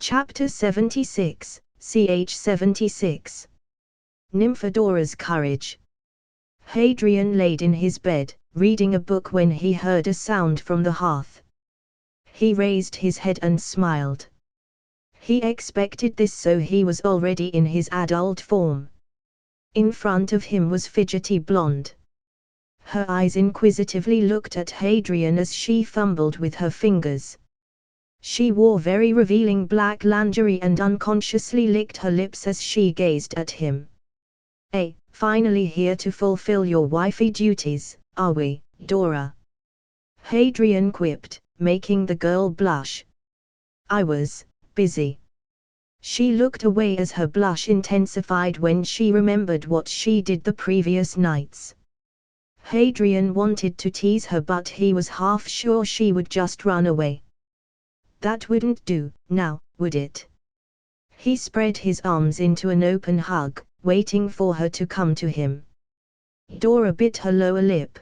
Chapter 76, ch 76. Nymphodora's courage. Hadrian laid in his bed, reading a book when he heard a sound from the hearth. He raised his head and smiled. He expected this, so he was already in his adult form. In front of him was fidgety blonde. Her eyes inquisitively looked at Hadrian as she fumbled with her fingers. She wore very revealing black lingerie and unconsciously licked her lips as she gazed at him. Finally here to fulfill your wifey duties, are we, Dora?" Hadrian quipped, making the girl blush. "I was busy." She looked away as her blush intensified when she remembered what she did the previous nights. Hadrian wanted to tease her, but he was half sure she would just run away. That wouldn't do, now, would it? He spread his arms into an open hug, waiting for her to come to him. Dora bit her lower lip.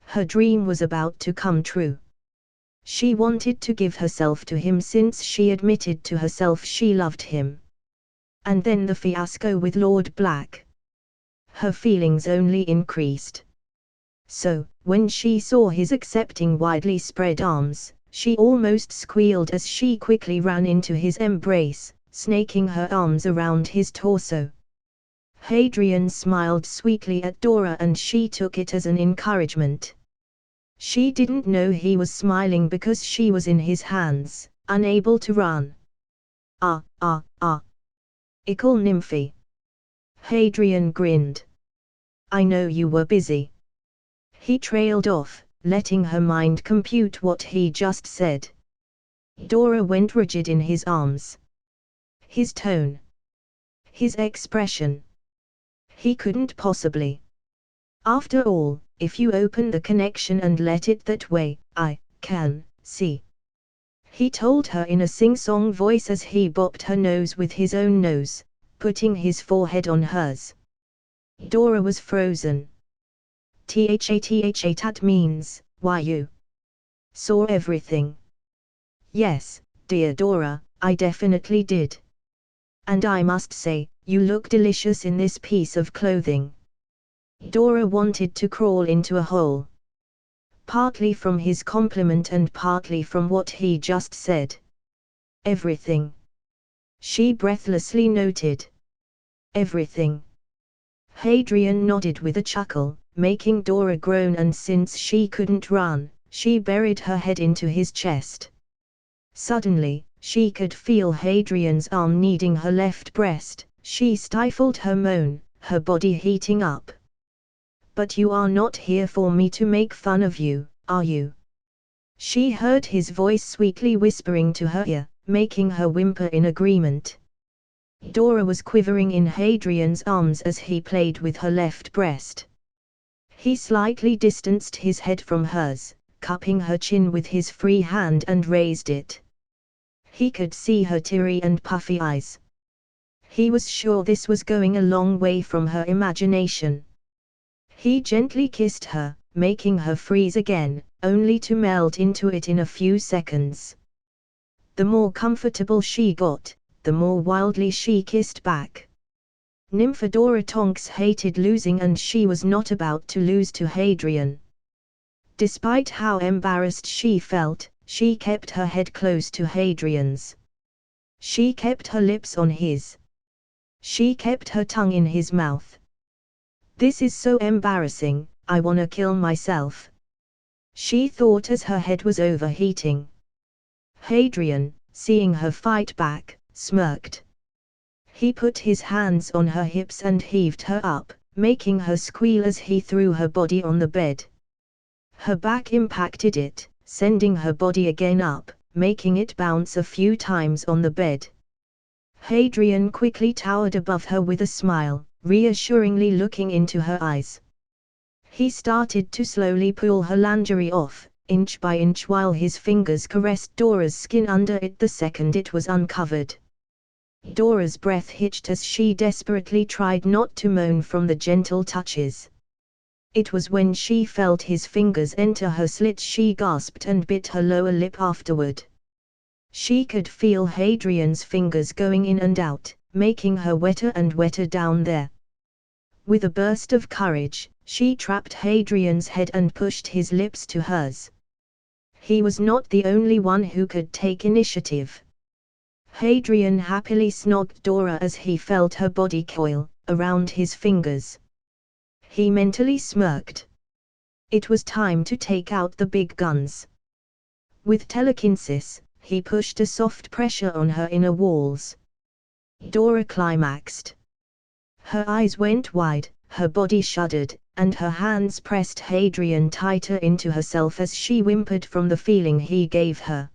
Her dream was about to come true. She wanted to give herself to him since she admitted to herself she loved him. And then the fiasco with Lord Black. Her feelings only increased. So, when she saw his accepting widely spread arms, she almost squealed as she quickly ran into his embrace, snaking her arms around his torso. Hadrian smiled sweetly at Dora and she took it as an encouragement. She didn't know he was smiling because she was in his hands, unable to run. Ickle nymphy. Hadrian grinned. "I know you were busy." He trailed off, letting her mind compute what he just said. Dora went rigid in his arms. His tone. His expression. He couldn't possibly. After all, if you open the connection and let it that way, I can see. He told her in a sing-song voice as he bopped her nose with his own nose, putting his forehead on hers. Dora was frozen. That means, why you saw everything. Yes, dear Dora, I definitely did. And I must say, you look delicious in this piece of clothing. Dora wanted to crawl into a hole. Partly from his compliment and partly from what he just said. Everything. She breathlessly noted. Everything. Hadrian nodded with a chuckle, making Dora groan, and since she couldn't run, she buried her head into his chest. Suddenly, she could feel Hadrian's arm kneading her left breast. She stifled her moan, her body heating up. "But you are not here for me to make fun of you, are you?" She heard his voice sweetly whispering to her ear, making her whimper in agreement. Dora was quivering in Hadrian's arms as he played with her left breast. He slightly distanced his head from hers, cupping her chin with his free hand and raised it. He could see her teary and puffy eyes. He was sure this was going a long way from her imagination. He gently kissed her, making her freeze again, only to melt into it in a few seconds. The more comfortable she got, the more wildly she kissed back. Nymphadora Tonks hated losing, and she was not about to lose to Hadrian. Despite how embarrassed she felt, she kept her head close to Hadrian's. She kept her lips on his. She kept her tongue in his mouth. "This is so embarrassing, I wanna kill myself," she thought as her head was overheating. Hadrian, seeing her fight back, smirked. He put his hands on her hips and heaved her up, making her squeal as he threw her body on the bed. Her back impacted it, sending her body again up, making it bounce a few times on the bed. Hadrian quickly towered above her with a smile, reassuringly looking into her eyes. He started to slowly pull her lingerie off, inch by inch, while his fingers caressed Dora's skin under it the second it was uncovered. Dora's breath hitched as she desperately tried not to moan from the gentle touches. It was when she felt his fingers enter her slit she gasped and bit her lower lip afterward. She could feel Hadrian's fingers going in and out, making her wetter and wetter down there. With a burst of courage, she trapped Hadrian's head and pushed his lips to hers. He was not the only one who could take initiative. Hadrian happily snogged Dora as he felt her body coil around his fingers. He mentally smirked. It was time to take out the big guns. With telekinesis, he pushed a soft pressure on her inner walls. Dora climaxed. Her eyes went wide, her body shuddered, and her hands pressed Hadrian tighter into herself as she whimpered from the feeling he gave her.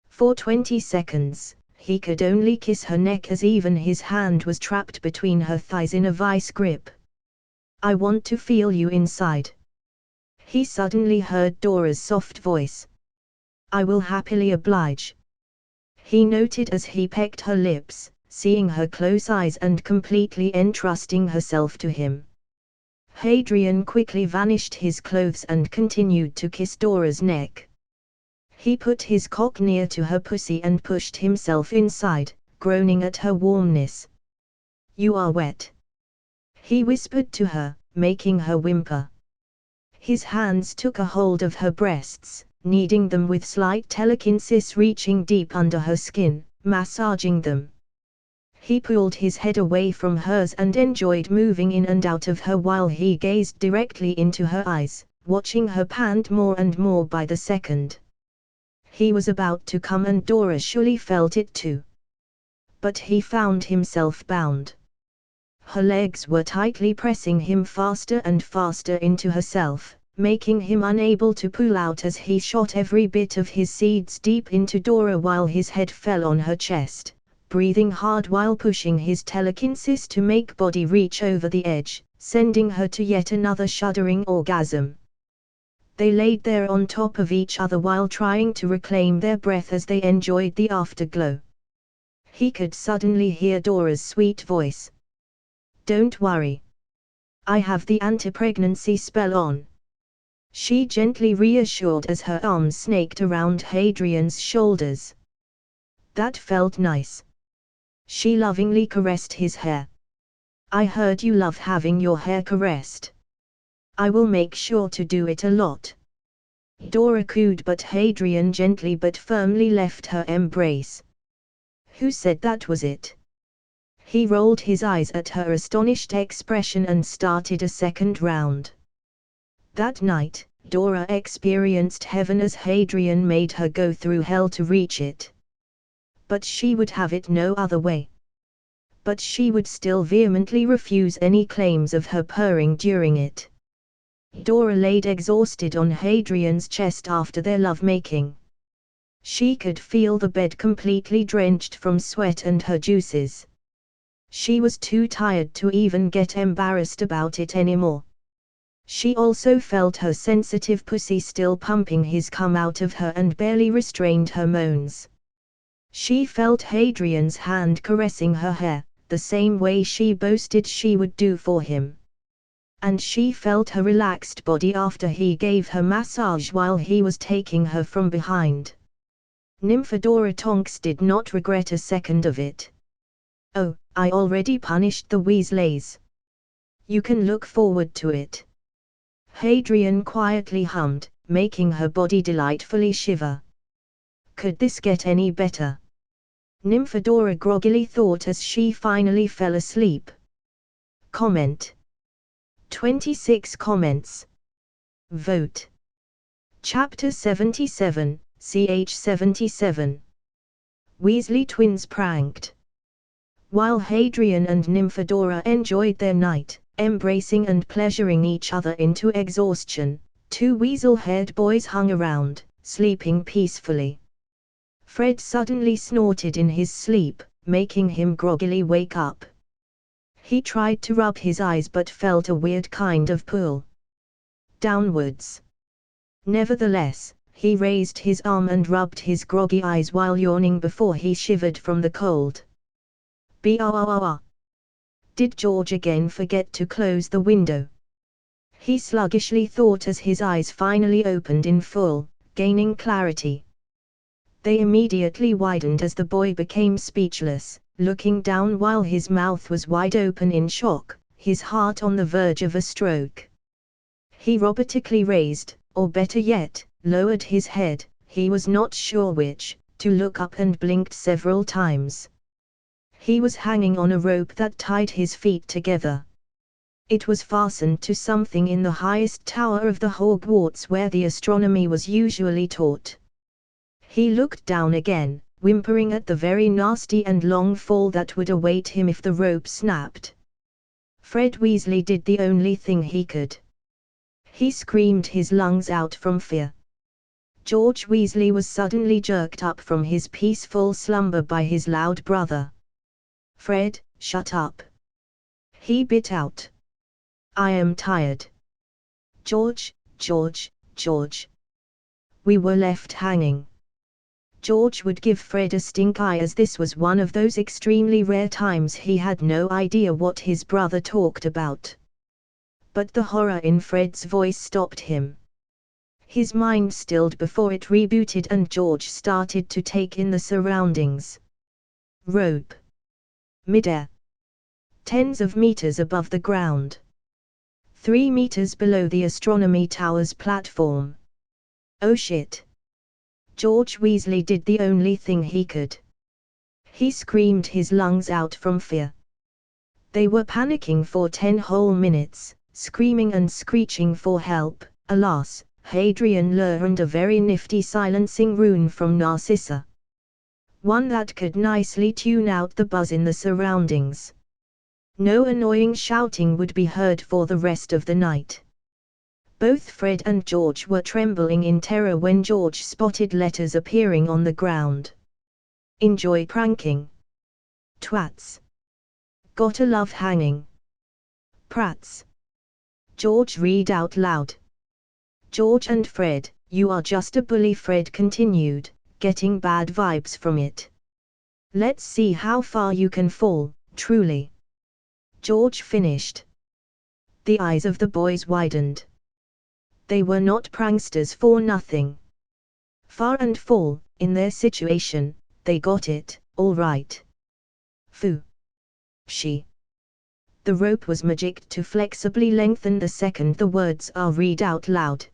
For 20 seconds, he could only kiss her neck as even his hand was trapped between her thighs in a vice grip. "I want to feel you inside." He suddenly heard Dora's soft voice. "I will happily oblige." He noted as he pecked her lips, seeing her close eyes and completely entrusting herself to him. Hadrian quickly vanished his clothes and continued to kiss Dora's neck. He put his cock near to her pussy and pushed himself inside, groaning at her warmness. "You are wet," he whispered to her, making her whimper. His hands took a hold of her breasts, kneading them with slight telekinesis, reaching deep under her skin, massaging them. He pulled his head away from hers and enjoyed moving in and out of her while he gazed directly into her eyes, watching her pant more and more by the second. He was about to come and Dora surely felt it too. But he found himself bound. Her legs were tightly pressing him faster and faster into herself, making him unable to pull out as he shot every bit of his seeds deep into Dora while his head fell on her chest, breathing hard while pushing his telekinesis to make body reach over the edge, sending her to yet another shuddering orgasm. They laid there on top of each other while trying to reclaim their breath as they enjoyed the afterglow. He could suddenly hear Dora's sweet voice. "Don't worry. I have the anti-pregnancy spell on," she gently reassured as her arms snaked around Hadrian's shoulders. That felt nice. She lovingly caressed his hair. "I heard you love having your hair caressed. I will make sure to do it a lot." Dora cooed, but Hadrian gently but firmly left her embrace. "Who said that was it?" He rolled his eyes at her astonished expression and started a second round. That night, Dora experienced heaven as Hadrian made her go through hell to reach it. But she would have it no other way. But she would still vehemently refuse any claims of her purring during it. Dora laid exhausted on Hadrian's chest after their lovemaking. She could feel the bed completely drenched from sweat and her juices. She was too tired to even get embarrassed about it anymore. She also felt her sensitive pussy still pumping his cum out of her and barely restrained her moans. She felt Hadrian's hand caressing her hair, the same way she boasted she would do for him. And she felt her relaxed body after he gave her massage while he was taking her from behind. Nymphadora Tonks did not regret a second of it. "Oh, I already punished the Weasleys. You can look forward to it," Hadrian quietly hummed, making her body delightfully shiver. Could this get any better? Nymphadora groggily thought as she finally fell asleep. Comment. 26 comments. Vote. Chapter 77, ch 77. Weasley twins pranked. While Hadrian and Nymphadora enjoyed their night, embracing and pleasuring each other into exhaustion, two weasel-haired boys hung around, sleeping peacefully. Fred suddenly snorted in his sleep, making him groggily wake up. He tried to rub his eyes but felt a weird kind of pull downwards. Nevertheless, he raised his arm and rubbed his groggy eyes while yawning before he shivered from the cold. Did George again forget to close the window? He sluggishly thought as his eyes finally opened in full, gaining clarity. They immediately widened as the boy became speechless, looking down while his mouth was wide open in shock, his heart on the verge of a stroke. He robotically raised, or better yet, lowered his head, he was not sure which, to look up and blinked several times. He was hanging on a rope that tied his feet together. It was fastened to something in the highest tower of the Hogwarts where the astronomy was usually taught. He looked down again, whimpering at the very nasty and long fall that would await him if the rope snapped. Fred Weasley did the only thing he could. He screamed his lungs out from fear. George Weasley was suddenly jerked up from his peaceful slumber by his loud brother. "Fred, shut up!" he bit out. "I am tired." "George, George, George." We were left hanging. George would give Fred a stink eye, as this was one of those extremely rare times he had no idea what his brother talked about. But the horror in Fred's voice stopped him. His mind stilled before it rebooted and George started to take in the surroundings. Rope. Midair. Tens of meters above the ground. 3 meters below the astronomy tower's platform. Oh shit. George Weasley did the only thing he could. He screamed his lungs out from fear. They were panicking for 10 whole minutes, screaming and screeching for help. Alas, Hadrian learned a very nifty silencing rune from Narcissa. One that could nicely tune out the buzz in the surroundings. No annoying shouting would be heard for the rest of the night. Both Fred and George were trembling in terror when George spotted letters appearing on the ground. "Enjoy pranking. Twats. Gotta love hanging. Prats." George read out loud. "George and Fred, you are just a bully," Fred continued, getting bad vibes from it. "Let's see how far you can fall, truly." George finished. The eyes of the boys widened. They were not pranksters for nothing. Far and fall, in their situation, they got it, all right. Foo. She. The rope was magicked to flexibly lengthen the second the words are read out loud.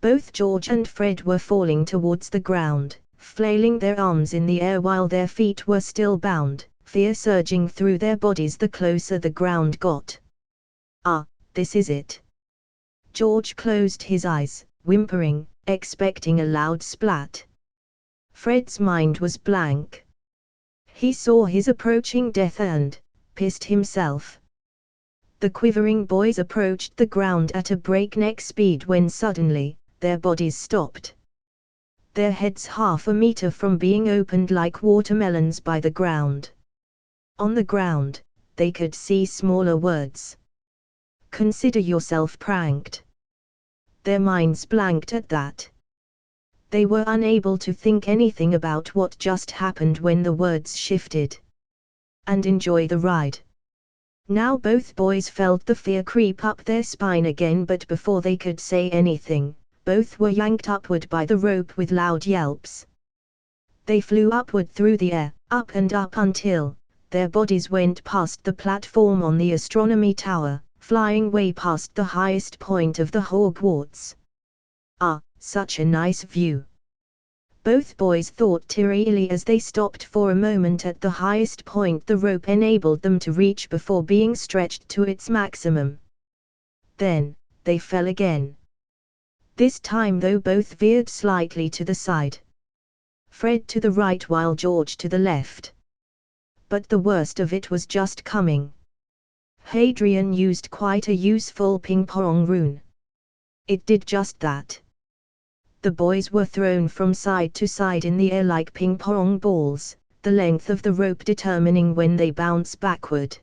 Both George and Fred were falling towards the ground, flailing their arms in the air while their feet were still bound, fear surging through their bodies the closer the ground got. "Ah, this is it." George closed his eyes, whimpering, expecting a loud splat. Fred's mind was blank. He saw his approaching death and pissed himself. The quivering boys approached the ground at a breakneck speed when suddenly, their bodies stopped. Their heads half a meter from being opened like watermelons by the ground. On the ground, they could see smaller words. "Consider yourself pranked." Their minds blanked at that. They were unable to think anything about what just happened when the words shifted. "And enjoy the ride." Now both boys felt the fear creep up their spine again, but before they could say anything, both were yanked upward by the rope with loud yelps. They flew upward through the air, up and up until their bodies went past the platform on the astronomy tower, flying way past the highest point of the Hogwarts. Ah, such a nice view. Both boys thought tearily as they stopped for a moment at the highest point the rope enabled them to reach before being stretched to its maximum. Then, they fell again. This time though both veered slightly to the side. Fred to the right while George to the left. But the worst of it was just coming. Hadrian used quite a useful ping-pong rune. It did just that. The boys were thrown from side to side in the air like ping-pong balls, the length of the rope determining when they bounce backward.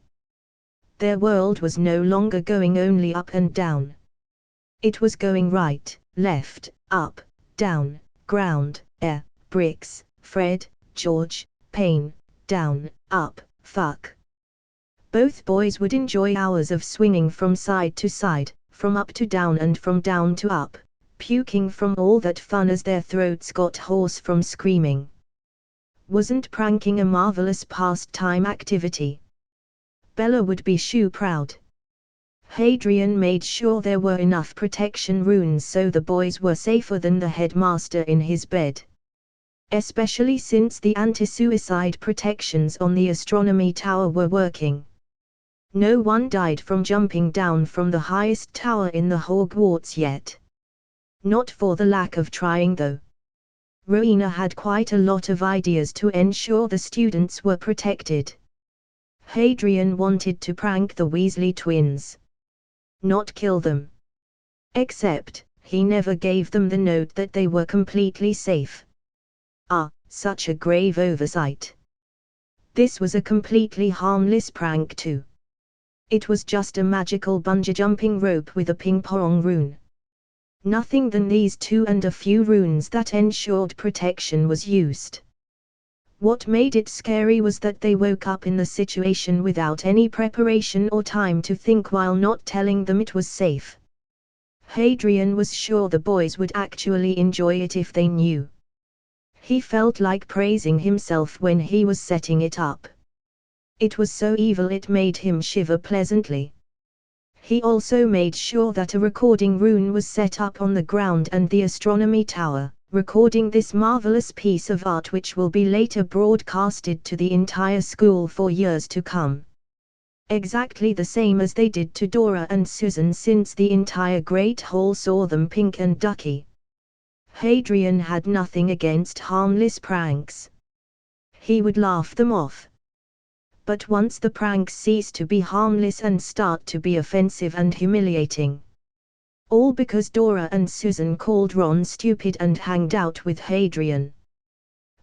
Their world was no longer going only up and down. It was going right, left, up, down, ground, air, bricks, Fred, George, pain, down, up, fuck. Both boys would enjoy hours of swinging from side to side, from up to down and from down to up, puking from all that fun as their throats got hoarse from screaming. Wasn't pranking a marvelous pastime activity? Bella would be shoe proud. Hadrian made sure there were enough protection runes so the boys were safer than the headmaster in his bed. Especially since the anti-suicide protections on the astronomy tower were working. No one died from jumping down from the highest tower in the Hogwarts yet. Not for the lack of trying though. Rowena had quite a lot of ideas to ensure the students were protected. Hadrian wanted to prank the Weasley twins. Not kill them. Except, he never gave them the note that they were completely safe. Ah, such a grave oversight. This was a completely harmless prank too. It was just a magical bungee jumping rope with a ping-pong rune. Nothing than these two and a few runes that ensured protection was used. What made it scary was that they woke up in the situation without any preparation or time to think while not telling them it was safe. Hadrian was sure the boys would actually enjoy it if they knew. He felt like praising himself when he was setting it up. It was so evil it made him shiver pleasantly. He also made sure that a recording rune was set up on the ground and the astronomy tower, recording this marvelous piece of art which will be later broadcasted to the entire school for years to come. Exactly the same as they did to Dora and Susan since the entire Great Hall saw them pink and ducky. Hadrian had nothing against harmless pranks. He would laugh them off. But once the pranks cease to be harmless and start to be offensive and humiliating. All because Dora and Susan called Ron stupid and hanged out with Hadrian.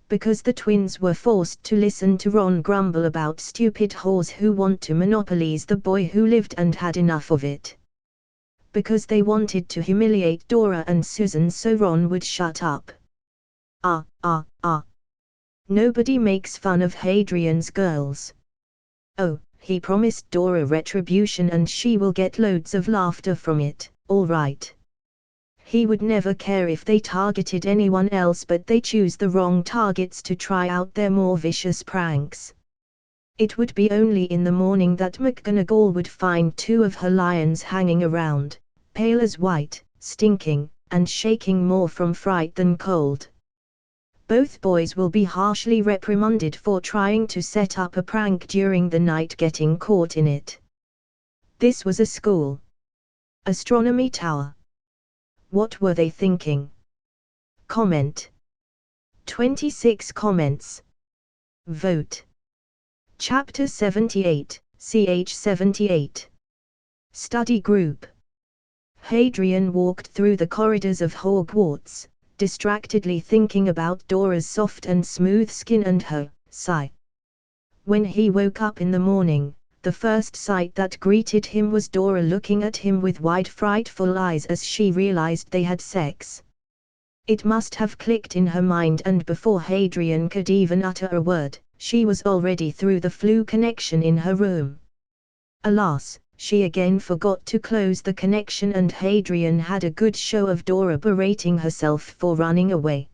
Because the twins were forced to listen to Ron grumble about stupid whores who want to monopolize the boy who lived and had enough of it. Because they wanted to humiliate Dora and Susan so Ron would shut up. Nobody makes fun of Hadrian's girls. Oh, he promised Dora retribution and she will get loads of laughter from it, all right. He would never care if they targeted anyone else but they choose the wrong targets to try out their more vicious pranks. It would be only in the morning that McGonagall would find two of her lions hanging around, pale as white, stinking, and shaking more from fright than cold. Both boys will be harshly reprimanded for trying to set up a prank during the night getting caught in it. This was a school. Astronomy tower. What were they thinking? Comment. 26 comments. Vote. Chapter 78, ch 78. Study Group. Hadrian walked through the corridors of Hogwarts, distractedly thinking about Dora's soft and smooth skin and her sigh. When he woke up in the morning, the first sight that greeted him was Dora looking at him with wide frightful eyes as she realized they had sex. It must have clicked in her mind and before Hadrian could even utter a word, she was already through the flu connection in her room. Alas, she again forgot to close the connection and Hadrian had a good show of Dora berating herself for running away.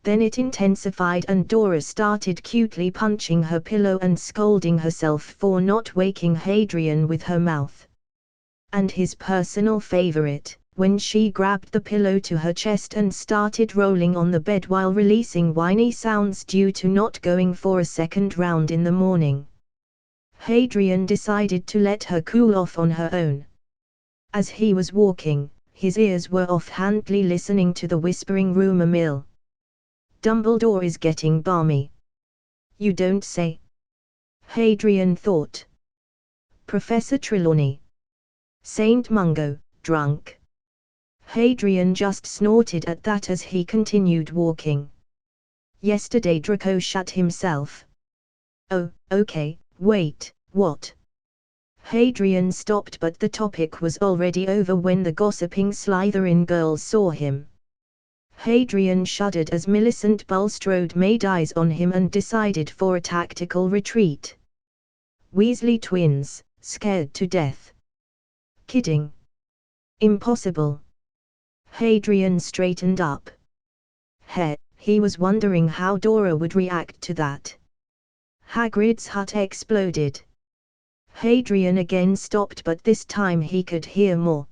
Then it intensified and Dora started cutely punching her pillow and scolding herself for not waking Hadrian with her mouth. And his personal favorite, when she grabbed the pillow to her chest and started rolling on the bed while releasing whiny sounds due to not going for a second round in the morning. Hadrian decided to let her cool off on her own. As he was walking, his ears were offhandedly listening to the whispering rumor mill. Dumbledore is getting balmy. You don't say. Hadrian thought. Professor Trelawney. Saint Mungo, drunk. Hadrian just snorted at that as he continued walking. Yesterday Draco shut himself. Oh, okay, wait, what? Hadrian stopped but the topic was already over when the gossiping Slytherin girls saw him. Hadrian shuddered as Millicent Bulstrode made eyes on him and decided for a tactical retreat. Weasley twins, scared to death. Kidding. Impossible. Hadrian straightened up. He was wondering how Dora would react to that. Hagrid's hut exploded. Hadrian again stopped, but this time he could hear more.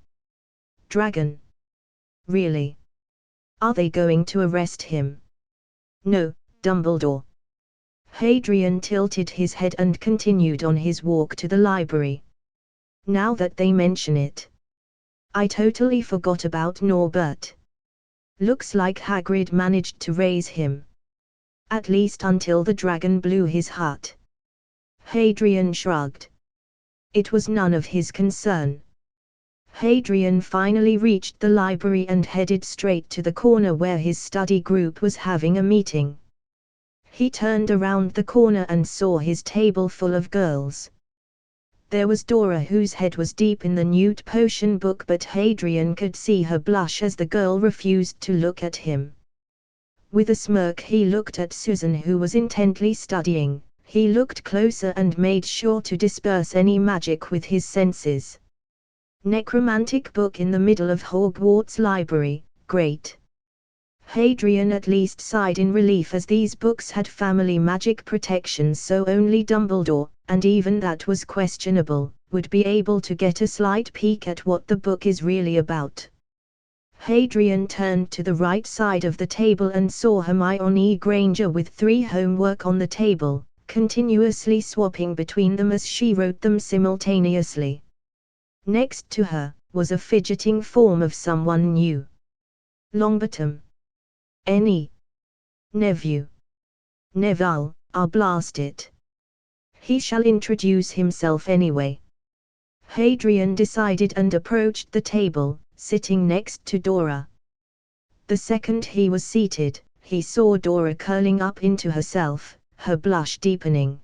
Dragon. Really? Are they going to arrest him? No, Dumbledore. Hadrian tilted his head and continued on his walk to the library. Now that they mention it, I totally forgot about Norbert. Looks like Hagrid managed to raise him. At least until the dragon blew his hut. Hadrian shrugged. It was none of his concern. Hadrian finally reached the library and headed straight to the corner where his study group was having a meeting. He turned around the corner and saw his table full of girls. There was Dora, whose head was deep in the Newt potion book, but Hadrian could see her blush as the girl refused to look at him. With a smirk he looked at Susan, who was intently studying. He looked closer and made sure to disperse any magic with his senses. Necromantic book in the middle of Hogwarts library, great. Hadrian at least sighed in relief, as these books had family magic protection, so only Dumbledore, and even that was questionable, would be able to get a slight peek at what the book is really about. Hadrian turned to the right side of the table and saw Hermione Granger with 3 homework on the table, continuously swapping between them as she wrote them simultaneously. Next to her was a fidgeting form of someone new. Longbottom. Any. Nephew. Neville, I'll blast it. He shall introduce himself anyway. Hadrian decided and approached the table, sitting next to Dora. The second he was seated, he saw Dora curling up into herself, her blush deepening.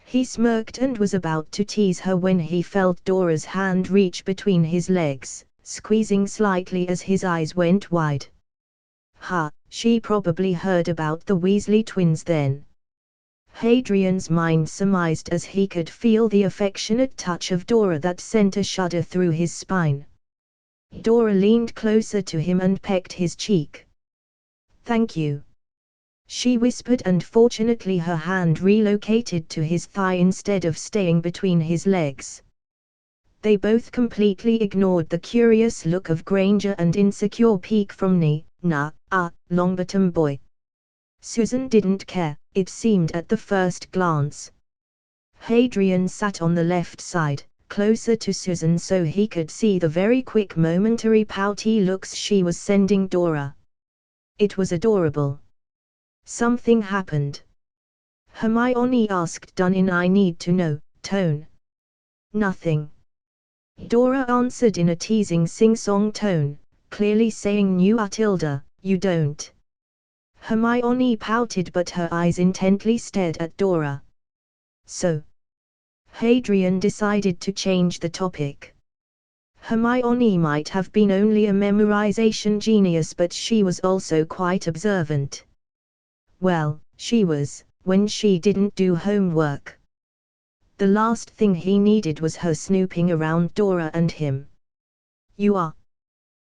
He smirked and was about to tease her when he felt Dora's hand reach between his legs, squeezing slightly as his eyes went wide. She probably heard about the Weasley twins then. Hadrian's mind surmised as he could feel the affectionate touch of Dora that sent a shudder through his spine. Dora leaned closer to him and pecked his cheek. "Thank you," she whispered, and fortunately her hand relocated to his thigh instead of staying between his legs. They both completely ignored the curious look of Granger and insecure peek from Longbottom boy. Susan didn't care, it seemed at the first glance. Hadrian sat on the left side, closer to Susan, so he could see the very quick momentary pouty looks she was sending Dora. It was adorable. Something happened. Hermione asked, done in I need to know tone. Nothing. Dora answered in a teasing sing-song tone, clearly saying "You Matilda, you don't." Hermione pouted, but her eyes intently stared at Dora. So, Hadrian decided to change the topic. Hermione might have been only a memorization genius, but she was also quite observant. Well, she was, when she didn't do homework. The last thing he needed was her snooping around Dora and him. "You are?"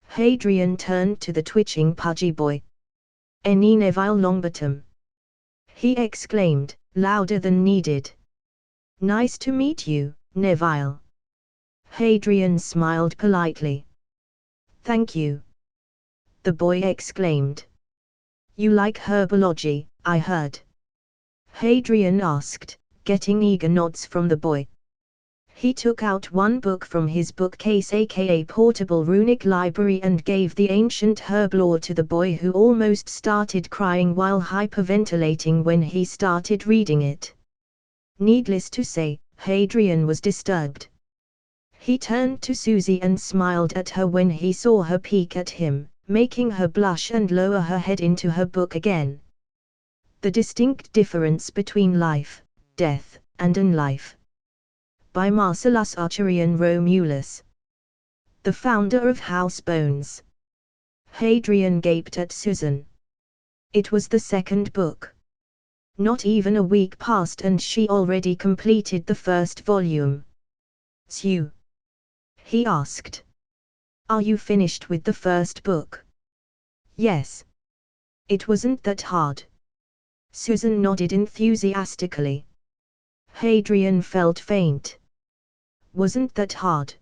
Hadrian turned to the twitching pudgy boy. "Any Neville Longbottom?" he exclaimed, louder than needed. "Nice to meet you, Neville." Hadrian smiled politely. "Thank you," the boy exclaimed. "You like herbology, I heard?" Hadrian asked, getting eager nods from the boy. He took out one book from his bookcase, aka portable runic library, and gave the ancient herb lore to the boy, who almost started crying while hyperventilating when he started reading it. Needless to say, Hadrian was disturbed. He turned to Susie and smiled at her when he saw her peek at him, making her blush and lower her head into her book again. The distinct difference between life, death, and unlife. By Marcellus Archerian Romulus, the founder of House Bones. Hadrian gaped at Susan. It was the second book. Not even a week passed and she already completed the first volume. "You?" he asked. Are you finished with the first book? Yes. It wasn't that hard. Susan nodded enthusiastically. Hadrian felt faint. Wasn't that hard?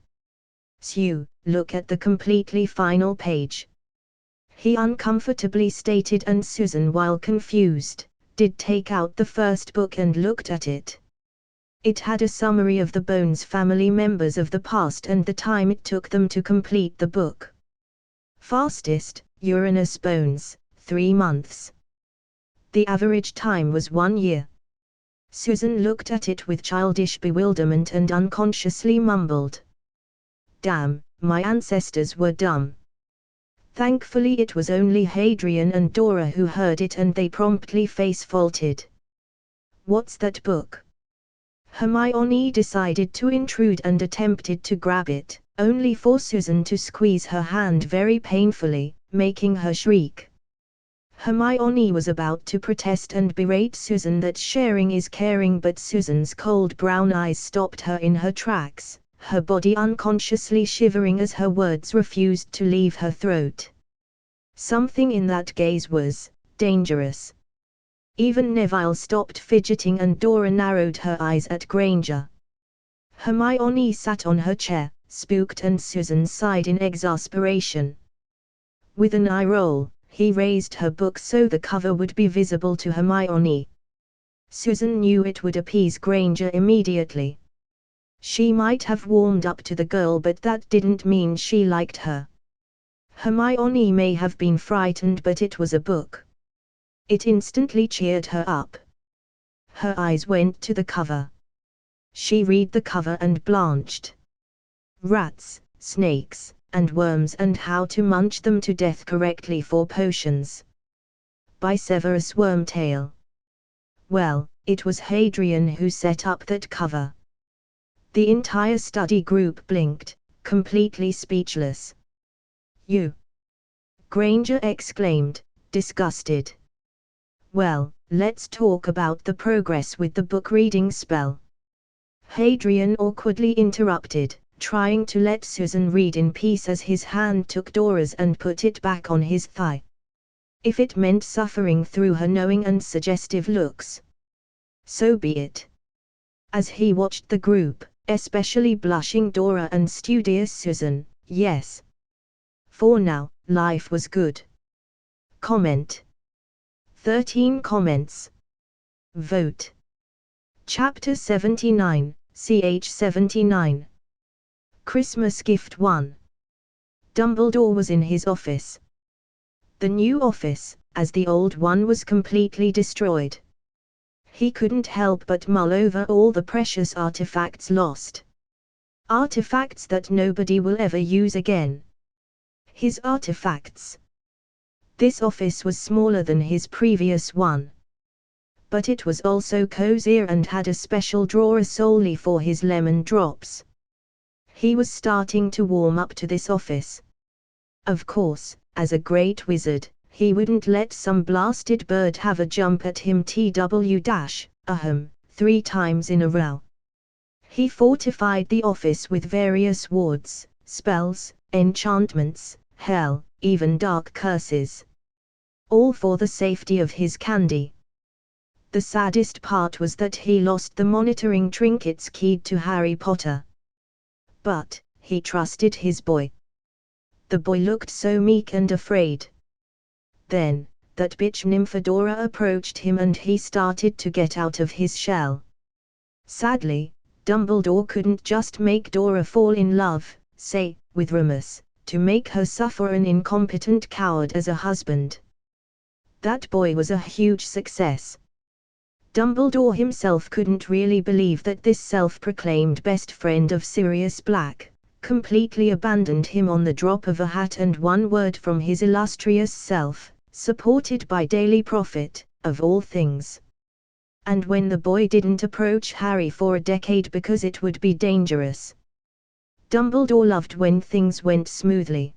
Sue, look at the completely final page. He uncomfortably stated, and Susan, while confused, did take out the first book and looked at it. It had a summary of the Bones family members of the past and the time it took them to complete the book. Fastest, Uranus Bones, 3 months. The average time was 1 year. Susan looked at it with childish bewilderment and unconsciously mumbled. Damn, my ancestors were dumb. Thankfully it was only Hadrian and Dora who heard it, and they promptly face-faulted. What's that book? Hermione decided to intrude and attempted to grab it, only for Susan to squeeze her hand very painfully, making her shriek. Hermione was about to protest and berate Susan that sharing is caring, but Susan's cold brown eyes stopped her in her tracks, her body unconsciously shivering as her words refused to leave her throat. Something in that gaze was dangerous. Even Neville stopped fidgeting and Dora narrowed her eyes at Granger. Hermione sat on her chair, spooked, and Susan sighed in exasperation. With an eye roll, he raised her book so the cover would be visible to Hermione. Susan knew it would appease Granger immediately. She might have warmed up to the girl, but that didn't mean she liked her. Hermione may have been frightened, but it was a book. It instantly cheered her up. Her eyes went to the cover. She read the cover and blanched. Rats, snakes, and worms, and how to munch them to death correctly for potions. By Severus Wormtail. Well, it was Hadrian who set up that cover. The entire study group blinked, completely speechless. You! Granger exclaimed, disgusted. Well, let's talk about the progress with the book reading spell. Hadrian awkwardly interrupted, trying to let Susan read in peace as his hand took Dora's and put it back on his thigh. If it meant suffering through her knowing and suggestive looks, so be it. As he watched the group, especially blushing Dora and studious Susan, yes. For now, life was good. Comment. 13 comments. Vote. Chapter 79, ch 79. Christmas Gift 1. Dumbledore was in his office. The new office, as the old one was completely destroyed. He couldn't help but mull over all the precious artifacts lost. Artifacts that nobody will ever use again. His artifacts. This office was smaller than his previous one. But it was also cozier and had a special drawer solely for his lemon drops. He was starting to warm up to this office. Of course, as a great wizard, he wouldn't let some blasted bird have a jump at him 3 times in a row. He fortified the office with various wards, spells, enchantments, hell, even dark curses. All for the safety of his candy. The saddest part was that he lost the monitoring trinkets keyed to Harry Potter. But he trusted his boy. The boy looked so meek and afraid. Then, that bitch Nymphadora approached him and he started to get out of his shell. Sadly, Dumbledore couldn't just make Dora fall in love, say, with Remus, to make her suffer an incompetent coward as a husband. That boy was a huge success. Dumbledore himself couldn't really believe that this self-proclaimed best friend of Sirius Black completely abandoned him on the drop of a hat and one word from his illustrious self, supported by Daily Prophet, of all things. And when the boy didn't approach Harry for a decade because it would be dangerous. Dumbledore loved when things went smoothly.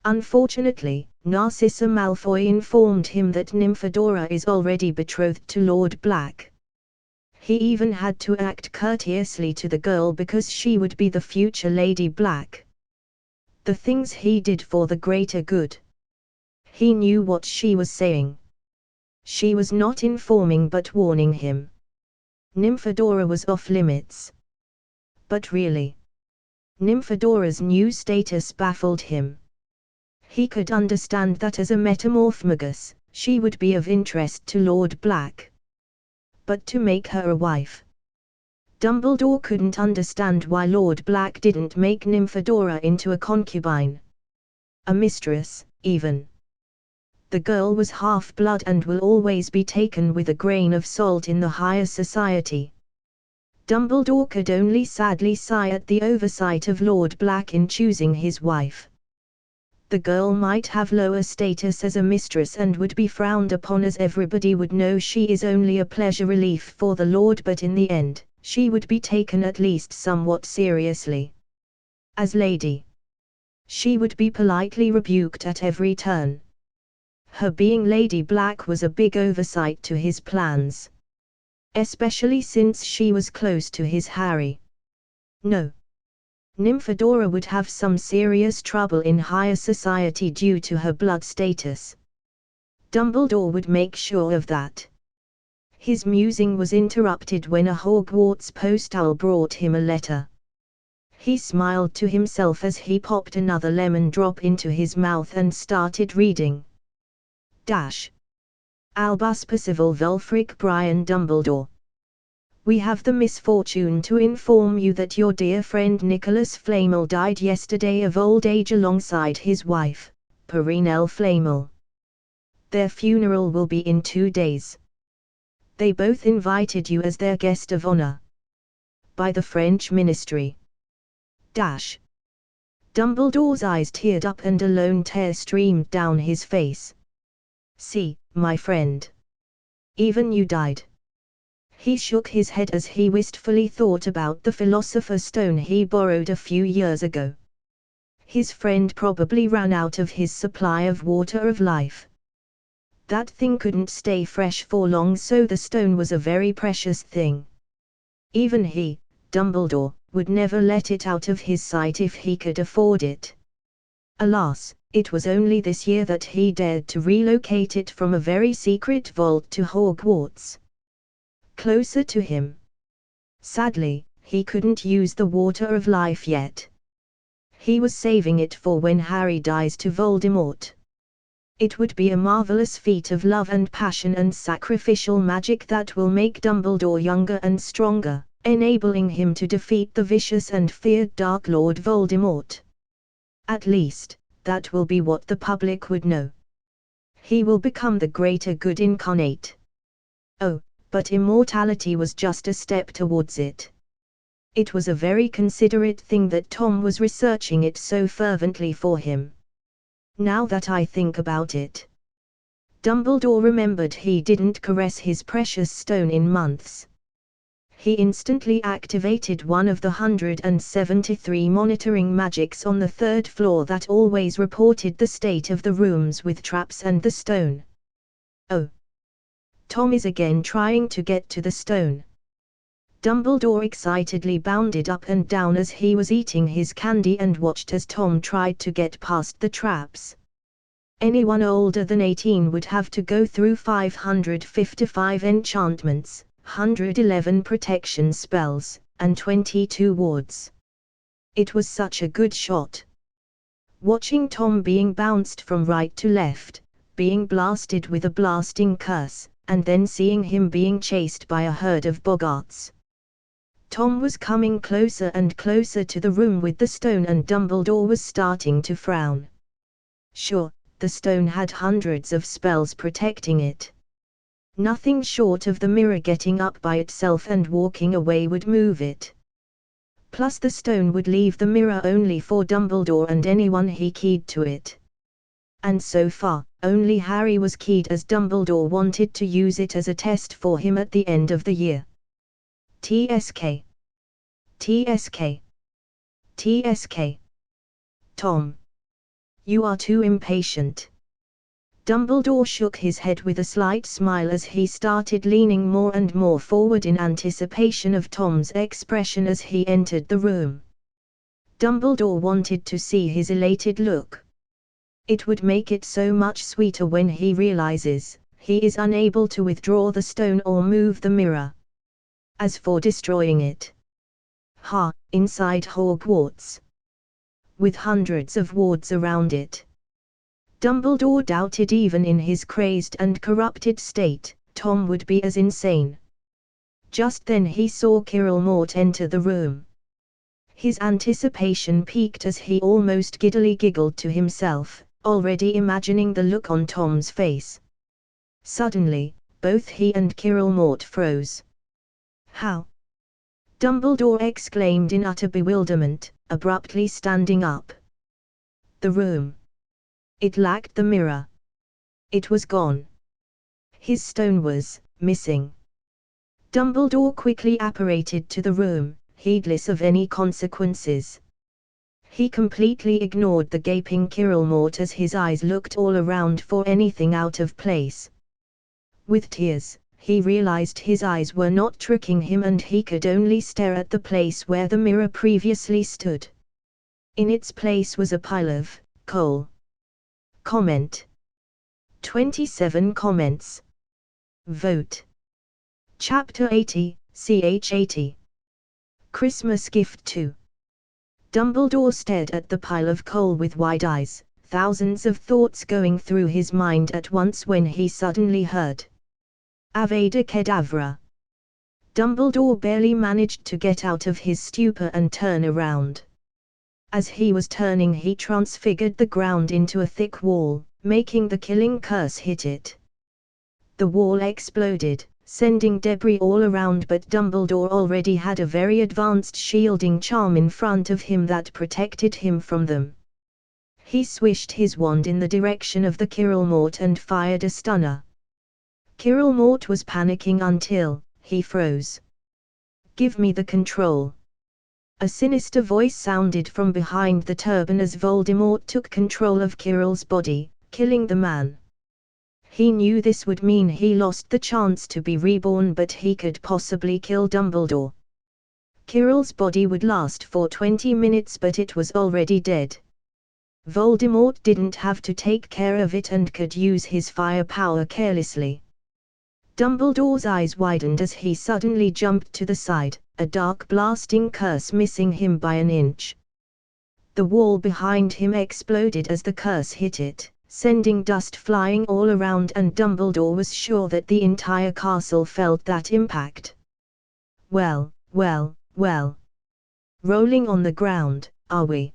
Unfortunately, Narcissa Malfoy informed him that Nymphadora is already betrothed to Lord Black. He even had to act courteously to the girl because she would be the future Lady Black. The things he did for the greater good. He knew what she was saying. She was not informing but warning him. Nymphadora was off limits. But really, Nymphadora's new status baffled him. He could understand that as a metamorphmagus, she would be of interest to Lord Black. But to make her a wife, Dumbledore couldn't understand why Lord Black didn't make Nymphadora into a concubine. A mistress, even. The girl was half-blood and will always be taken with a grain of salt in the higher society. Dumbledore could only sadly sigh at the oversight of Lord Black in choosing his wife. The girl might have lower status as a mistress and would be frowned upon, as everybody would know she is only a pleasure relief for the Lord, but in the end, she would be taken at least somewhat seriously. As lady, she would be politely rebuked at every turn. Her being Lady Black was a big oversight to his plans. Especially since she was close to his Harry. No. Nymphadora would have some serious trouble in higher society due to her blood status. Dumbledore would make sure of that. His musing was interrupted when a Hogwarts postal brought him a letter. He smiled to himself as he popped another lemon drop into his mouth and started reading. Albus Percival Wulfric Brian Dumbledore. We have the misfortune to inform you that your dear friend Nicholas Flamel died yesterday of old age alongside his wife, Perenelle Flamel. Their funeral will be in 2 days. They both invited you as their guest of honor. By the French Ministry. Dumbledore's eyes teared up and a lone tear streamed down his face. See, my friend. Even you died. He shook his head as he wistfully thought about the Philosopher's Stone he borrowed a few years ago. His friend probably ran out of his supply of water of life. That thing couldn't stay fresh for long, so the stone was a very precious thing. Even he, Dumbledore, would never let it out of his sight if he could afford it. Alas, it was only this year that he dared to relocate it from a very secret vault to Hogwarts. Closer to him. Sadly, he couldn't use the water of life yet. He was saving it for when Harry dies to Voldemort. It would be a marvelous feat of love and passion and sacrificial magic that will make Dumbledore younger and stronger, enabling him to defeat the vicious and feared Dark Lord Voldemort. At least, that will be what the public would know. He will become the greater good incarnate. Oh, but immortality was just a step towards it. It was a very considerate thing that Tom was researching it so fervently for him. Now that I think about it. Dumbledore remembered he didn't caress his precious stone in months. He instantly activated one of the 173 monitoring magics on the 3rd floor that always reported the state of the rooms with traps and the stone. Oh! Tom is again trying to get to the stone. Dumbledore excitedly bounded up and down as he was eating his candy and watched as Tom tried to get past the traps. Anyone older than 18 would have to go through 555 enchantments, 111 protection spells, and 22 wards. It was such a good shot. Watching Tom being bounced from right to left, being blasted with a blasting curse, and then seeing him being chased by a herd of boggarts. Tom was coming closer and closer to the room with the stone, and Dumbledore was starting to frown. Sure, the stone had hundreds of spells protecting it. Nothing short of the mirror getting up by itself and walking away would move it. Plus the stone would leave the mirror only for Dumbledore and anyone he keyed to it. And so far, only Harry was keyed, as Dumbledore wanted to use it as a test for him at the end of the year. TSK. TSK. TSK. Tom. You are too impatient. Dumbledore shook his head with a slight smile as he started leaning more and more forward in anticipation of Tom's expression as he entered the room. Dumbledore wanted to see his elated look. It would make it so much sweeter when he realizes he is unable to withdraw the stone or move the mirror. As for destroying it, inside Hogwarts, with hundreds of wards around it, Dumbledore doubted even in his crazed and corrupted state, Tom would be as insane. Just then he saw Quirrell Mort enter the room. His anticipation peaked as he almost giddily giggled to himself, already imagining the look on Tom's face. Suddenly, both he and Quirrell Mort froze. "How?" Dumbledore exclaimed in utter bewilderment, abruptly standing up. The room. It lacked the mirror. It was gone. His stone was missing. Dumbledore quickly apparated to the room, heedless of any consequences. He completely ignored the gaping Quirrell Mort as his eyes looked all around for anything out of place. With tears, he realized his eyes were not tricking him and he could only stare at the place where the mirror previously stood. In its place was a pile of coal. Comment. 27 comments. Vote. Chapter 80, ch 80. Christmas Gift 2. Dumbledore stared at the pile of coal with wide eyes, thousands of thoughts going through his mind at once when he suddenly heard Avada Kedavra. Dumbledore barely managed to get out of his stupor and turn around. As he was turning, he transfigured the ground into a thick wall, making the killing curse hit it. The wall exploded, sending debris all around, but Dumbledore already had a very advanced shielding charm in front of him that protected him from them. He swished his wand in the direction of the Quirrell Mort and fired a stunner. Quirrell Mort was panicking until he froze. "Give me the control." A sinister voice sounded from behind the turban as Voldemort took control of Quirrell's body, killing the man. He knew this would mean he lost the chance to be reborn, but he could possibly kill Dumbledore. Quirrell's body would last for 20 minutes, but it was already dead. Voldemort didn't have to take care of it and could use his firepower carelessly. Dumbledore's eyes widened as he suddenly jumped to the side, a dark blasting curse missing him by an inch. The wall behind him exploded as the curse hit it, sending dust flying all around, and Dumbledore was sure that the entire castle felt that impact. Well. Rolling on the ground, are we?"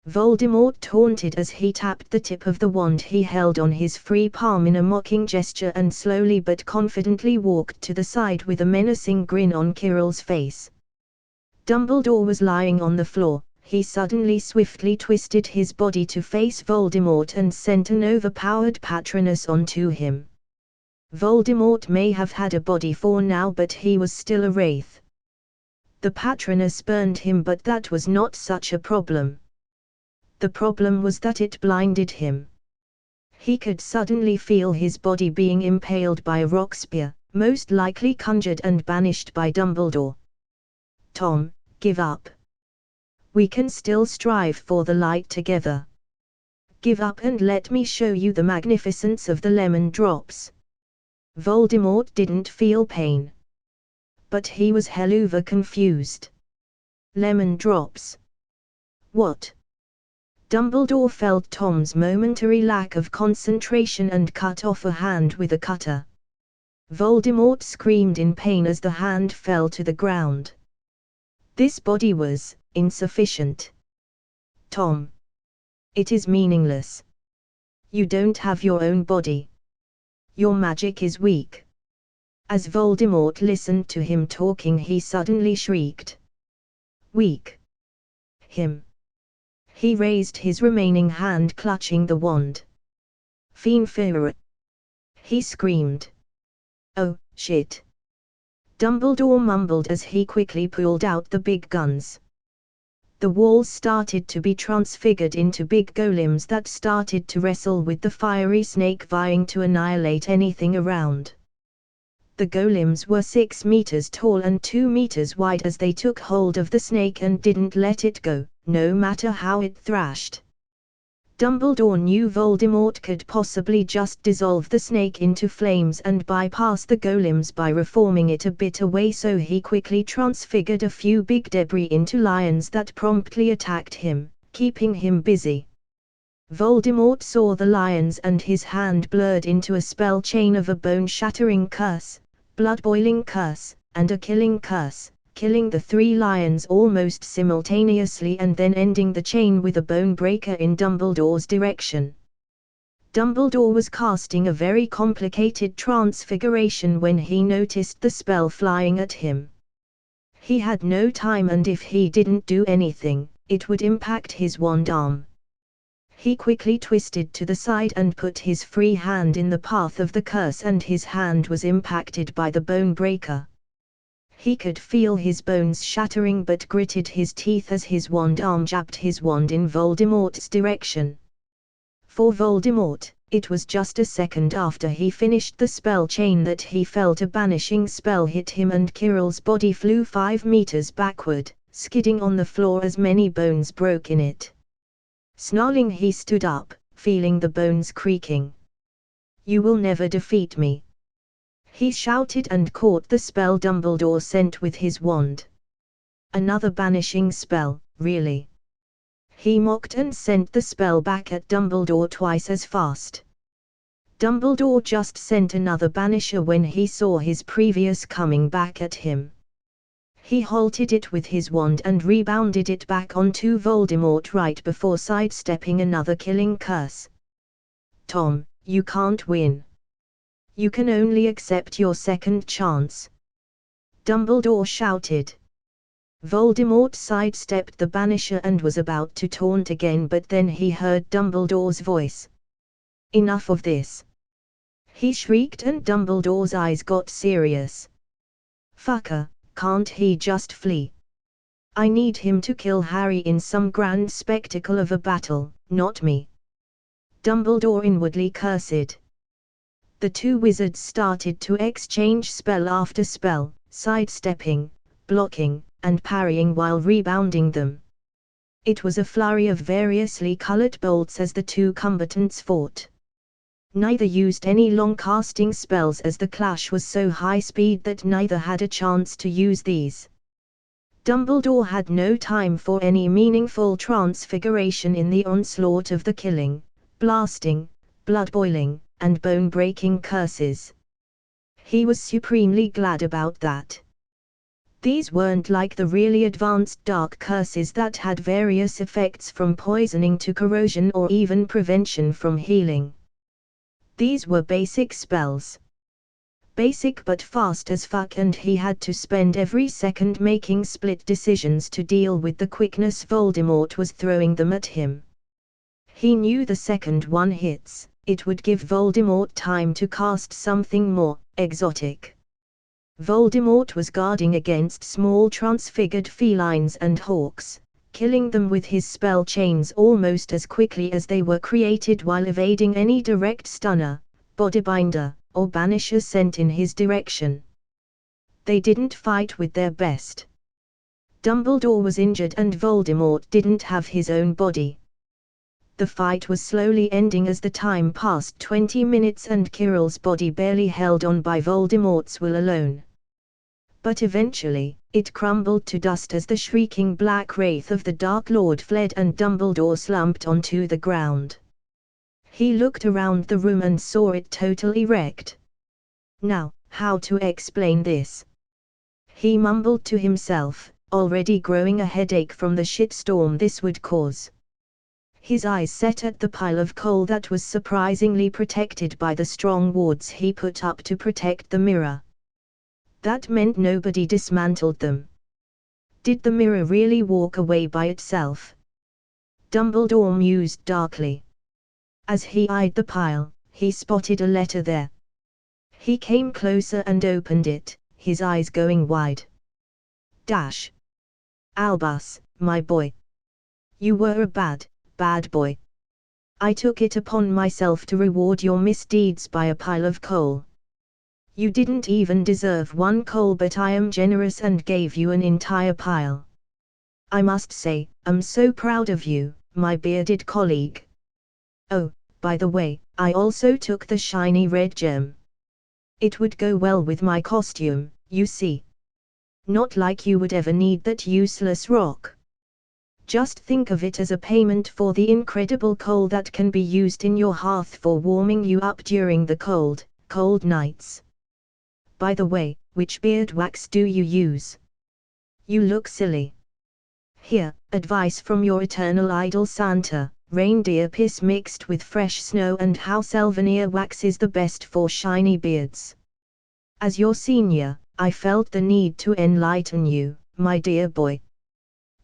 Voldemort taunted as he tapped the tip of the wand he held on his free palm in a mocking gesture and slowly but confidently walked to the side with a menacing grin on Quirrell's face. Dumbledore was lying on the floor. He suddenly swiftly twisted his body to face Voldemort and sent an overpowered Patronus onto him. Voldemort may have had a body for now, but he was still a wraith. The Patronus burned him, but that was not such a problem. The problem was that it blinded him. He could suddenly feel his body being impaled by a rock spear, most likely conjured and banished by Dumbledore. "Tom, give up. We can still strive for the light together. Give up and let me show you the magnificence of the lemon drops." Voldemort didn't feel pain. But he was helluva confused. Lemon drops? What? Dumbledore felt Tom's momentary lack of concentration and cut off a hand with a cutter. Voldemort screamed in pain as the hand fell to the ground. This body was insufficient. "Tom. It is meaningless. You don't have your own body. Your magic is weak." As Voldemort listened to him talking, he suddenly shrieked. "Weak? Him?" He raised his remaining hand, clutching the wand. "Finfir!" he screamed. "Oh, shit!" Dumbledore mumbled as he quickly pulled out the big guns. The walls started to be transfigured into big golems that started to wrestle with the fiery snake, vying to annihilate anything around. The golems were 6 meters tall and 2 meters wide as they took hold of the snake and didn't let it go, no matter how it thrashed. Dumbledore knew Voldemort could possibly just dissolve the snake into flames and bypass the golems by reforming it a bit away, so he quickly transfigured a few big debris into lions that promptly attacked him, keeping him busy. Voldemort saw the lions and his hand blurred into a spell chain of a bone-shattering curse, blood-boiling curse, and a killing curse, killing the 3 lions almost simultaneously and then ending the chain with a bone breaker in Dumbledore's direction. Dumbledore was casting a very complicated transfiguration when he noticed the spell flying at him. He had no time, and if he didn't do anything, it would impact his wand arm. He quickly twisted to the side and put his free hand in the path of the curse, and his hand was impacted by the bone breaker. He could feel his bones shattering but gritted his teeth as his wand arm jabbed his wand in Voldemort's direction. For Voldemort, it was just a second after he finished the spell chain that he felt a banishing spell hit him and Kirill's body flew 5 meters backward, skidding on the floor as many bones broke in it. Snarling, he stood up, feeling the bones creaking. "You will never defeat me," he shouted, and caught the spell Dumbledore sent with his wand. "Another banishing spell, really?" He mocked and sent the spell back at Dumbledore twice as fast. Dumbledore just sent another banisher when he saw his previous coming back at him. He halted it with his wand and rebounded it back onto Voldemort right before sidestepping another killing curse. "Tom, you can't win. You can only accept your second chance," Dumbledore shouted. Voldemort sidestepped the banisher and was about to taunt again, but then he heard Dumbledore's voice. "Enough of this," he shrieked, and Dumbledore's eyes got serious. "Fucker, can't he just flee? I need him to kill Harry in some grand spectacle of a battle, not me," Dumbledore inwardly cursed. The 2 wizards started to exchange spell after spell, sidestepping, blocking, and parrying while rebounding them. It was a flurry of variously colored bolts as the 2 combatants fought. Neither used any long-casting spells, as the clash was so high speed that neither had a chance to use these. Dumbledore had no time for any meaningful transfiguration in the onslaught of the killing, blasting, blood-boiling, and bone-breaking curses. He was supremely glad about that. These weren't like the really advanced dark curses that had various effects from poisoning to corrosion or even prevention from healing. These were basic spells. Basic but fast as fuck, and he had to spend every second making split decisions to deal with the quickness Voldemort was throwing them at him. He knew the second one hits, it would give Voldemort time to cast something more exotic. Voldemort was guarding against small transfigured felines and hawks, killing them with his spell chains almost as quickly as they were created, while evading any direct stunner, bodybinder, or banisher sent in his direction. They didn't fight with their best. Dumbledore was injured and Voldemort didn't have his own body. The fight was slowly ending as the time passed 20 minutes and Kirill's body barely held on by Voldemort's will alone. But eventually, it crumbled to dust as the shrieking black wraith of the Dark Lord fled and Dumbledore slumped onto the ground. He looked around the room and saw it totally wrecked. "Now, how to explain this?" he mumbled to himself, already growing a headache from the shitstorm this would cause. His eyes set at the pile of coal that was surprisingly protected by the strong wards he put up to protect the mirror. That meant nobody dismantled them. Did the mirror really walk away by itself? Dumbledore mused darkly. As he eyed the pile, he spotted a letter there. He came closer and opened it, his eyes going wide. Dash. Albus, my boy. You were a bad boy. I took it upon myself to reward your misdeeds by a pile of coal. You didn't even deserve one coal, but I am generous and gave you an entire pile. I must say, I'm so proud of you, my bearded colleague. Oh, by the way, I also took the shiny red gem. It would go well with my costume, you see. Not like you would ever need that useless rock. Just think of it as a payment for the incredible coal that can be used in your hearth for warming you up during the cold, cold nights. By the way, which beard wax do you use? You look silly. Here, advice from your eternal idol Santa: reindeer piss mixed with fresh snow and how Selvanier wax is the best for shiny beards. As your senior, I felt the need to enlighten you, my dear boy.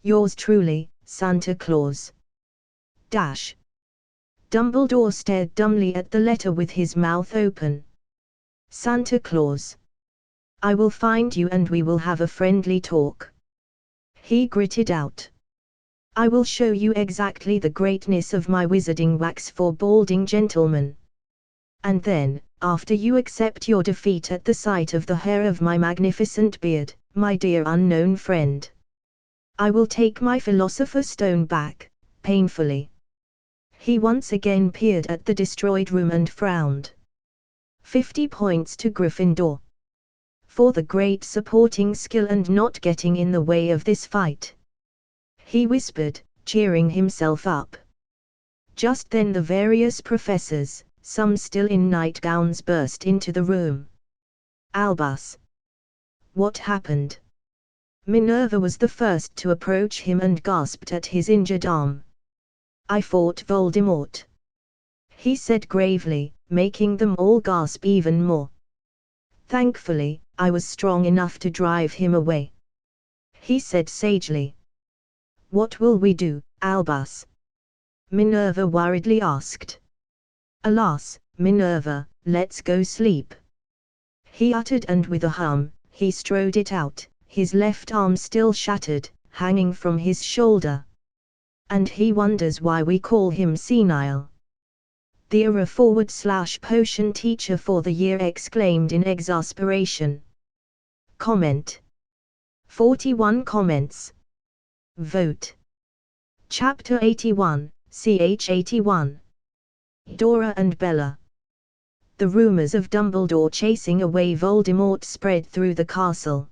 Yours truly, Santa Claus. Dash. Dumbledore stared dumbly at the letter with his mouth open. Santa Claus. I will find you and we will have a friendly talk. He gritted out. I will show you exactly the greatness of my wizarding wax for balding gentlemen. And then, after you accept your defeat at the sight of the hair of my magnificent beard, my dear unknown friend, I will take my Philosopher's Stone back, painfully. He once again peered at the destroyed room and frowned. 50 points to Gryffindor. For the great supporting skill and not getting in the way of this fight, he whispered, cheering himself up. Just then the various professors, some still in nightgowns, burst into the room. Albus. What happened? Minerva was the first to approach him and gasped at his injured arm. I fought Voldemort, he said gravely, making them all gasp even more. Thankfully, I was strong enough to drive him away, he said sagely. What will we do, Albus? Minerva worriedly asked. Alas, Minerva, let's go sleep, he uttered, and with a hum, he strode it out, his left arm still shattered, hanging from his shoulder. And he wonders why we call him senile. The era / potion teacher for the year exclaimed in exasperation. Comment. 41 comments. Vote. Chapter 81, ch 81. Dora and Bella. The rumors of Dumbledore chasing away Voldemort spread through the castle.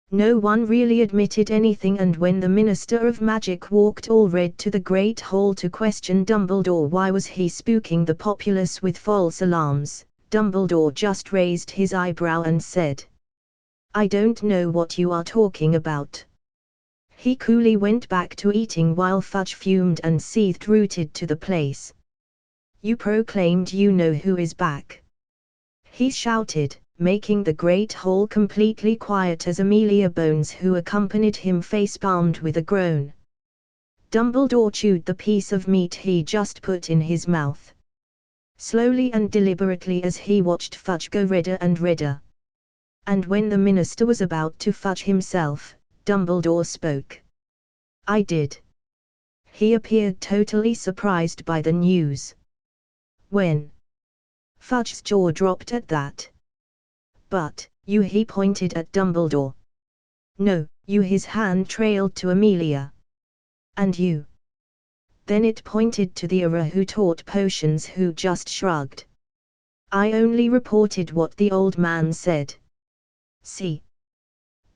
No one really admitted anything, and when the Minister of Magic walked all red to the Great Hall to question Dumbledore why was he spooking the populace with false alarms, Dumbledore just raised his eyebrow and said, I don't know what you are talking about. He coolly went back to eating while Fudge fumed and seethed, rooted to the place. You proclaimed you know who is back, he shouted, making the Great Hall completely quiet as Amelia Bones, who accompanied him, face-palmed with a groan. Dumbledore chewed the piece of meat he just put in his mouth, slowly and deliberately, as he watched Fudge go redder and redder. And when the minister was about to fudge himself, Dumbledore spoke. I did. He appeared totally surprised by the news. When? Fudge's jaw dropped at that. But, you, he pointed at Dumbledore. No, you, his hand trailed to Amelia. And you. Then it pointed to the era who taught potions, who just shrugged. I only reported what the old man said. See.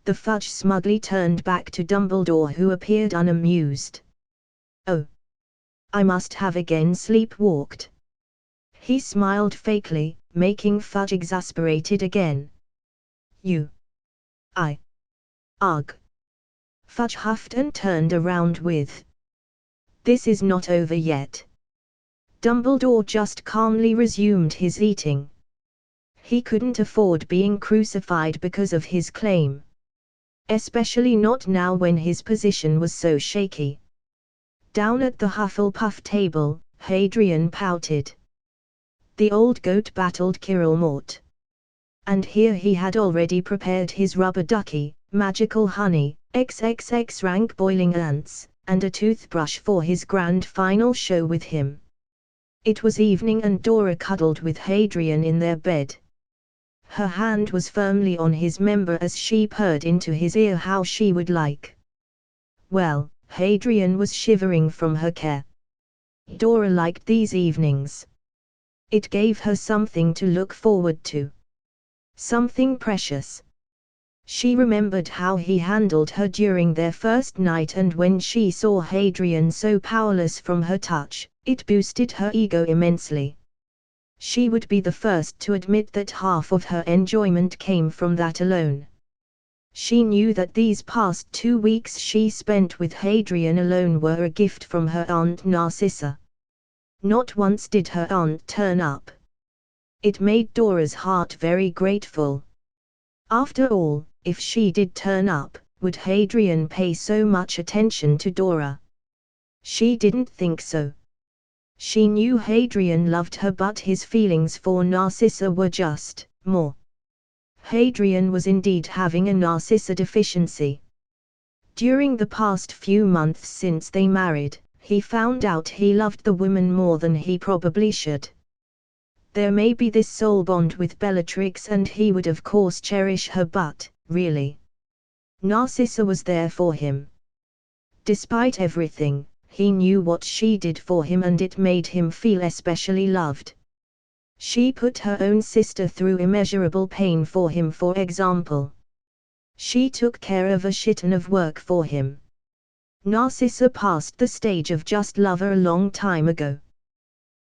The Fudge smugly turned back to Dumbledore, who appeared unamused. Oh. I must have again sleepwalked. He smiled fakely, making Fudge exasperated again. You. Ugh. Fudge huffed and turned around with. This is not over yet. Dumbledore just calmly resumed his eating. He couldn't afford being crucified because of his claim. Especially not now when his position was so shaky. Down at the Hufflepuff table, Hadrian pouted. The old goat battled Kirill Mort. And here he had already prepared his rubber ducky, magical honey, XXX rank boiling ants, and a toothbrush for his grand final show with him. It was evening and Dora cuddled with Hadrian in their bed. Her hand was firmly on his member as she purred into his ear how she would like. Well, Hadrian was shivering from her care. Dora liked these evenings. It gave her something to look forward to. Something precious. She remembered how he handled her during their first night, and when she saw Hadrian so powerless from her touch, it boosted her ego immensely. She would be the first to admit that half of her enjoyment came from that alone. She knew that these past 2 weeks she spent with Hadrian alone were a gift from her Aunt Narcissa. Not once did her aunt turn up. It made Dora's heart very grateful. After all, if she did turn up, would Hadrian pay so much attention to Dora? She didn't think so. She knew Hadrian loved her, but his feelings for Narcissa were just more. Hadrian was indeed having a Narcissa deficiency. During the past few months since they married, he found out he loved the woman more than he probably should. There may be this soul bond with Bellatrix, and he would of course cherish her, but, really, Narcissa was there for him. Despite everything, he knew what she did for him, and it made him feel especially loved. She put her own sister through immeasurable pain for him, for example. She took care of a shit ton of work for him. Narcissa passed the stage of just lover a long time ago.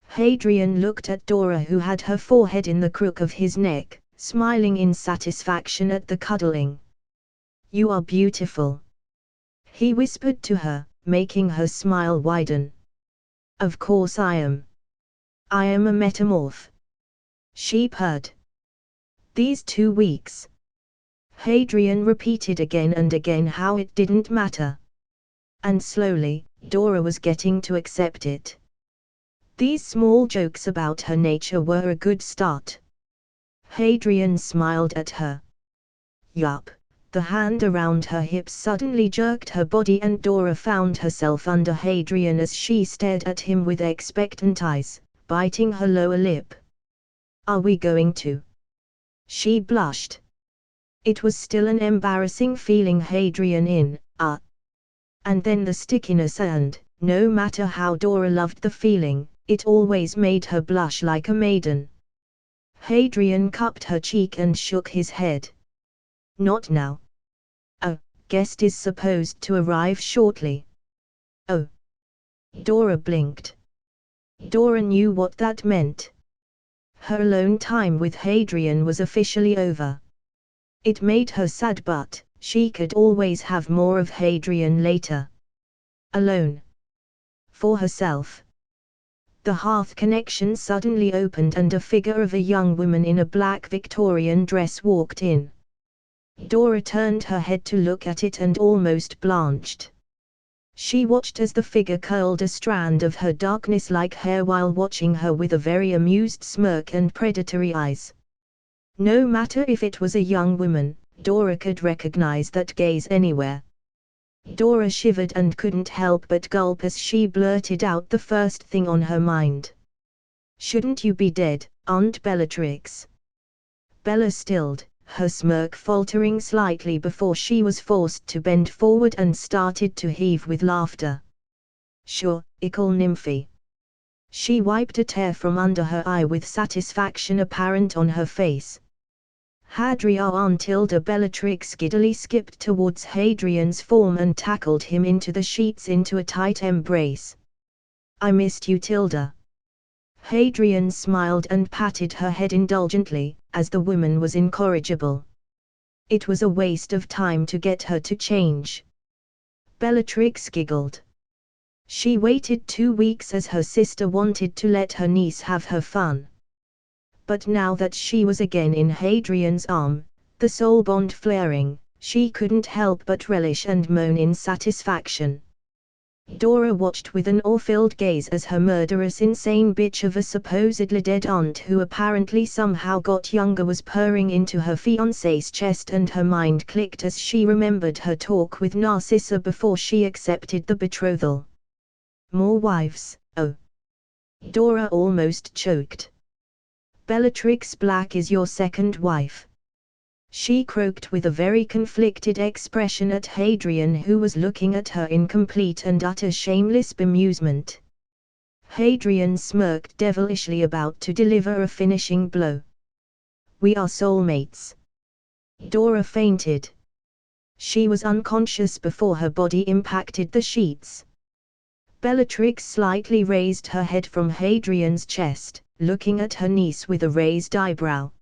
Hadrian looked at Dora, who had her forehead in the crook of his neck, smiling in satisfaction at the cuddling. "You are beautiful," he whispered to her, making her smile widen. "Of course I am. I am a metamorph," she purred. "These 2 weeks." Hadrian repeated again and again how it didn't matter. And slowly, Dora was getting to accept it. These small jokes about her nature were a good start. Hadrian smiled at her. Yup. The hand around her hips suddenly jerked her body, and Dora found herself under Hadrian as she stared at him with expectant eyes, biting her lower lip. "Are we going to?" She blushed. It was still an embarrassing feeling Hadrian in, and then the stickiness, and, no matter how Dora loved the feeling, it always made her blush like a maiden. Hadrian cupped her cheek and shook his head. "Not now. A guest is supposed to arrive shortly." "Oh." Dora blinked. Dora knew what that meant. Her alone time with Hadrian was officially over. It made her sad, but she could always have more of Hadrian later. Alone. For herself. The hearth connection suddenly opened, and a figure of a young woman in a black Victorian dress walked in. Dora turned her head to look at it and almost blanched. She watched as the figure curled a strand of her darkness-like hair while watching her with a very amused smirk and predatory eyes. No matter if it was a young woman, Dora could recognize that gaze anywhere. Dora shivered and couldn't help but gulp as she blurted out the first thing on her mind. "Shouldn't you be dead, Aunt Bellatrix?" Bella stilled, her smirk faltering slightly before she was forced to bend forward and started to heave with laughter. "Sure, ickle nymphy." She wiped a tear from under her eye with satisfaction apparent on her face. Hadrian Bellatrix giddily skipped towards Hadrian's form and tackled him into the sheets into a tight embrace. "I missed you, Tilda." Hadrian smiled and patted her head indulgently, as the woman was incorrigible. It was a waste of time to get her to change. Bellatrix giggled. She waited 2 weeks as her sister wanted to let her niece have her fun. But now that she was again in Hadrian's arm, the soul bond flaring, she couldn't help but relish and moan in satisfaction. Dora watched with an awe-filled gaze as her murderous insane bitch of a supposedly dead aunt who apparently somehow got younger was purring into her fiancé's chest, and her mind clicked as she remembered her talk with Narcissa before she accepted the betrothal. More wives, oh. Dora almost choked. "Bellatrix Black is your second wife." she croaked with a very conflicted expression at Hadrian, who was looking at her in complete and utter shameless bemusement. Hadrian smirked devilishly, about to deliver a finishing blow. "We are soulmates." Dora fainted. She was unconscious before her body impacted the sheets. Bellatrix slightly raised her head from Hadrian's chest, looking at her niece with a raised eyebrow.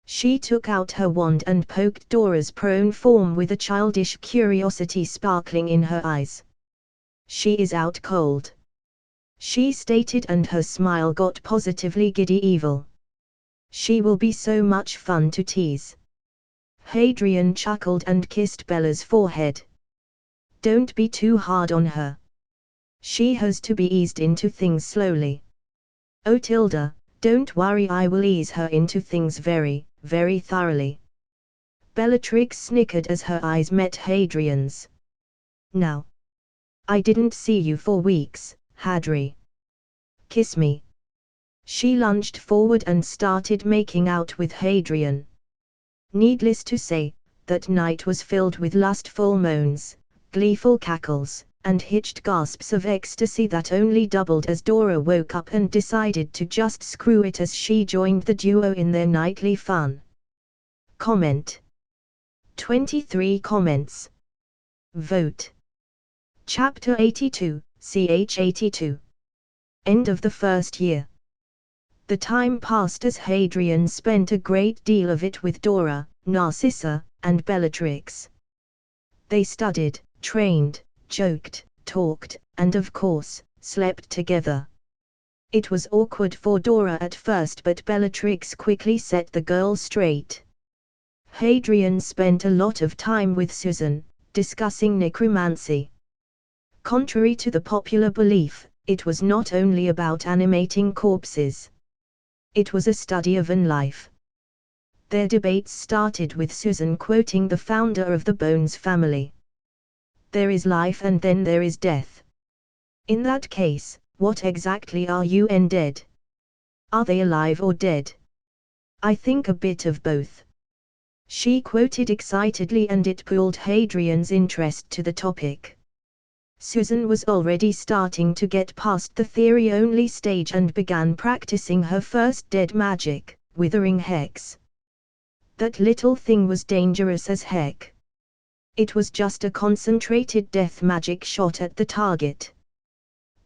She took out her wand and poked Dora's prone form with a childish curiosity sparkling in her eyes. "She is out cold," she stated, and her smile got positively giddy evil. "She will be so much fun to tease." Hadrian chuckled and kissed Bella's forehead. "Don't be too hard on her. She has to be eased into things slowly." "Oh Tilda, don't worry, I will ease her into things very, very thoroughly." Bellatrix snickered as her eyes met Hadrian's. "Now, I didn't see you for weeks, Hadri. Kiss me." She lunged forward and started making out with Hadrian. Needless to say, that night was filled with lustful moans, gleeful cackles, and hitched gasps of ecstasy that only doubled as Dora woke up and decided to just screw it as she joined the duo in their nightly fun. Comment. 23 comments. Vote. Chapter 82, ch 82. End of the first year. The time passed as Hadrian spent a great deal of it with Dora, Narcissa, and Bellatrix. They studied, trained, joked, talked, and of course, slept together. It was awkward for Dora at first, but Bellatrix quickly set the girl straight. Hadrian spent a lot of time with Susan, discussing necromancy. Contrary to the popular belief, it was not only about animating corpses. It was a study of an life. Their debates started with Susan quoting the founder of the Bones family. "There is life and then there is death. In that case, what exactly are you and dead? Are they alive or dead? I think a bit of both." She quoted excitedly, and it pulled Hadrian's interest to the topic. Susan was already starting to get past the theory-only stage and began practicing her first dead magic, Withering Hex. That little thing was dangerous as heck. It was just a concentrated death magic shot at the target.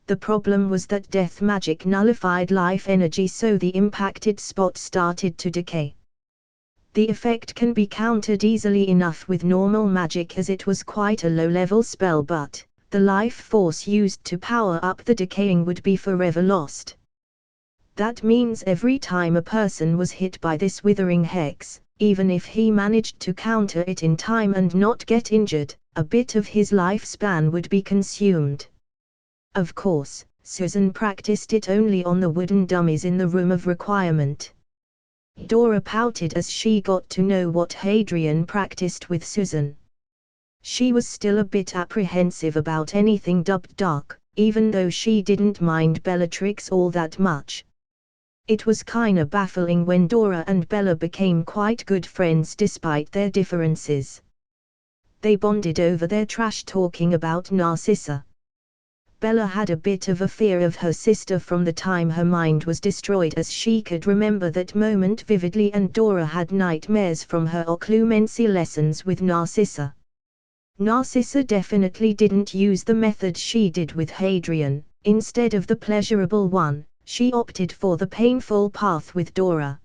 The problem was that death magic nullified life energy, so the impacted spot started to decay. The effect can be countered easily enough with normal magic, as it was quite a low-level spell, but the life force used to power up the decaying would be forever lost. That means every time a person was hit by this Withering Hex, even if he managed to counter it in time and not get injured, a bit of his lifespan would be consumed. Of course, Susan practiced it only on the wooden dummies in the room of requirement. Dora pouted as she got to know what Hadrian practiced with Susan. She was still a bit apprehensive about anything dubbed dark, even though she didn't mind Bellatrix all that much. It was kinda baffling when Dora and Bella became quite good friends despite their differences. They bonded over their trash talking about Narcissa. Bella had a bit of a fear of her sister from the time her mind was destroyed, as she could remember that moment vividly, and Dora had nightmares from her occlumency lessons with Narcissa. Narcissa definitely didn't use the method she did with Hadrian. Instead of the pleasurable one, she opted for the painful path with Dora.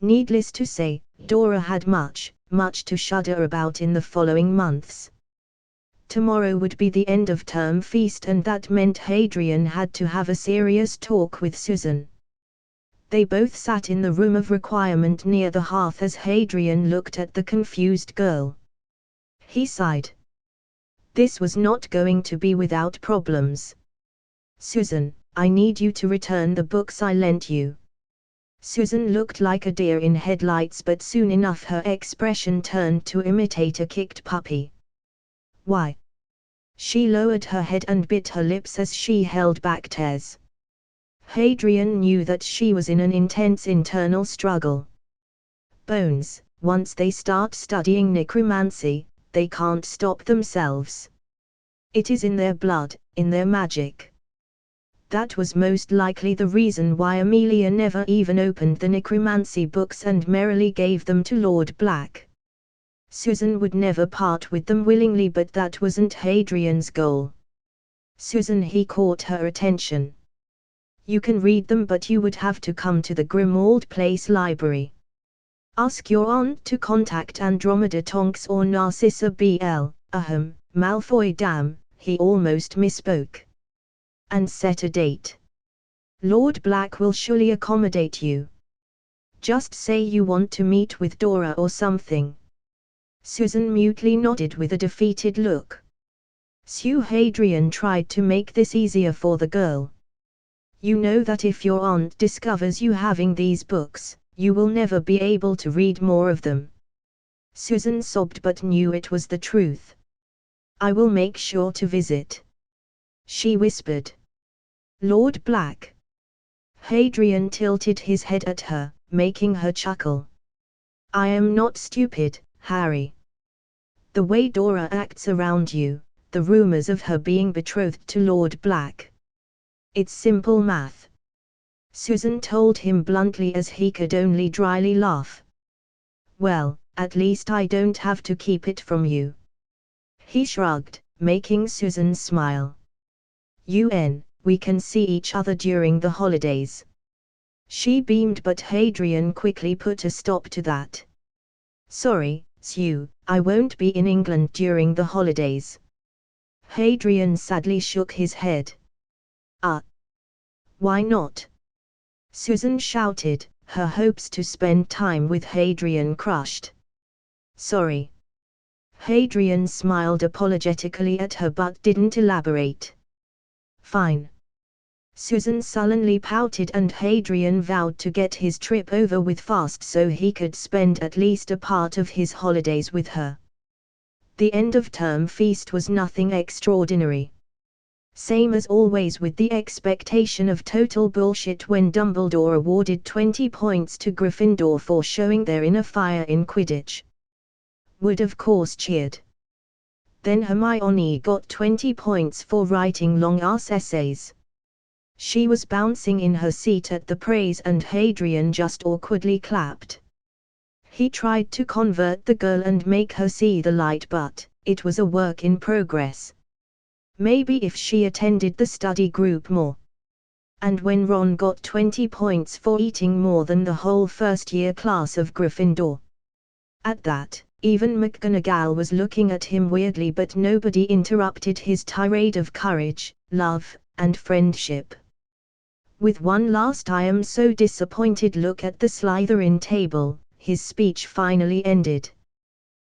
Needless to say, Dora had much to shudder about in the following months. Tomorrow would be the end of term feast, and that meant Hadrian had to have a serious talk with Susan. They both sat in the room of requirement near the hearth as Hadrian looked at the confused girl. He sighed. This was not going to be without problems. "Susan, I need you to return the books I lent you." Susan looked like a deer in headlights, but soon enough her expression turned to imitate a kicked puppy. "Why?" She lowered her head and bit her lips as she held back tears. Hadrian knew that she was in an intense internal struggle. Bones, once they start studying necromancy, they can't stop themselves. It is in their blood, in their magic. That was most likely the reason why Amelia never even opened the necromancy books and merrily gave them to Lord Black. Susan would never part with them willingly, but that wasn't Hadrian's goal. Susan, he caught her attention. You can read them, but you would have to come to the Grimmauld Place library. Ask your aunt to contact Andromeda Tonks or Narcissa B.L. Malfoy, damn, he almost misspoke. And set a date. Lord Black will surely accommodate you. Just say you want to meet with Dora or something. Susan mutely nodded with a defeated look. Sir Hadrian tried to make this easier for the girl. You know that if your aunt discovers you having these books, you will never be able to read more of them. Susan sobbed but knew it was the truth. I will make sure to visit, she whispered. Lord Black. Hadrian tilted his head at her, making her chuckle. I am not stupid, Harry. The way Dora acts around you, the rumors of her being betrothed to Lord Black. It's simple math. Susan told him bluntly as he could only dryly laugh. Well, at least I don't have to keep it from you. He shrugged, making Susan smile. We can see each other during the holidays. She beamed, but Hadrian quickly put a stop to that. Sorry, Sue, I won't be in England during the holidays. Hadrian sadly shook his head. Why not? Susan shouted, her hopes to spend time with Hadrian crushed. Sorry. Hadrian smiled apologetically at her but didn't elaborate. Fine. Susan sullenly pouted and Hadrian vowed to get his trip over with fast so he could spend at least a part of his holidays with her. The end-of-term feast was nothing extraordinary. Same as always, with the expectation of total bullshit when Dumbledore awarded 20 points to Gryffindor for showing their inner fire in Quidditch. Wood of course cheered. Then Hermione got 20 points for writing long-ass essays. She was bouncing in her seat at the praise and Hadrian just awkwardly clapped. He tried to convert the girl and make her see the light, but it was a work in progress. Maybe if she attended the study group more. And when Ron got 20 points for eating more than the whole first-year class of Gryffindor. At that, even McGonagall was looking at him weirdly, but nobody interrupted his tirade of courage, love, and friendship. With one last "I am so disappointed" look at the Slytherin table, his speech finally ended.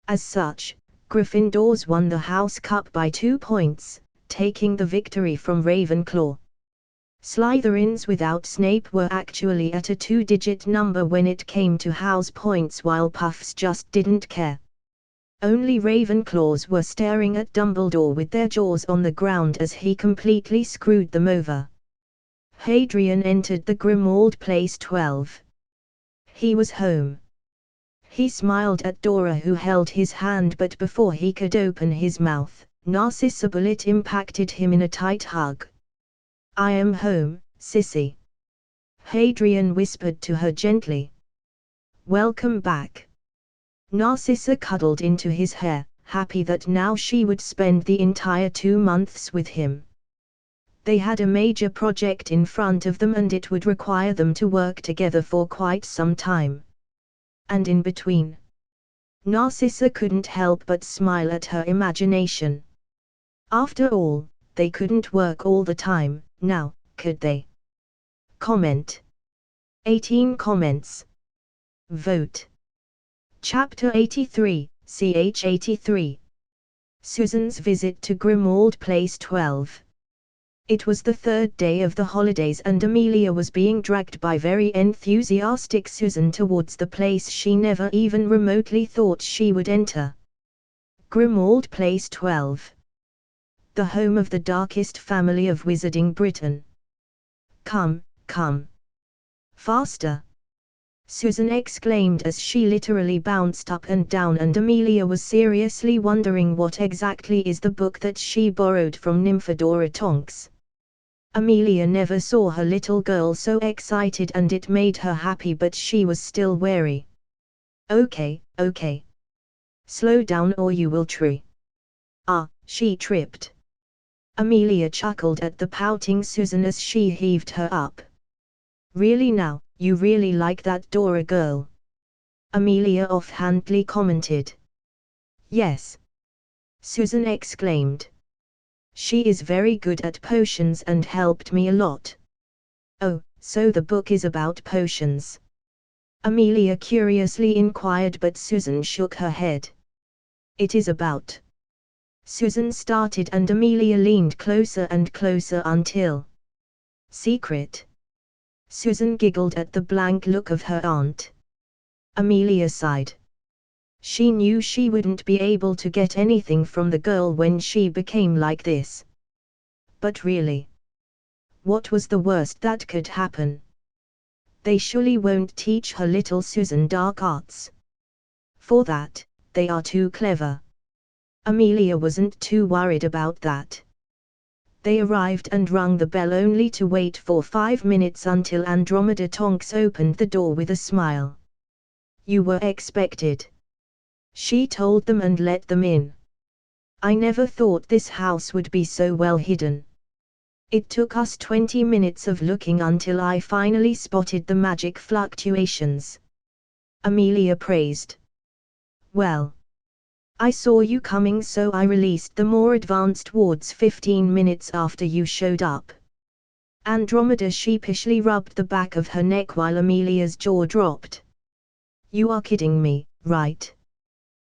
As such, Gryffindors won the House Cup by 2 points, taking the victory from Ravenclaw. Slytherins without Snape were actually at a 2-digit number when it came to house points, while Puffs just didn't care. Only Ravenclaws were staring at Dumbledore with their jaws on the ground as he completely screwed them over. Hadrian entered the Grimmauld Place 12. He was home. He smiled at Dora, who held his hand, but before he could open his mouth, Narcissa Bullet impacted him in a tight hug. I am home, sissy. Hadrian whispered to her gently. Welcome back. Narcissa cuddled into his hair, happy that now she would spend the entire 2 months with him. They had a major project in front of them and it would require them to work together for quite some time. And in between, Narcissa couldn't help but smile at her imagination. After all, they couldn't work all the time, now, could they? Comment. 18 comments. Vote. Chapter 83, ch 83. Susan's visit to Grimmauld Place 12. It was the 3rd day of the holidays and Amelia was being dragged by very enthusiastic Susan towards the place she never even remotely thought she would enter. Grimmauld Place 12. The home of the darkest family of Wizarding Britain. Come, come. Faster. Susan exclaimed as she literally bounced up and down, and Amelia was seriously wondering what exactly is the book that she borrowed from Nymphadora Tonks. Amelia never saw her little girl so excited, and it made her happy, but she was still wary. Okay. Slow down or you will trip. She tripped. Amelia chuckled at the pouting Susan as she heaved her up. Really now, you really like that Dora girl? Amelia offhandedly commented. Yes. Susan exclaimed. She is very good at potions and helped me a lot. Oh, so the book is about potions? Amelia curiously inquired, but Susan shook her head. It is about. Susan started, and Amelia leaned closer and closer until. Secret. Susan giggled at the blank look of her aunt. Amelia sighed. She knew she wouldn't be able to get anything from the girl when she became like this. But really, what was the worst that could happen? They surely won't teach her little Susan dark arts. For that, they are too clever. Amelia wasn't too worried about that. They arrived and rung the bell, only to wait for 5 minutes until Andromeda Tonks opened the door with a smile. You were expected, she told them, and let them in. I never thought this house would be so well hidden. It took us 20 minutes of looking until I finally spotted the magic fluctuations. Amelia praised. Well, I saw you coming, so I released the more advanced wards 15 minutes after you showed up. Andromeda sheepishly rubbed the back of her neck while Amelia's jaw dropped. You are kidding me, right?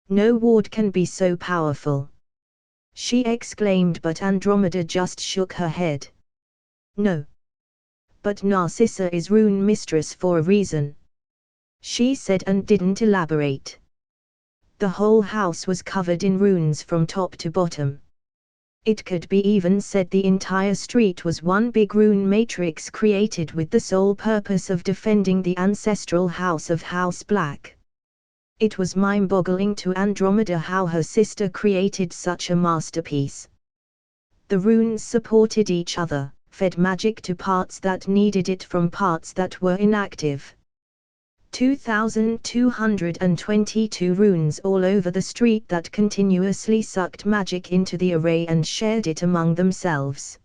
No ward can be so powerful, she exclaimed, but Andromeda just shook her head. No. But Narcissa is rune mistress for a reason, she said, and didn't elaborate. The whole house was covered in runes from top to bottom. It could be even said the entire street was one big rune matrix created with the sole purpose of defending the ancestral house of House Black. It was mind-boggling to Andromeda how her sister created such a masterpiece. The runes supported each other, fed magic to parts that needed it from parts that were inactive. 2,222 runes all over the street that continuously sucked magic into the array and shared it among themselves.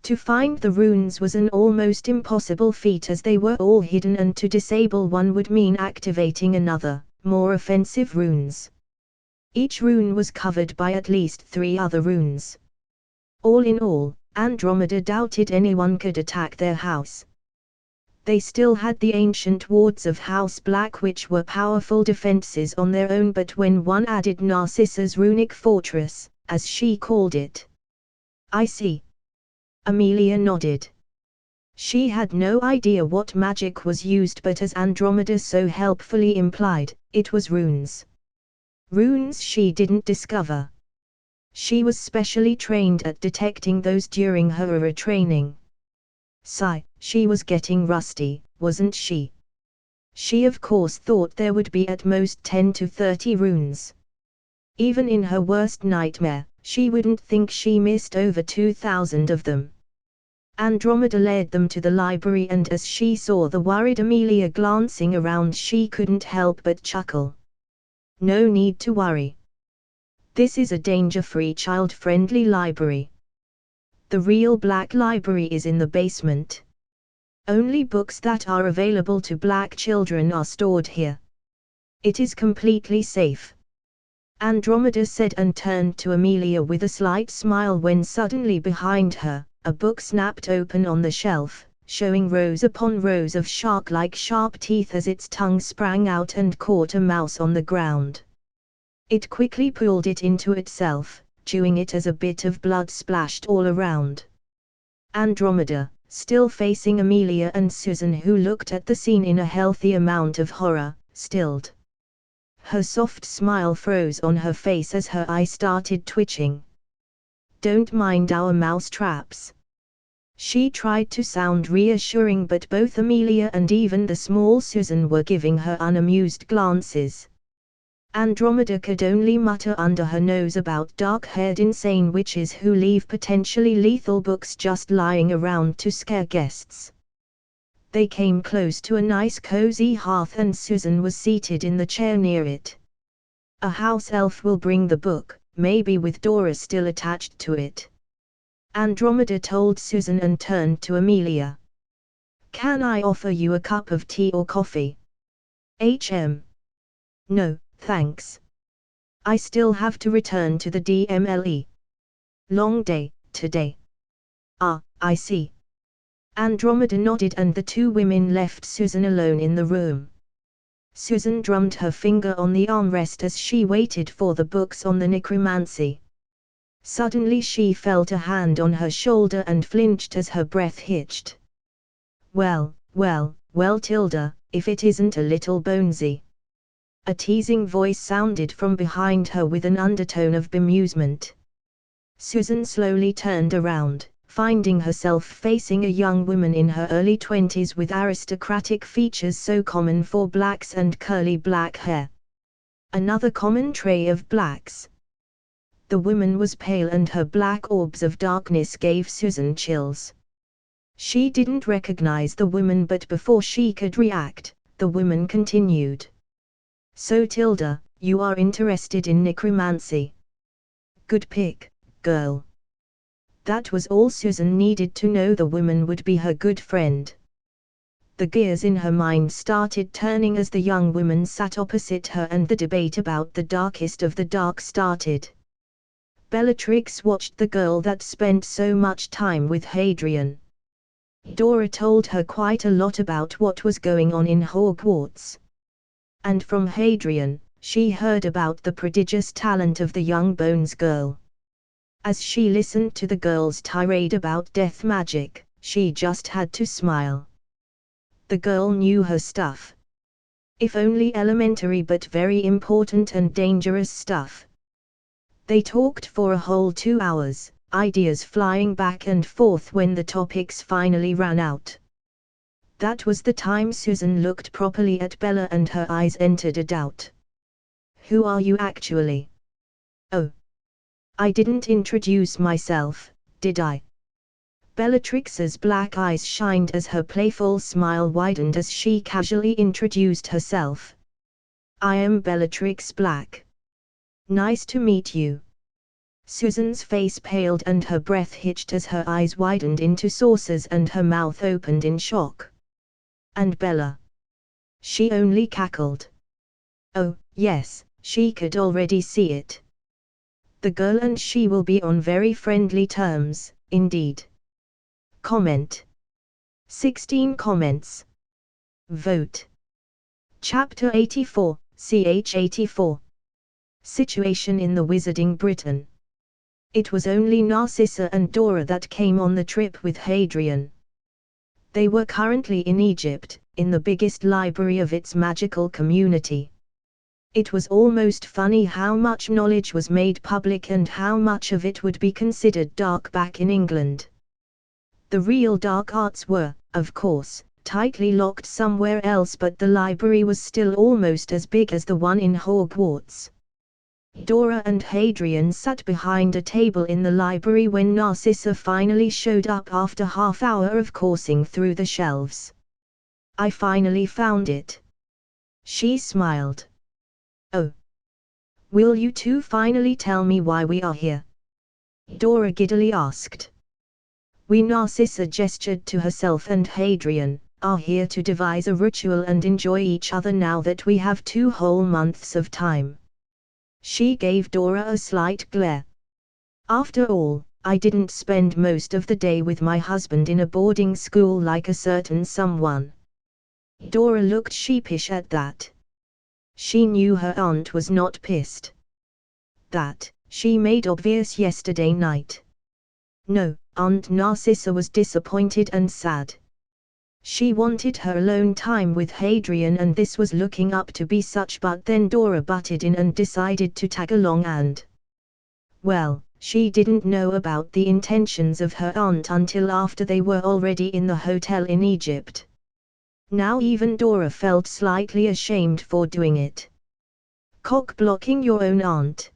To find the runes was an almost impossible feat, as they were all hidden, and to disable one would mean activating another, more offensive runes. Each rune was covered by at least 3 other runes. All in all, Andromeda doubted anyone could attack their house. They still had the ancient wards of House Black, which were powerful defenses on their own, but when one added Narcissa's runic fortress, as she called it. I see. Amelia nodded. She had no idea what magic was used, but as Andromeda so helpfully implied, it was runes. Runes she didn't discover. She was specially trained at detecting those during her Aura training. Sigh, she was getting rusty, wasn't she? She of course thought there would be at most 10 to 30 runes. Even in her worst nightmare, she wouldn't think she missed over 2,000 of them. Andromeda led them to the library, and as she saw the worried Amelia glancing around, she couldn't help but chuckle. No need to worry. This is a danger-free, child-friendly library. The real Black Library is in the basement. Only books that are available to Black children are stored here. It is completely safe, Andromeda said, and turned to Amelia with a slight smile when suddenly behind her, a book snapped open on the shelf, showing rows upon rows of shark-like sharp teeth as its tongue sprang out and caught a mouse on the ground. It quickly pulled it into itself, chewing it as a bit of blood splashed all around. Andromeda, still facing Amelia and Susan, who looked at the scene in a healthy amount of horror, stilled. Her soft smile froze on her face as her eye started twitching. Don't mind our mouse traps. She tried to sound reassuring, but both Amelia and even the small Susan were giving her unamused glances. Andromeda could only mutter under her nose about dark-haired insane witches who leave potentially lethal books just lying around to scare guests. They came close to a nice cozy hearth and Susan was seated in the chair near it. A house elf will bring the book, maybe with Dora still attached to it. Andromeda told Susan and turned to Amelia. Can I offer you a cup of tea or coffee? No, thanks. I still have to return to the DMLE. Long day, today. Ah, I see. Andromeda nodded and the two women left Susan alone in the room. Susan drummed her finger on the armrest as she waited for the books on the necromancy. Suddenly she felt a hand on her shoulder and flinched as her breath hitched. Well, Tilda, if it isn't a little Bonesy. A teasing voice sounded from behind her with an undertone of bemusement. Susan slowly turned around, finding herself facing a young woman in her early 20s with aristocratic features so common for blacks and curly black hair. Another common trait of blacks. The woman was pale and her black orbs of darkness gave Susan chills. She didn't recognize the woman, but before she could react, the woman continued. So Tilda, you are interested in necromancy. Good pick, girl. That was all Susan needed to know. The woman would be her good friend. The gears in her mind started turning as the young woman sat opposite her and the debate about the darkest of the dark started. Bellatrix watched the girl that spent so much time with Hadrian. Dora told her quite a lot about what was going on in Hogwarts. And from Hadrian, she heard about the prodigious talent of the young Bones girl. As she listened to the girl's tirade about death magic, she just had to smile. The girl knew her stuff. If only elementary but very important and dangerous stuff. They talked for a whole 2 hours, ideas flying back and forth when the topics finally ran out. That was the time Susan looked properly at Bella and her eyes entered a doubt. Who are you actually? Oh. I didn't introduce myself, did I? Bellatrix's black eyes shined as her playful smile widened as she casually introduced herself. I am Bellatrix Black. Nice to meet you. Susan's face paled and her breath hitched as her eyes widened into saucers and her mouth opened in shock. And Bella? She only cackled. Oh, yes, she could already see it. The girl and she will be on very friendly terms, indeed. Comment. 16 comments. Vote. Chapter 84, ch 84. Situation in the Wizarding Britain. It was only Narcissa and Dora that came on the trip with Hadrian. They were currently in Egypt, in the biggest library of its magical community. It was almost funny how much knowledge was made public and how much of it would be considered dark back in England. The real dark arts were, of course, tightly locked somewhere else, but the library was still almost as big as the one in Hogwarts. Dora and Hadrian sat behind a table in the library when Narcissa finally showed up after half-hour of coursing through the shelves. I finally found it. She smiled. Oh. Will you two finally tell me why we are here? Dora giddily asked. We, Narcissa gestured to herself and Hadrian, are here to devise a ritual and enjoy each other now that we have 2 whole months of time. She gave Dora a slight glare. After all, I didn't spend most of the day with my husband in a boarding school like a certain someone. Dora looked sheepish at that. She knew her aunt was not pissed. That, she made obvious yesterday night. No, Aunt Narcissa was disappointed and sad. She wanted her alone time with Hadrian and this was looking up to be such, but then Dora butted in and decided to tag along and... Well, She didn't know about the intentions of her aunt until after they were already in the hotel in Egypt. Now even Dora felt slightly ashamed for doing it. Cock-blocking your own aunt.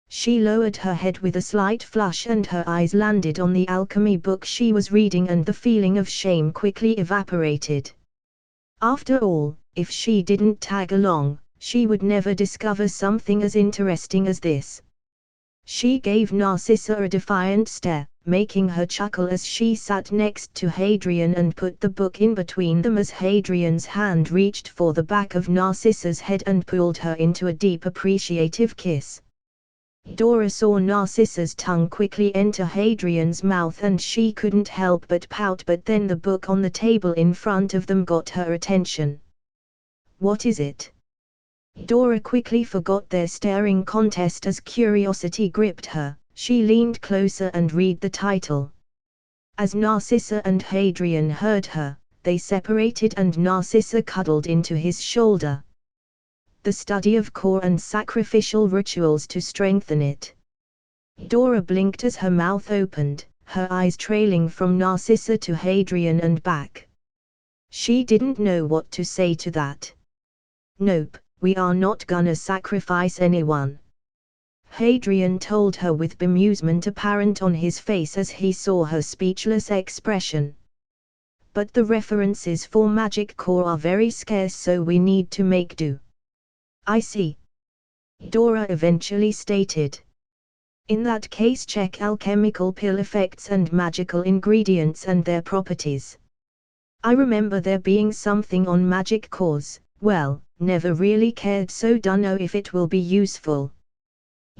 She lowered her head with a slight flush and her eyes landed on the alchemy book she was reading, and the feeling of shame quickly evaporated. After all, if she didn't tag along, she would never discover something as interesting as this. She gave Narcissa a defiant stare, making her chuckle as she sat next to Hadrian and put the book in between them as Hadrian's hand reached for the back of Narcissa's head and pulled her into a deep appreciative kiss. Dora saw Narcissa's tongue quickly enter Hadrian's mouth and she couldn't help but pout, but then the book on the table in front of them got her attention. What is it? Dora quickly forgot their staring contest as curiosity gripped her. She leaned closer and read the title. As Narcissa and Hadrian heard her, they separated and Narcissa cuddled into his shoulder. The study of core and sacrificial rituals to strengthen it. Dora blinked as her mouth opened, her eyes trailing from Narcissa to Hadrian and back. She didn't know what to say to that. Nope, we are not gonna sacrifice anyone. Hadrian told her with bemusement apparent on his face as he saw her speechless expression. But the references for magic core are very scarce, so we need to make do. I see. Dora eventually stated. In that case, check alchemical pill effects and magical ingredients and their properties. I remember there being something on magic cores, well, never really cared, so dunno if it will be useful.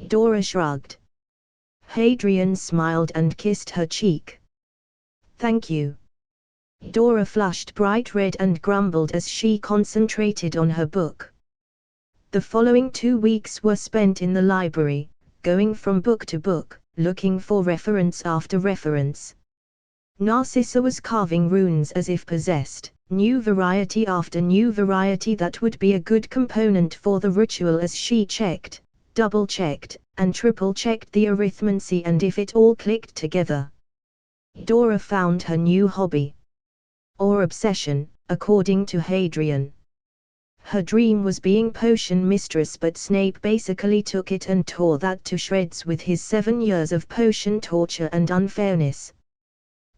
Dora shrugged. Hadrian smiled and kissed her cheek. Thank you. Dora flushed bright red and grumbled as she concentrated on her book. The following 2 weeks were spent in the library, going from book to book, looking for reference after reference. Narcissa was carving runes as if possessed, new variety after new variety that would be a good component for the ritual as she checked, double-checked, and triple-checked the arithmancy and if it all clicked together. Dora found her new hobby. Or obsession, according to Hadrian. Her dream was being potion mistress, but Snape basically took it and tore that to shreds with his 7 years of potion torture and unfairness.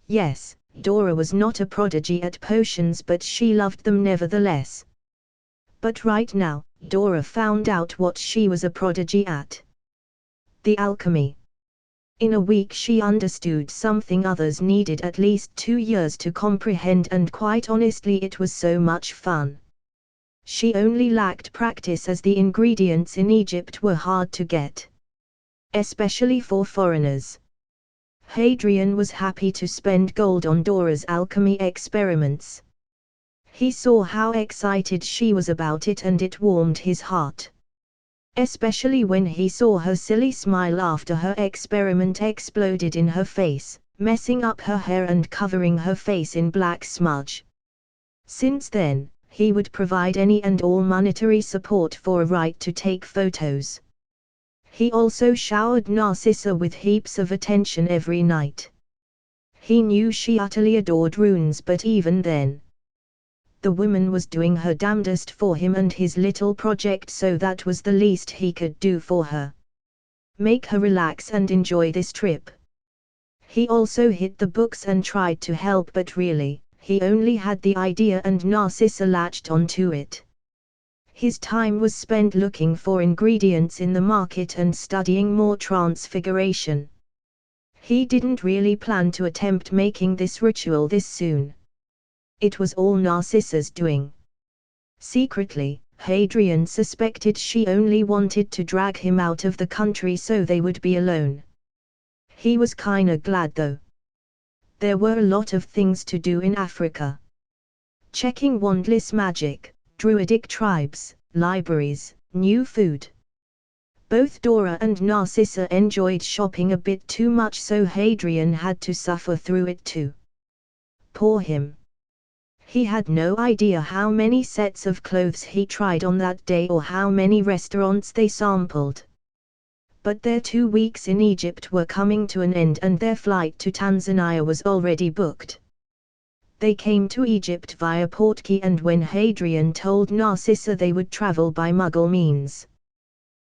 Yes, Dora was not a prodigy at potions, but she loved them nevertheless. But right now, Dora found out what she was a prodigy at. The alchemy. In a week she understood something others needed at least 2 years to comprehend, and quite honestly it was so much fun. She only lacked practice as the ingredients in Egypt were hard to get. Especially for foreigners. Hadrian was happy to spend gold on Dora's alchemy experiments. He saw how excited she was about it and it warmed his heart. Especially when he saw her silly smile after her experiment exploded in her face, messing up her hair and covering her face in black smudge. Since then, he would provide any and all monetary support for a right to take photos. He also showered Narcissa with heaps of attention every night. He knew she utterly adored runes, but even then, the woman was doing her damnedest for him and his little project, so that was the least he could do for her. Make her relax and enjoy this trip. He also hit the books and tried to help, but really, he only had the idea and Narcissa latched onto it. His time was spent looking for ingredients in the market and studying more transfiguration. He didn't really plan to attempt making this ritual this soon. It was all Narcissa's doing. Secretly, Hadrian suspected she only wanted to drag him out of the country so they would be alone. He was kinda glad though. There were a lot of things to do in Africa. Checking wandless magic, druidic tribes, libraries, new food. Both Dora and Narcissa enjoyed shopping a bit too much, so Hadrian had to suffer through it too. Poor him. He had no idea how many sets of clothes he tried on that day or how many restaurants they sampled. But their 2 weeks in Egypt were coming to an end and their flight to Tanzania was already booked. They came to Egypt via Portkey, and when Hadrian told Narcissa they would travel by Muggle means,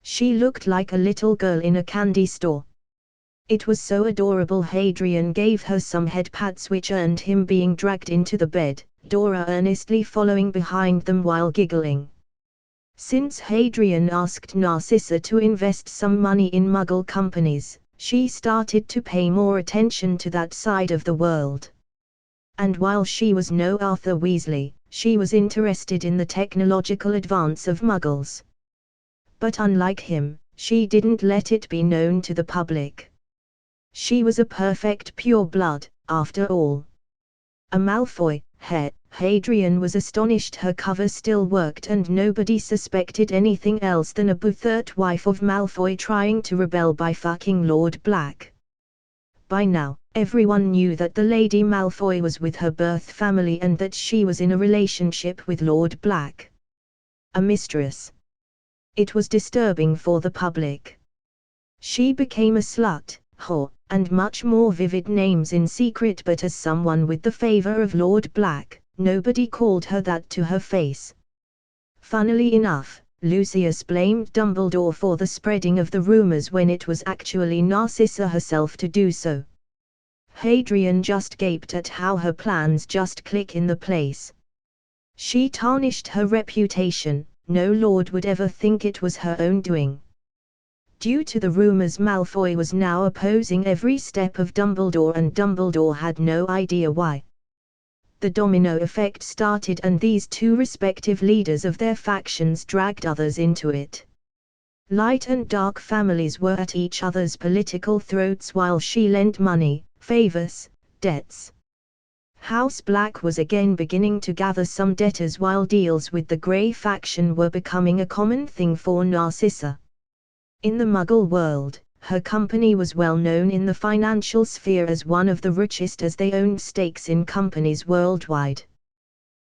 she looked like a little girl in a candy store. It was so adorable. Hadrian gave her some head pats which earned him being dragged into the bed, Dora earnestly following behind them while giggling. Since Hadrian asked Narcissa to invest some money in Muggle companies, she started to pay more attention to that side of the world. And while she was no Arthur Weasley, she was interested in the technological advance of Muggles. But unlike him, she didn't let it be known to the public. She was a perfect pureblood, after all. A Malfoy. Hadrian was astonished her cover still worked and nobody suspected anything else than a Boothert wife of Malfoy trying to rebel by fucking Lord Black. By now, everyone knew that the Lady Malfoy was with her birth family and that she was in a relationship with Lord Black. A mistress. It was disturbing for the public. She became a slut, whore, and much more vivid names in secret, but as someone with the favor of Lord Black, nobody called her that to her face. Funnily enough, Lucius blamed Dumbledore for the spreading of the rumors when it was actually Narcissa herself to do so. Hadrian just gaped at how her plans just click in the place. She tarnished her reputation. No lord would ever think it was her own doing. Due to the rumors, Malfoy was now opposing every step of Dumbledore, and Dumbledore had no idea why. The domino effect started, and these two respective leaders of their factions dragged others into it. Light and dark families were at each other's political throats while she lent money, favors, debts. House Black was again beginning to gather some debtors while deals with the Grey faction were becoming a common thing for Narcissa. In the Muggle world, her company was well known in the financial sphere as one of the richest, as they owned stakes in companies worldwide.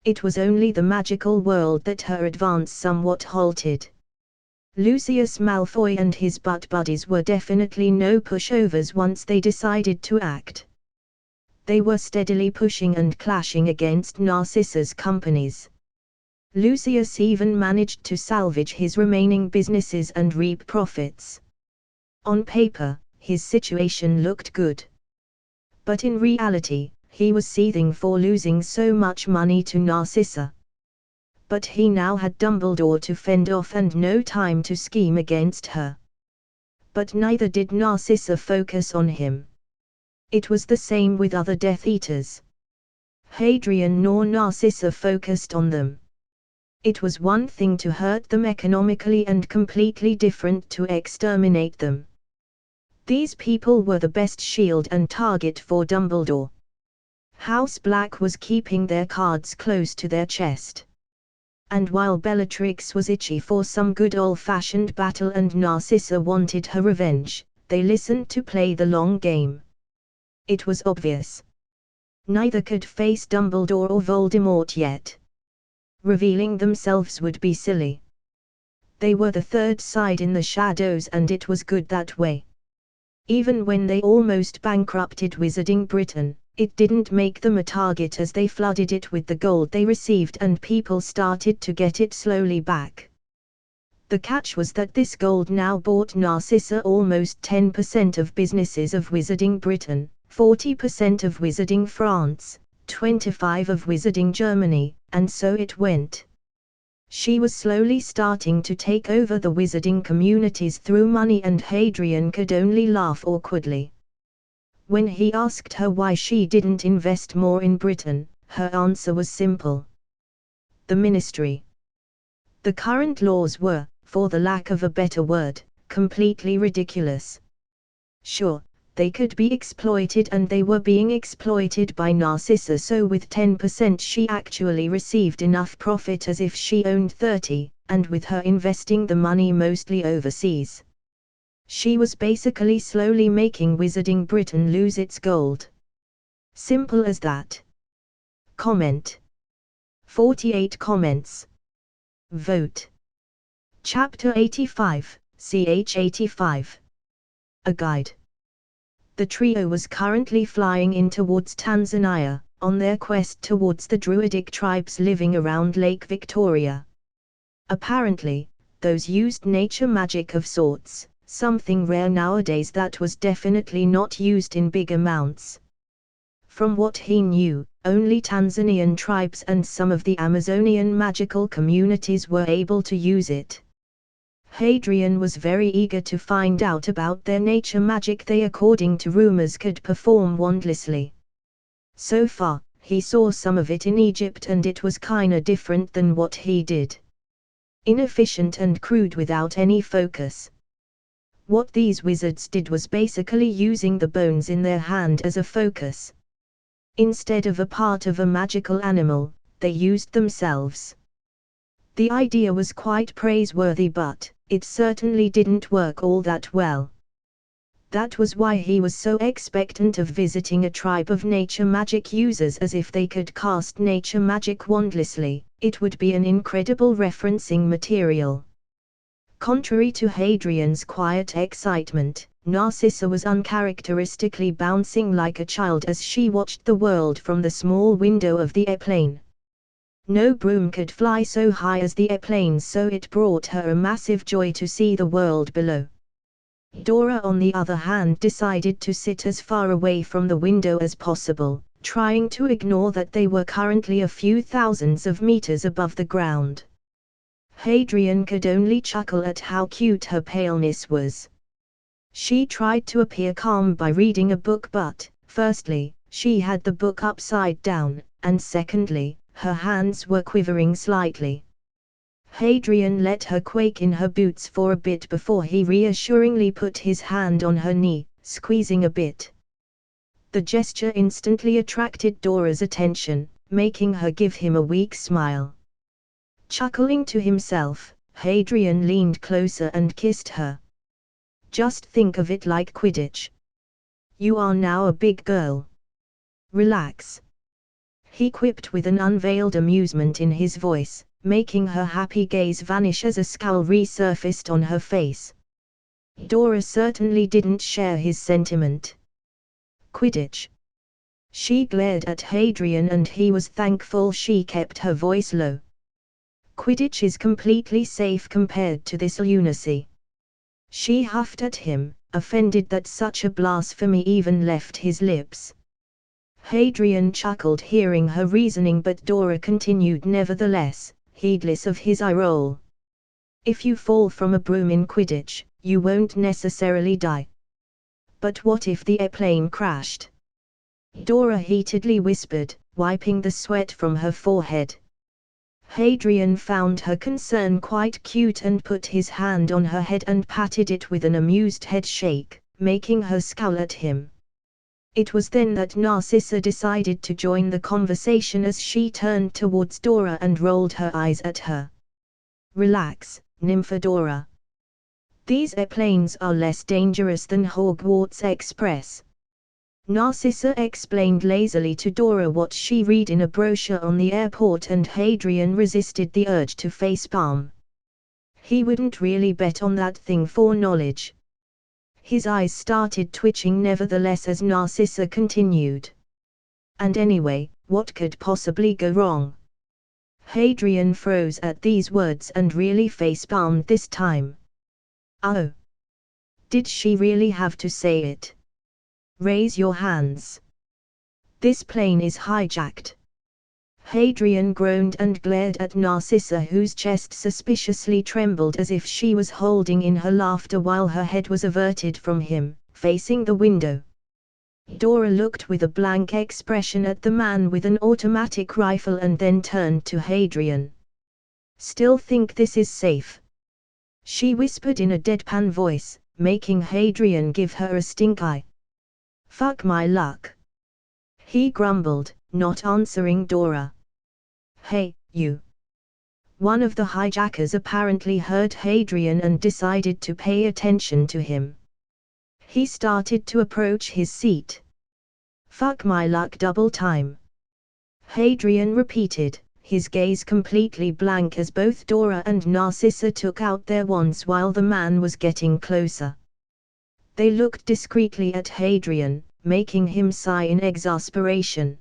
It was only the magical world that her advance somewhat halted. Lucius Malfoy and his butt buddies were definitely no pushovers once they decided to act. They were steadily pushing and clashing against Narcissa's companies. Lucius even managed to salvage his remaining businesses and reap profits. On paper, his situation looked good. But in reality, he was seething for losing so much money to Narcissa. But he now had Dumbledore to fend off and no time to scheme against her. But neither did Narcissa focus on him. It was the same with other Death Eaters. Hadrian nor Narcissa focused on them. It was one thing to hurt them economically and completely different to exterminate them. These people were the best shield and target for Dumbledore. House Black was keeping their cards close to their chest. And while Bellatrix was itchy for some good old-fashioned battle and Narcissa wanted her revenge, they listened to play the long game. It was obvious. Neither could face Dumbledore or Voldemort yet. Revealing themselves would be silly. They were the third side in the shadows, and it was good that way. Even when they almost bankrupted Wizarding Britain, it didn't make them a target, as they flooded it with the gold they received and people started to get it slowly back. The catch was that this gold now bought Narcissa almost 10% of businesses of Wizarding Britain, 40% of Wizarding France, 25% of Wizarding Germany, and so it went. She was slowly starting to take over the Wizarding communities through money, and Hadrian could only laugh awkwardly. When he asked her why she didn't invest more in Britain, her answer was simple. The Ministry. The current laws were, for the lack of a better word, completely ridiculous. Sure, they could be exploited, and they were being exploited by Narcissa, so with 10% she actually received enough profit as if she owned 30%, and with her investing the money mostly overseas. She was basically slowly making Wizarding Britain lose its gold. Simple as that. Comment. 48 comments. Vote. Chapter 85, ch 85. a guide. The trio was currently flying in towards Tanzania, on their quest towards the Druidic tribes living around Lake Victoria. Apparently, those used nature magic of sorts, something rare nowadays that was definitely not used in big amounts. From what he knew, only Tanzanian tribes and some of the Amazonian magical communities were able to use it. Hadrian was very eager to find out about their nature magic they, according to rumors, could perform wondrously. So far, he saw some of it in Egypt and it was kinda different than what he did. Inefficient and crude without any focus. What these wizards did was basically using the bones in their hand as a focus. Instead of a part of a magical animal, they used themselves. The idea was quite praiseworthy, but it certainly didn't work all that well. That was why he was so expectant of visiting a tribe of nature magic users, as if they could cast nature magic wondrously, it would be an incredible referencing material. Contrary to Hadrian's quiet excitement, Narcissa was uncharacteristically bouncing like a child as she watched the world from the small window of the airplane. No broom could fly so high as the airplanes, so it brought her a massive joy to see the world below. Dora, on the other hand, decided to sit as far away from the window as possible, trying to ignore that they were currently a few thousands of meters above the ground. Hadrian could only chuckle at how cute her paleness was. She tried to appear calm by reading a book, but, firstly, she had the book upside down, and secondly, her hands were quivering slightly. Hadrian let her quake in her boots for a bit before he reassuringly put his hand on her knee, squeezing a bit. The gesture instantly attracted Dora's attention, making her give him a weak smile. Chuckling to himself, Hadrian leaned closer and kissed her. Just think of it like Quidditch. You are now a big girl. Relax. He quipped with an unveiled amusement in his voice, making her happy gaze vanish as a scowl resurfaced on her face. Dora certainly didn't share his sentiment. Quidditch. She glared at Hadrian and he was thankful she kept her voice low. Quidditch is completely safe compared to this lunacy. She huffed at him, offended that such a blasphemy even left his lips. Hadrian chuckled hearing her reasoning, but Dora continued nevertheless, heedless of his eye roll. If you fall from a broom in Quidditch, you won't necessarily die. But what if the airplane crashed? Dora heatedly whispered, wiping the sweat from her forehead. Hadrian found her concern quite cute and put his hand on her head and patted it with an amused head shake, making her scowl at him. It was then that Narcissa decided to join the conversation as she turned towards Dora and rolled her eyes at her. Relax, Nymphadora. These airplanes are less dangerous than Hogwarts Express. Narcissa explained lazily to Dora what she read in a brochure on the airport, and Hadrian resisted the urge to facepalm. He wouldn't really bet on that thing for knowledge. His eyes started twitching nevertheless as Narcissa continued. And anyway, what could possibly go wrong? Hadrian froze at these words and really facepalmed this time. Oh! Did she really have to say it? Raise your hands. This plane is hijacked. Hadrian groaned and glared at Narcissa, whose chest suspiciously trembled as if she was holding in her laughter while her head was averted from him, facing the window. Dora looked with a blank expression at the man with an automatic rifle and then turned to Hadrian. Still think this is safe? She whispered in a deadpan voice, making Hadrian give her a stink eye. Fuck my luck. He grumbled, not answering Dora. Hey, you. One of the hijackers apparently heard Hadrian and decided to pay attention to him. He started to approach his seat. Fuck my luck double time. Hadrian repeated, his gaze completely blank as both Dora and Narcissa took out their wands while the man was getting closer. They looked discreetly at Hadrian, making him sigh in exasperation.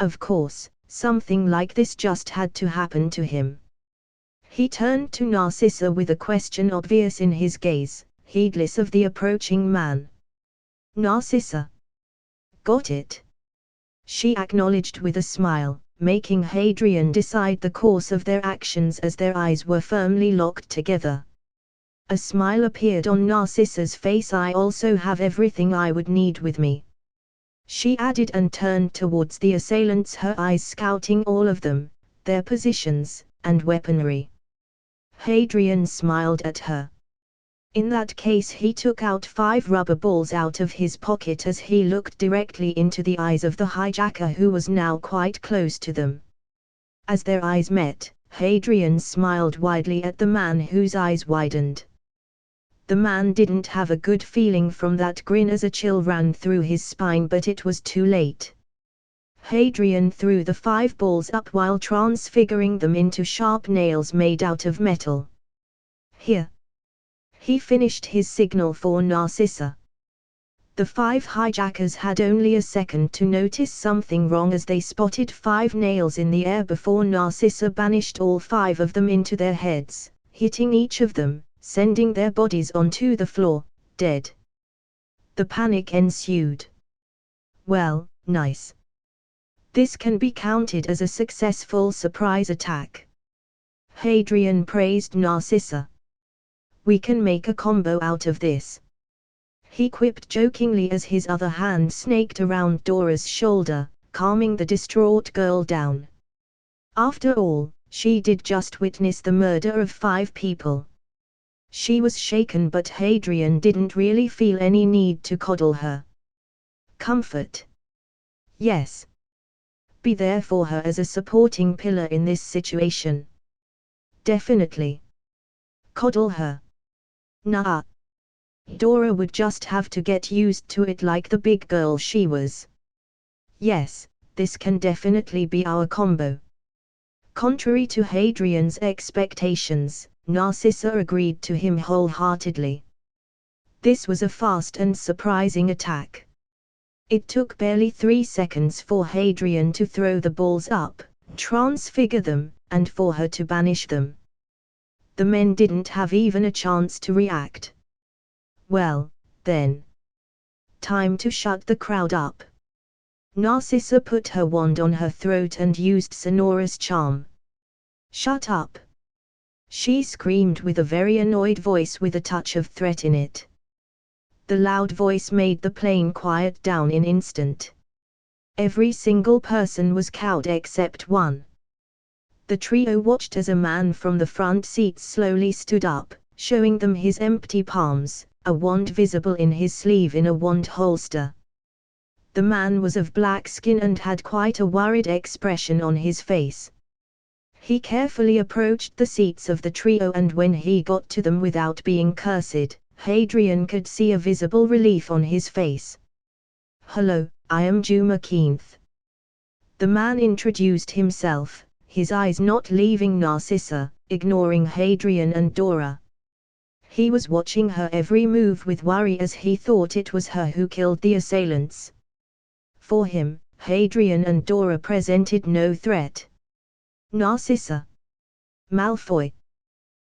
Of course, something like this just had to happen to him. He turned to Narcissa with a question obvious in his gaze, heedless of the approaching man. Narcissa. Got it. She acknowledged with a smile, making Hadrian decide the course of their actions as their eyes were firmly locked together. A smile appeared on Narcissa's face. I also have everything I would need with me, she added, and turned towards the assailants, her eyes scouting all of them, their positions, and weaponry. Hadrian smiled at her. In that case, he took out 5 rubber balls out of his pocket as he looked directly into the eyes of the hijacker, who was now quite close to them. As their eyes met, Hadrian smiled widely at the man, whose eyes widened. The man didn't have a good feeling from that grin as a chill ran through his spine, but it was too late. Hadrian threw the 5 balls up while transfiguring them into sharp nails made out of metal. Here. He finished his signal for Narcissa. The 5 hijackers had only a second to notice something wrong as they spotted 5 nails in the air before Narcissa banished all 5 of them into their heads, hitting each of them, sending their bodies onto the floor, dead. The panic ensued. Well, nice. This can be counted as a successful surprise attack. Hadrian praised Narcissa. We can make a combo out of this, he quipped jokingly as his other hand snaked around Dora's shoulder, calming the distraught girl down. After all, she did just witness the murder of 5 people. She was shaken, but Hadrian didn't really feel any need to coddle her. Comfort. Yes. Be there for her as a supporting pillar in this situation. Definitely. Coddle her. Nah. Dora would just have to get used to it like the big girl she was. Yes, this can definitely be our combo. Contrary to Hadrian's expectations, Narcissa agreed to him wholeheartedly. This was a fast and surprising attack. It took barely 3 seconds for Hadrian to throw the balls up, transfigure them, and for her to banish them. The men didn't have even a chance to react. Well, then. Time to shut the crowd up. Narcissa put her wand on her throat and used sonorous charm. Shut up! She screamed with a very annoyed voice with a touch of threat in it. The loud voice made the plane quiet down in an instant. Every single person was cowed except one. The trio watched as a man from the front seat slowly stood up, showing them his empty palms, a wand visible in his sleeve in a wand holster. The man was of black skin and had quite a worried expression on his face. He carefully approached the seats of the trio, and when he got to them without being cursed, Hadrian could see a visible relief on his face. Hello, I am Juma Keenth. The man introduced himself, his eyes not leaving Narcissa, ignoring Hadrian and Dora. He was watching her every move with worry as he thought it was her who killed the assailants. For him, Hadrian and Dora presented no threat. Narcissa. Malfoy.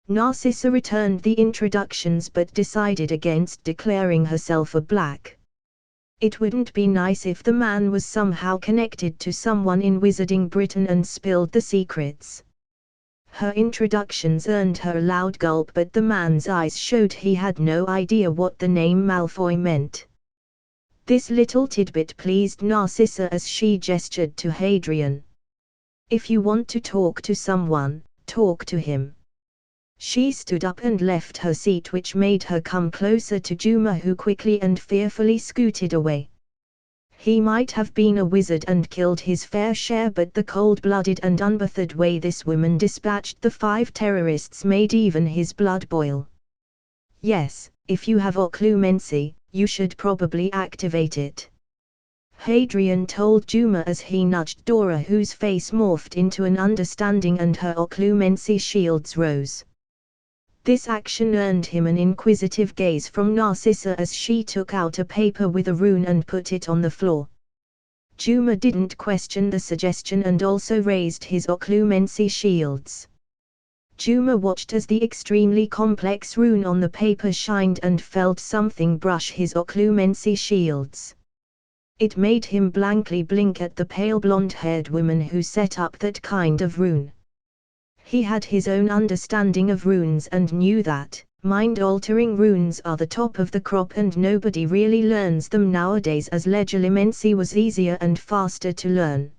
Narcissa returned the introductions but decided against declaring herself a Black. It wouldn't be nice if the man was somehow connected to someone in Wizarding Britain and spilled the secrets. Her introductions earned her a loud gulp, but the man's eyes showed he had no idea what the name Malfoy meant. This little tidbit pleased Narcissa as she gestured to Hadrian. If you want to talk to someone, talk to him. She stood up and left her seat, which made her come closer to Juma, who quickly and fearfully scooted away. He might have been a wizard and killed his fair share, but the cold-blooded and unbothered way this woman dispatched the 5 terrorists made even his blood boil. Yes, if you have occlumency, you should probably activate it. Hadrian told Juma as he nudged Dora, whose face morphed into an understanding and her occlumency shields rose. This action earned him an inquisitive gaze from Narcissa as she took out a paper with a rune and put it on the floor. Juma didn't question the suggestion and also raised his occlumency shields. Juma watched as the extremely complex rune on the paper shined and felt something brush his occlumency shields. It made him blankly blink at the pale blonde-haired woman who set up that kind of rune. He had his own understanding of runes and knew that mind-altering runes are the top of the crop and nobody really learns them nowadays, as legilimency was easier and faster to learn.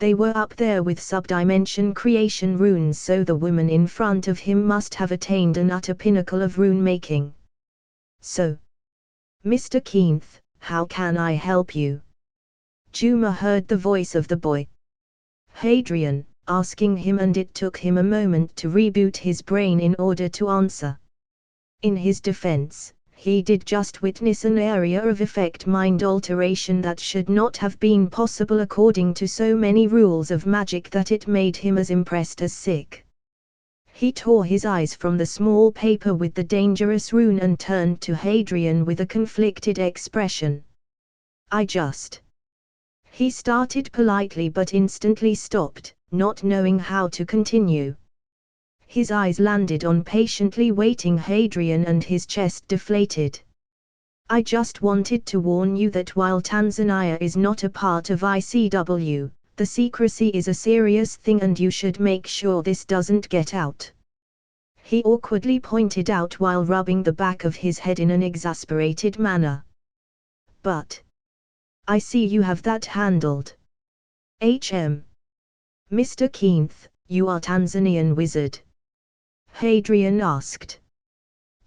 They were up there with subdimension creation runes, so the woman in front of him must have attained an utter pinnacle of rune making. So, Mr. Keenth, how can I help you? Juma heard the voice of the boy, Hadrian, asking him, and it took him a moment to reboot his brain in order to answer. In his defense, he did just witness an area of effect mind alteration that should not have been possible according to so many rules of magic that it made him as impressed as sick. He tore his eyes from the small paper with the dangerous rune and turned to Hadrian with a conflicted expression. He started politely but instantly stopped, not knowing how to continue. His eyes landed on patiently waiting Hadrian and his chest deflated. I just wanted to warn you that while Tanzania is not a part of ICW, the secrecy is a serious thing and you should make sure this doesn't get out. He awkwardly pointed out while rubbing the back of his head in an exasperated manner. But I see you have that handled. Mr. Keenth, you are Tanzanian wizard? Hadrian asked.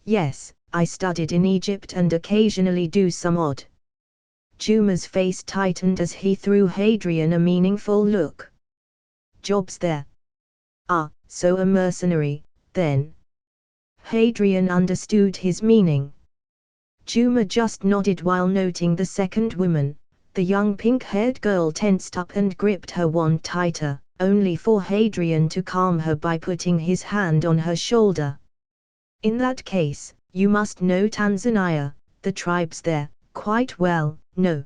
Yes, I studied in Egypt and occasionally do some odd. Juma's face tightened as he threw Hadrian a meaningful look. Jobs there? Ah, so a mercenary, then. Hadrian understood his meaning. Juma just nodded while noting the second woman. The young pink-haired girl tensed up and gripped her wand tighter, only for Hadrian to calm her by putting his hand on her shoulder. In that case, you must know Tanzania, the tribes there, quite well, no?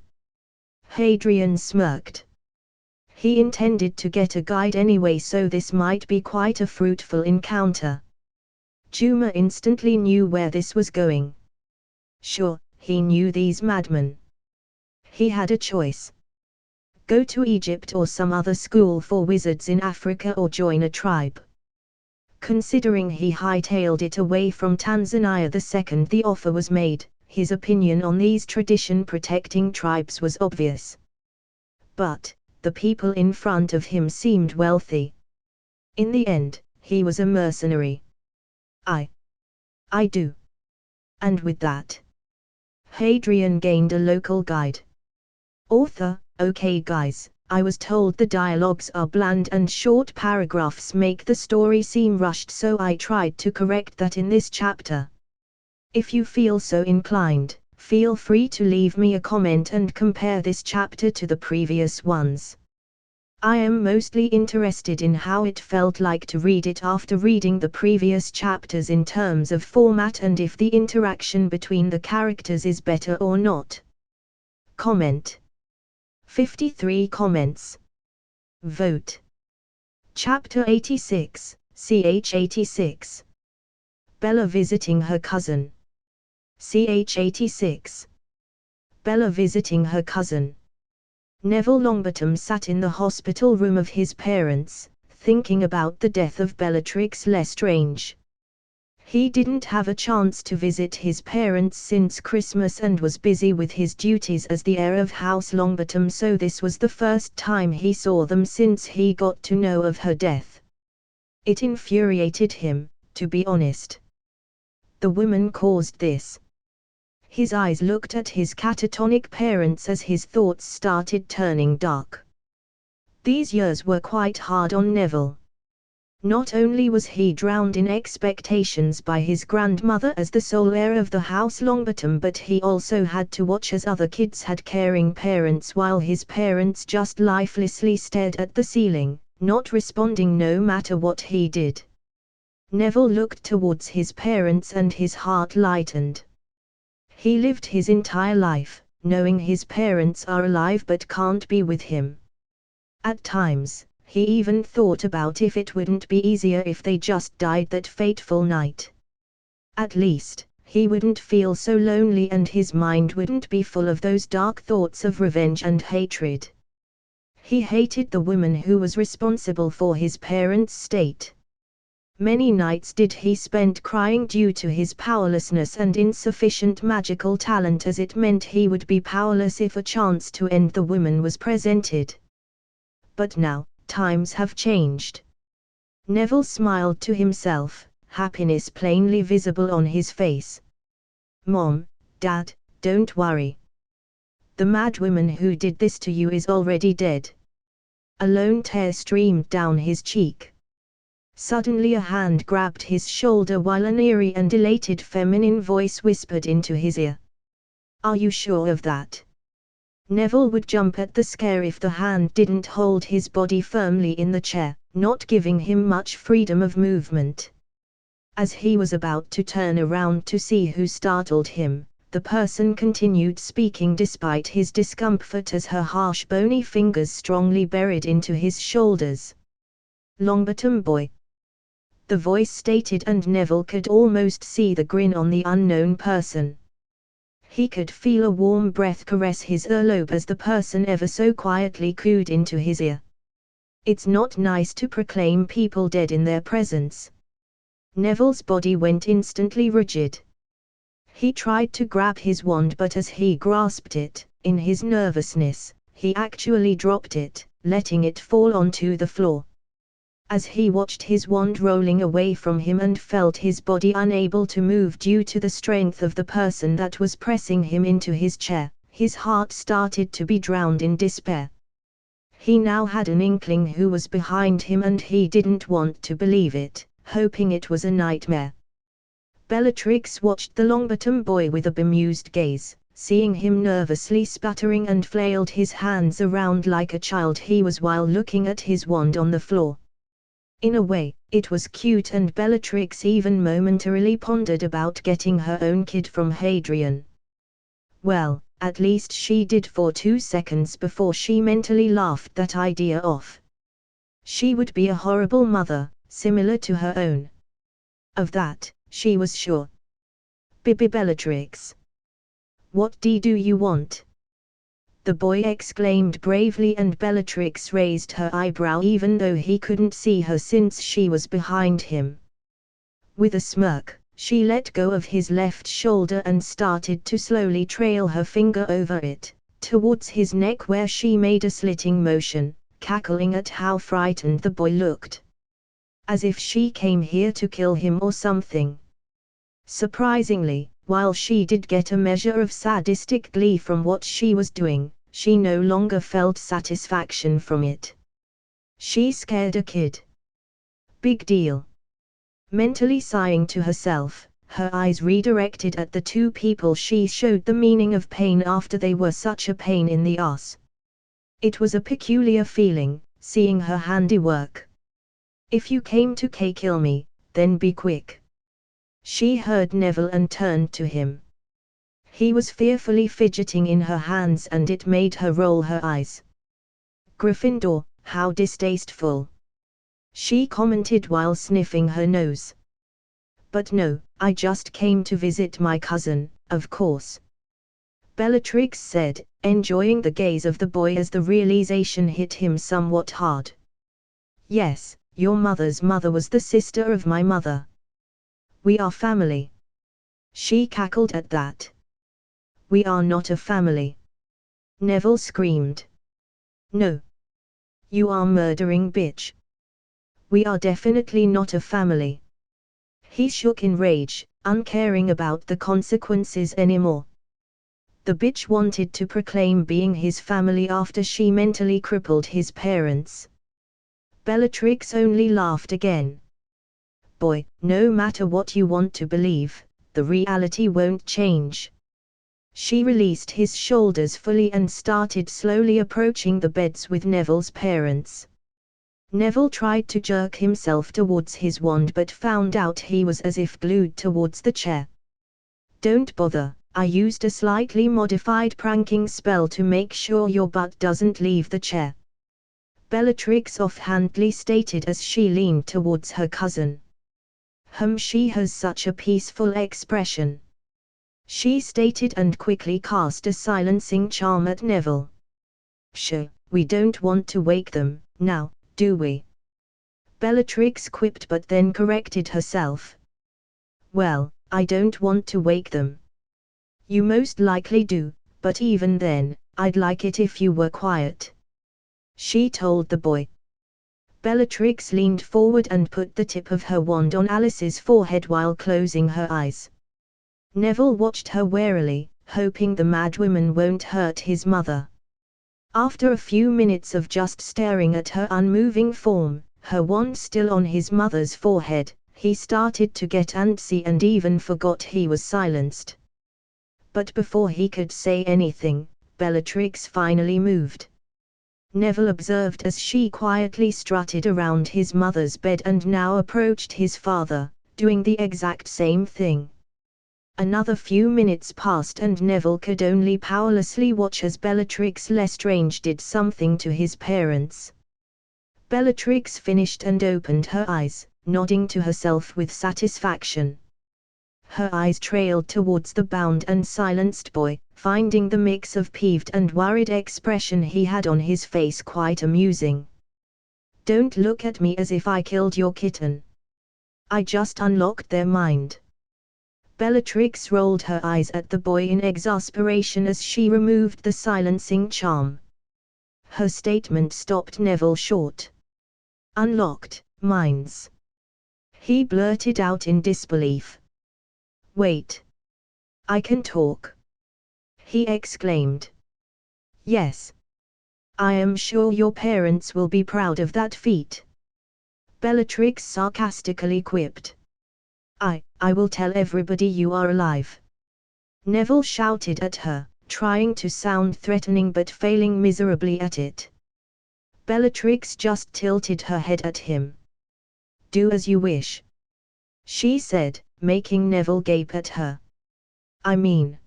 Hadrian smirked. He intended to get a guide anyway, so this might be quite a fruitful encounter. Juma instantly knew where this was going. Sure, he knew these madmen. He had a choice. Go to Egypt or some other school for wizards in Africa, or join a tribe. Considering he hightailed it away from Tanzania the second the offer was made, his opinion on these tradition-protecting tribes was obvious. But the people in front of him seemed wealthy. In the end, he was a mercenary. I do. And with that, Hadrian gained a local guide. Author, okay guys, I was told the dialogues are bland and short paragraphs make the story seem rushed, so I tried to correct that in this chapter. If you feel so inclined, feel free to leave me a comment and compare this chapter to the previous ones. I am mostly interested in how it felt like to read it after reading the previous chapters in terms of format and if the interaction between the characters is better or not. Comment. 53 comments. Vote. Chapter 86, ch 86. Bella visiting her cousin. ch 86. Bella visiting her cousin. Neville Longbottom sat in the hospital room of his parents, thinking about the death of Bellatrix Lestrange. He didn't have a chance to visit his parents since Christmas and was busy with his duties as the heir of House Longbottom, so this was the first time he saw them since he got to know of her death. It infuriated him, to be honest. The woman caused this. His eyes looked at his catatonic parents as his thoughts started turning dark. These years were quite hard on Neville. Not only was he drowned in expectations by his grandmother as the sole heir of the House Longbottom, but he also had to watch as other kids had caring parents while his parents just lifelessly stared at the ceiling, not responding no matter what he did. Neville looked towards his parents and his heart lightened. He lived his entire life, knowing his parents are alive but can't be with him. At times, he even thought about if it wouldn't be easier if they just died that fateful night. At least, he wouldn't feel so lonely and his mind wouldn't be full of those dark thoughts of revenge and hatred. He hated the woman who was responsible for his parents' state. Many nights did he spend crying due to his powerlessness and insufficient magical talent, as it meant he would be powerless if a chance to end the woman was presented. But now, times have changed. Neville smiled to himself, happiness plainly visible on his face. Mom, Dad, don't worry. The madwoman who did this to you is already dead. A lone tear streamed down his cheek. Suddenly a hand grabbed his shoulder while an eerie and elated feminine voice whispered into his ear. Are you sure of that? Neville would jump at the scare if the hand didn't hold his body firmly in the chair, not giving him much freedom of movement. As he was about to turn around to see who startled him, the person continued speaking despite his discomfort as her harsh bony fingers strongly buried into his shoulders. Longbottom boy. The voice stated, and Neville could almost see the grin on the unknown person. He could feel a warm breath caress his earlobe as the person ever so quietly cooed into his ear. It's not nice to proclaim people dead in their presence. Neville's body went instantly rigid. He tried to grab his wand, but as he grasped it, in his nervousness, he actually dropped it, letting it fall onto the floor. As he watched his wand rolling away from him and felt his body unable to move due to the strength of the person that was pressing him into his chair, his heart started to be drowned in despair. He now had an inkling who was behind him and he didn't want to believe it, hoping it was a nightmare. Bellatrix watched the Longbottom boy with a bemused gaze, seeing him nervously sputtering and flailed his hands around like a child he was while looking at his wand on the floor. In a way, it was cute, and Bellatrix even momentarily pondered about getting her own kid from Hadrian. Well, at least she did for 2 seconds before she mentally laughed that idea off. She would be a horrible mother, similar to her own. Of that, she was sure. Bellatrix. What do you want? The boy exclaimed bravely, and Bellatrix raised her eyebrow even though he couldn't see her since she was behind him. With a smirk, she let go of his left shoulder and started to slowly trail her finger over it, towards his neck where she made a slitting motion, cackling at how frightened the boy looked. As if she came here to kill him or something. Surprisingly, while she did get a measure of sadistic glee from what she was doing, she no longer felt satisfaction from it. She scared a kid. Big deal. Mentally sighing to herself, her eyes redirected at the 2 people she showed the meaning of pain after they were such a pain in the ass. It was a peculiar feeling, seeing her handiwork. If you came to kill me, then be quick. She heard Neville and turned to him. He was fearfully fidgeting in her hands and it made her roll her eyes. Gryffindor, how distasteful. She commented while sniffing her nose. But no, I just came to visit my cousin, of course. Bellatrix said, enjoying the gaze of the boy as the realization hit him somewhat hard. Yes, your mother's mother was the sister of my mother. We are family. She cackled at that. We are not a family. Neville screamed. No. You are murdering bitch. We are definitely not a family. He shook in rage, uncaring about the consequences anymore. The bitch wanted to proclaim being his family after she mentally crippled his parents. Bellatrix only laughed again. Boy, no matter what you want to believe, the reality won't change. She released his shoulders fully and started slowly approaching the beds with Neville's parents. Neville tried to jerk himself towards his wand but found out he was as if glued towards the chair. Don't bother, I used a slightly modified pranking spell to make sure your butt doesn't leave the chair, Bellatrix offhandedly stated as she leaned towards her cousin. She has such a peaceful expression, she stated and quickly cast a silencing charm at Neville. Pshaw, we don't want to wake them, now, do we? Bellatrix quipped but then corrected herself. Well, I don't want to wake them. You most likely do, but even then, I'd like it if you were quiet, she told the boy. Bellatrix leaned forward and put the tip of her wand on Alice's forehead while closing her eyes. Neville watched her warily, hoping the madwoman won't hurt his mother. After a few minutes of just staring at her unmoving form, her wand still on his mother's forehead, he started to get antsy and even forgot he was silenced. But before he could say anything, Bellatrix finally moved. Neville observed as she quietly strutted around his mother's bed and now approached his father, doing the exact same thing. Another few minutes passed and Neville could only powerlessly watch as Bellatrix Lestrange did something to his parents. Bellatrix finished and opened her eyes, nodding to herself with satisfaction. Her eyes trailed towards the bound and silenced boy, finding the mix of peeved and worried expression he had on his face quite amusing. Don't look at me as if I killed your kitten. I just unlocked their mind. Bellatrix rolled her eyes at the boy in exasperation as she removed the silencing charm. Her statement stopped Neville short. Unlocked minds, he blurted out in disbelief. Wait. I can talk, he exclaimed. Yes. I am sure your parents will be proud of that feat, Bellatrix sarcastically quipped. I will tell everybody you are alive, Neville shouted at her, trying to sound threatening but failing miserably at it. Bellatrix just tilted her head at him. Do as you wish, she said, making Neville gape at her. I mean,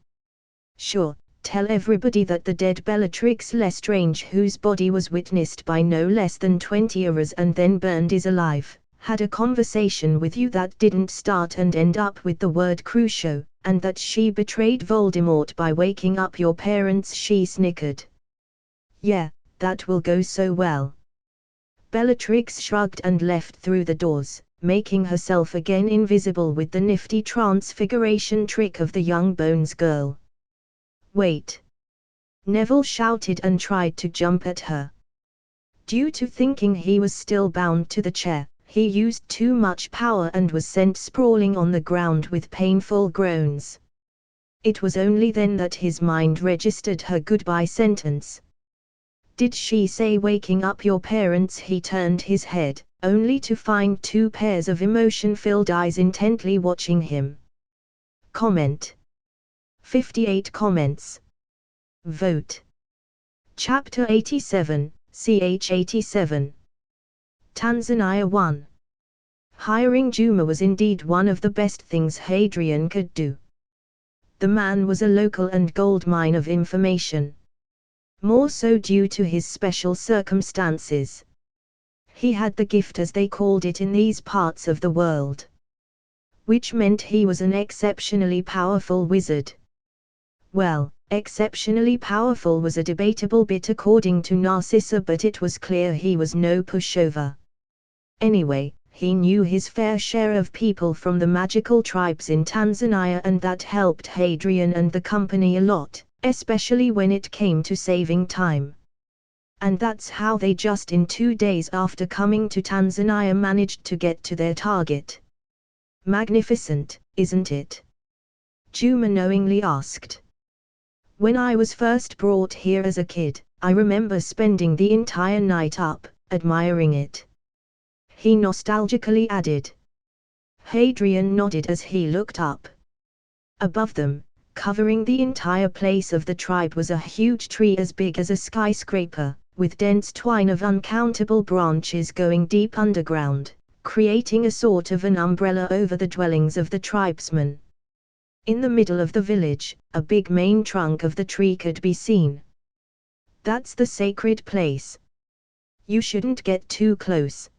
sure, tell everybody that the dead Bellatrix Lestrange, whose body was witnessed by no less than 20 hours and then burned, is alive, had a conversation with you that didn't start and end up with the word Crucio, and that she betrayed Voldemort by waking up your parents, she snickered. Yeah, that will go so well. Bellatrix shrugged and left through the doors, making herself again invisible with the nifty transfiguration trick of the young Bones girl. Wait! Neville shouted and tried to jump at her. Due to thinking he was still bound to the chair, he used too much power and was sent sprawling on the ground with painful groans. It was only then that his mind registered her goodbye sentence. Did she say waking up your parents? He turned his head, only to find 2 pairs of emotion-filled eyes intently watching him. Comment. 58 comments. Vote. Chapter 87, ch 87. Tanzania 1. Hiring Juma was indeed one of the best things Hadrian could do. The man was a local and gold mine of information. More so due to his special circumstances. He had the gift, as they called it in these parts of the world, which meant he was an exceptionally powerful wizard. Well, exceptionally powerful was a debatable bit according to Narcissa, but it was clear he was no pushover. Anyway, he knew his fair share of people from the magical tribes in Tanzania, and that helped Hadrian and the company a lot, especially when it came to saving time. And that's how they just in 2 days after coming to Tanzania managed to get to their target. Magnificent, isn't it? Juma knowingly asked. When I was first brought here as a kid, I remember spending the entire night up, admiring it, he nostalgically added. Hadrian nodded as he looked up. Above them, covering the entire place of the tribe, was a huge tree as big as a skyscraper, with dense twine of uncountable branches going deep underground, creating a sort of an umbrella over the dwellings of the tribesmen. In the middle of the village, a big main trunk of the tree could be seen. "That's the sacred place. You shouldn't get too close,"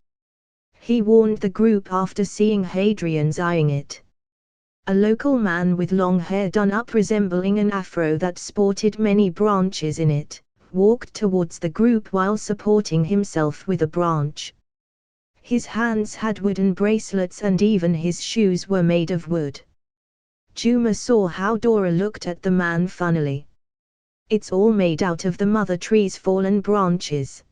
he warned the group after seeing Hadrian's eyeing it. A local man with long hair done up resembling an afro that sported many branches in it, walked towards the group while supporting himself with a branch. His hands had wooden bracelets and even his shoes were made of wood. Juma saw how Dora looked at the man funnily. "It's all made out of the mother tree's fallen branches.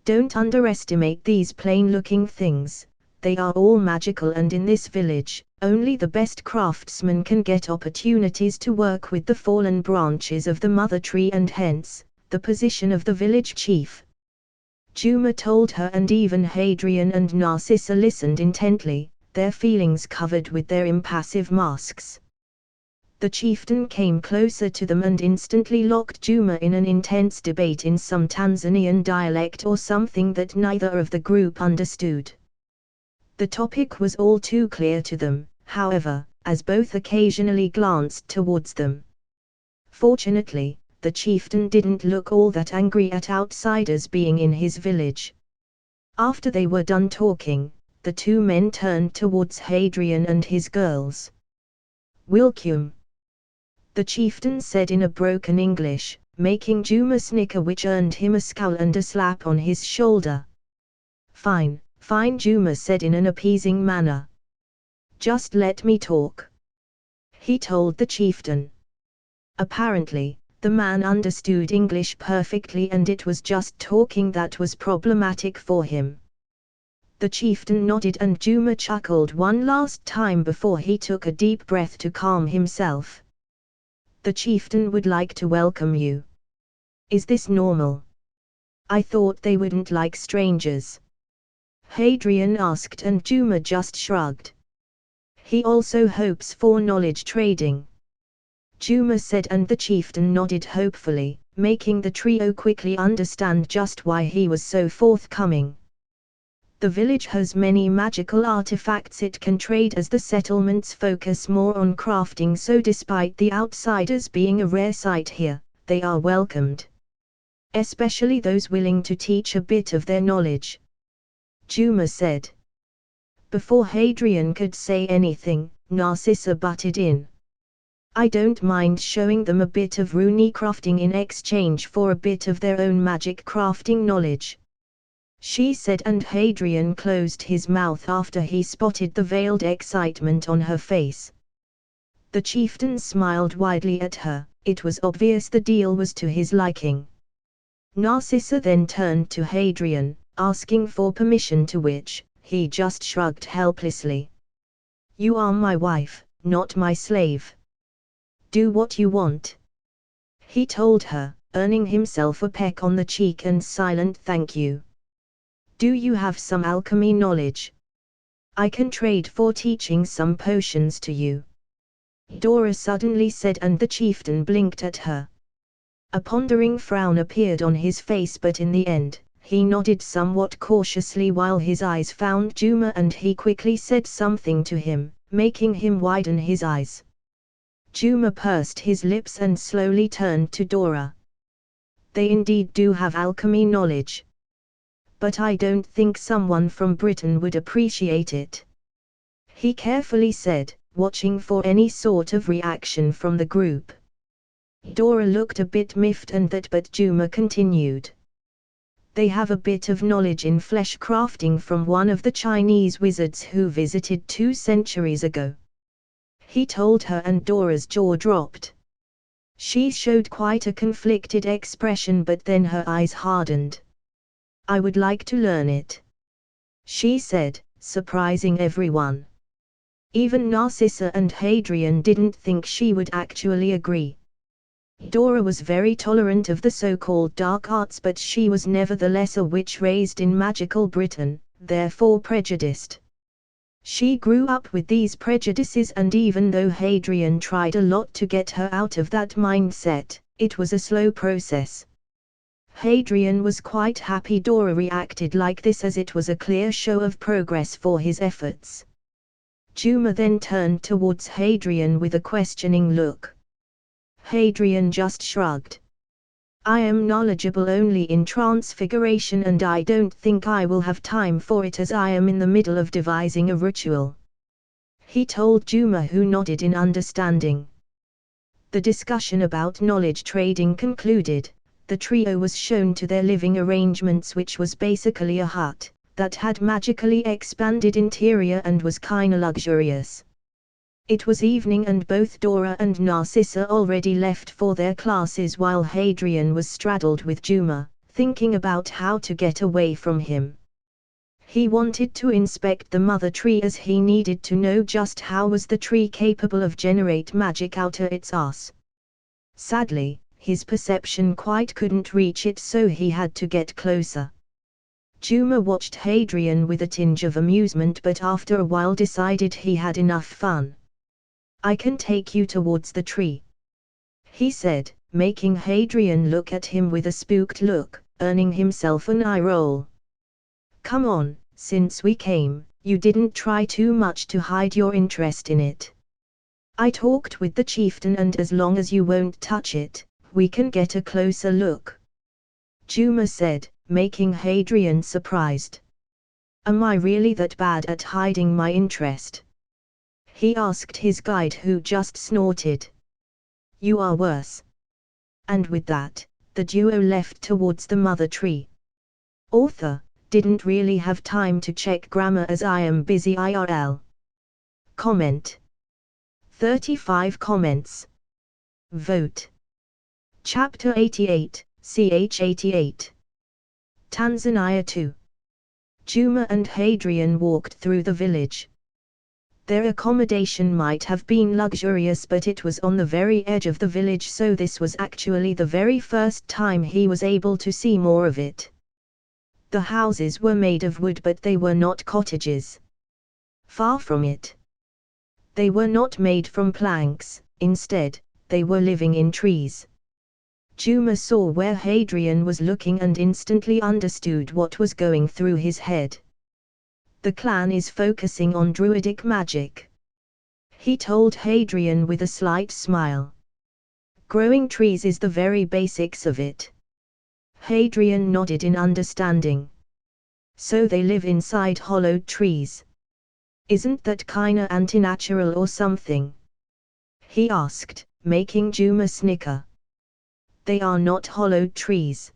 Don't underestimate these plain-looking things, they are all magical, and in this village, only the best craftsmen can get opportunities to work with the fallen branches of the mother tree and hence, the position of the village chief." Juma told her, and even Hadrian and Narcissa listened intently, their feelings covered with their impassive masks. The chieftain came closer to them and instantly locked Juma in an intense debate in some Tanzanian dialect or something that neither of the group understood. The topic was all too clear to them, however, as both occasionally glanced towards them. Fortunately, the chieftain didn't look all that angry at outsiders being in his village. After they were done talking, the two men turned towards Hadrian and his girls. "Welcome," the chieftain said in a broken English, making Juma snicker, which earned him a scowl and a slap on his shoulder. Fine, Juma said in an appeasing manner. "Just let me talk," he told the chieftain. Apparently, the man understood English perfectly and it was just talking that was problematic for him. The chieftain nodded and Juma chuckled one last time before he took a deep breath to calm himself. "The chieftain would like to welcome you. Is this normal? I thought they wouldn't like strangers," Hadrian asked, and Juma just shrugged. "He also hopes for knowledge trading," Juma said, and the chieftain nodded hopefully, making the trio quickly understand just why he was so forthcoming. The village has many magical artifacts it can trade as the settlements focus more on crafting, so despite the outsiders being a rare sight here, they are welcomed. Especially those willing to teach a bit of their knowledge, Juma said. Before Hadrian could say anything, Narcissa butted in. "I don't mind showing them a bit of rune crafting in exchange for a bit of their own magic crafting knowledge," she said, and Hadrian closed his mouth after he spotted the veiled excitement on her face. The chieftain smiled widely at her, it was obvious the deal was to his liking. Narcissa then turned to Hadrian, asking for permission, to which he just shrugged helplessly. "You are my wife, not my slave. Do what you want," he told her, earning himself a peck on the cheek and silent thank you. "Do you have some alchemy knowledge? I can trade for teaching some potions to you," Dora suddenly said, and the chieftain blinked at her. A pondering frown appeared on his face, but in the end, he nodded somewhat cautiously while his eyes found Juma, and he quickly said something to him, making him widen his eyes. Juma pursed his lips and slowly turned to Dora. "They indeed do have alchemy knowledge. But I don't think someone from Britain would appreciate it," he carefully said, watching for any sort of reaction from the group. Dora looked a bit miffed but Juma continued. "They have a bit of knowledge in flesh crafting from one of the Chinese wizards who visited 2 centuries ago," he told her, and Dora's jaw dropped. She showed quite a conflicted expression, but then her eyes hardened. "I would like to learn it," she said, surprising everyone. Even Narcissa and Hadrian didn't think she would actually agree. Dora was very tolerant of the so-called dark arts, but she was nevertheless a witch raised in magical Britain, therefore prejudiced. She grew up with these prejudices, and even though Hadrian tried a lot to get her out of that mindset, it was a slow process. Hadrian was quite happy Dora reacted like this, as it was a clear show of progress for his efforts. Juma then turned towards Hadrian with a questioning look. Hadrian just shrugged. I am knowledgeable only in transfiguration, and I don't think I will have time for it as I am in the middle of devising a ritual, he told Juma, who nodded in understanding. The discussion about knowledge trading concluded. The trio was shown to their living arrangements, which was basically a hut that had magically expanded interior and was kinda luxurious. It was evening and both Dora and Narcissa already left for their classes, while Hadrian was straddled with Juma, thinking about how to get away from him. He wanted to inspect the mother tree, as he needed to know just how was the tree capable of generate magic out of its ass. Sadly, his perception quite couldn't reach it, so he had to get closer. Juma watched Hadrian with a tinge of amusement, but after a while decided he had enough fun. I can take you towards the tree, he said, making Hadrian look at him with a spooked look, earning himself an eye roll. Come on, since we came, you didn't try too much to hide your interest in it. I talked with the chieftain, and as long as you won't touch it, we can get a closer look, Juma said, making Hadrian surprised. Am I really that bad at hiding my interest? He asked his guide, who just snorted. You are worse. And with that, the duo left towards the mother tree. Author, didn't really have time to check grammar as I am busy IRL. Comment. 35 comments. Vote. Chapter 88, ch 88. Tanzania 2. Juma and Hadrian walked through the village. Their accommodation might have been luxurious, but it was on the very edge of the village, so this was actually the very first time he was able to see more of it. The houses were made of wood, but they were not cottages. Far from it. They were not made from planks, instead, they were living in trees. Juma saw where Hadrian was looking and instantly understood what was going through his head. The clan is focusing on druidic magic, he told Hadrian with a slight smile. Growing trees is the very basics of it. Hadrian nodded in understanding. So they live inside hollowed trees. Isn't that kinda anti-natural or something? He asked, making Juma snicker. They are not hollowed trees.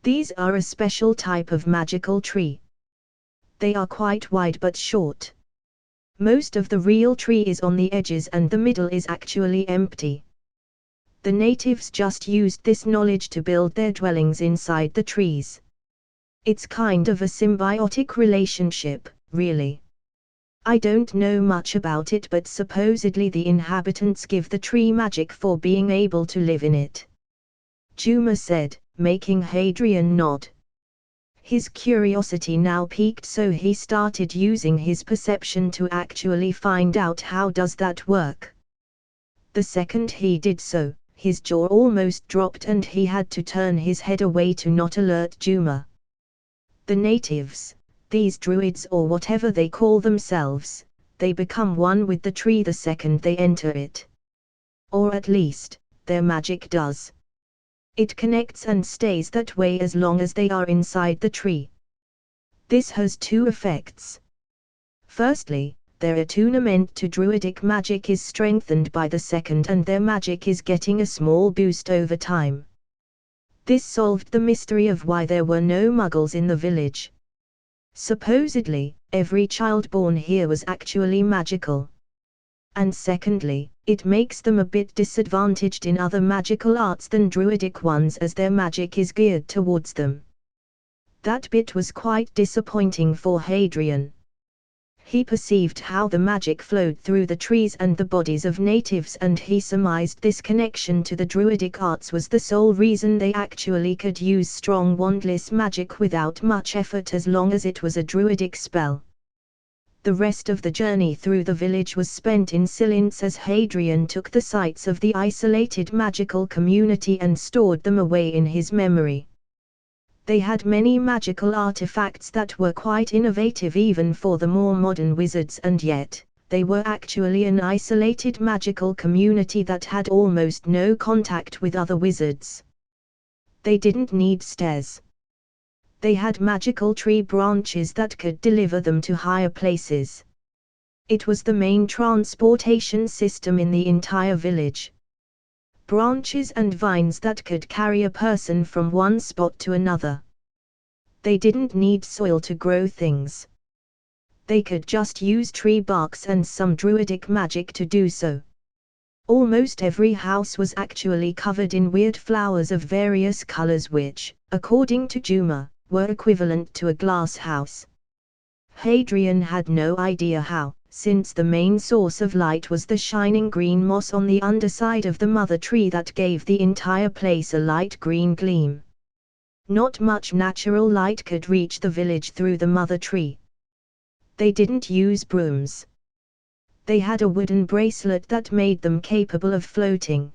These are a special type of magical tree. They are quite wide but short. Most of the real tree is on the edges and the middle is actually empty. The natives just used this knowledge to build their dwellings inside the trees. It's kind of a symbiotic relationship, really. I don't know much about it, but supposedly the inhabitants give the tree magic for being able to live in it, Juma said, making Hadrian nod. His curiosity now piqued, so he started using his perception to actually find out how does that work. The second he did so, his jaw almost dropped and he had to turn his head away to not alert Juma. The natives, these druids or whatever they call themselves, they become one with the tree the second they enter it. Or at least, their magic does. It connects and stays that way as long as they are inside the tree. This has two effects. Firstly, their attunement to druidic magic is strengthened by the second, and their magic is getting a small boost over time. This solved the mystery of why there were no muggles in the village. Supposedly, every child born here was actually magical. And secondly, it makes them a bit disadvantaged in other magical arts than druidic ones, as their magic is geared towards them. That bit was quite disappointing for Hadrian. He perceived how the magic flowed through the trees and the bodies of natives, and he surmised this connection to the druidic arts was the sole reason they actually could use strong wandless magic without much effort, as long as it was a druidic spell. The rest of the journey through the village was spent in silence as Hadrian took the sights of the isolated magical community and stored them away in his memory. They had many magical artifacts that were quite innovative even for the more modern wizards, and yet, they were actually an isolated magical community that had almost no contact with other wizards. They didn't need stairs. They had magical tree branches that could deliver them to higher places. It was the main transportation system in the entire village. Branches and vines that could carry a person from one spot to another. They didn't need soil to grow things. They could just use tree barks and some druidic magic to do so. Almost every house was actually covered in weird flowers of various colors which, according to Juma, were equivalent to a glass house. Hadrian had no idea how, since the main source of light was the shining green moss on the underside of the mother tree that gave the entire place a light green gleam. Not much natural light could reach the village through the mother tree. They didn't use brooms. They had a wooden bracelet that made them capable of floating.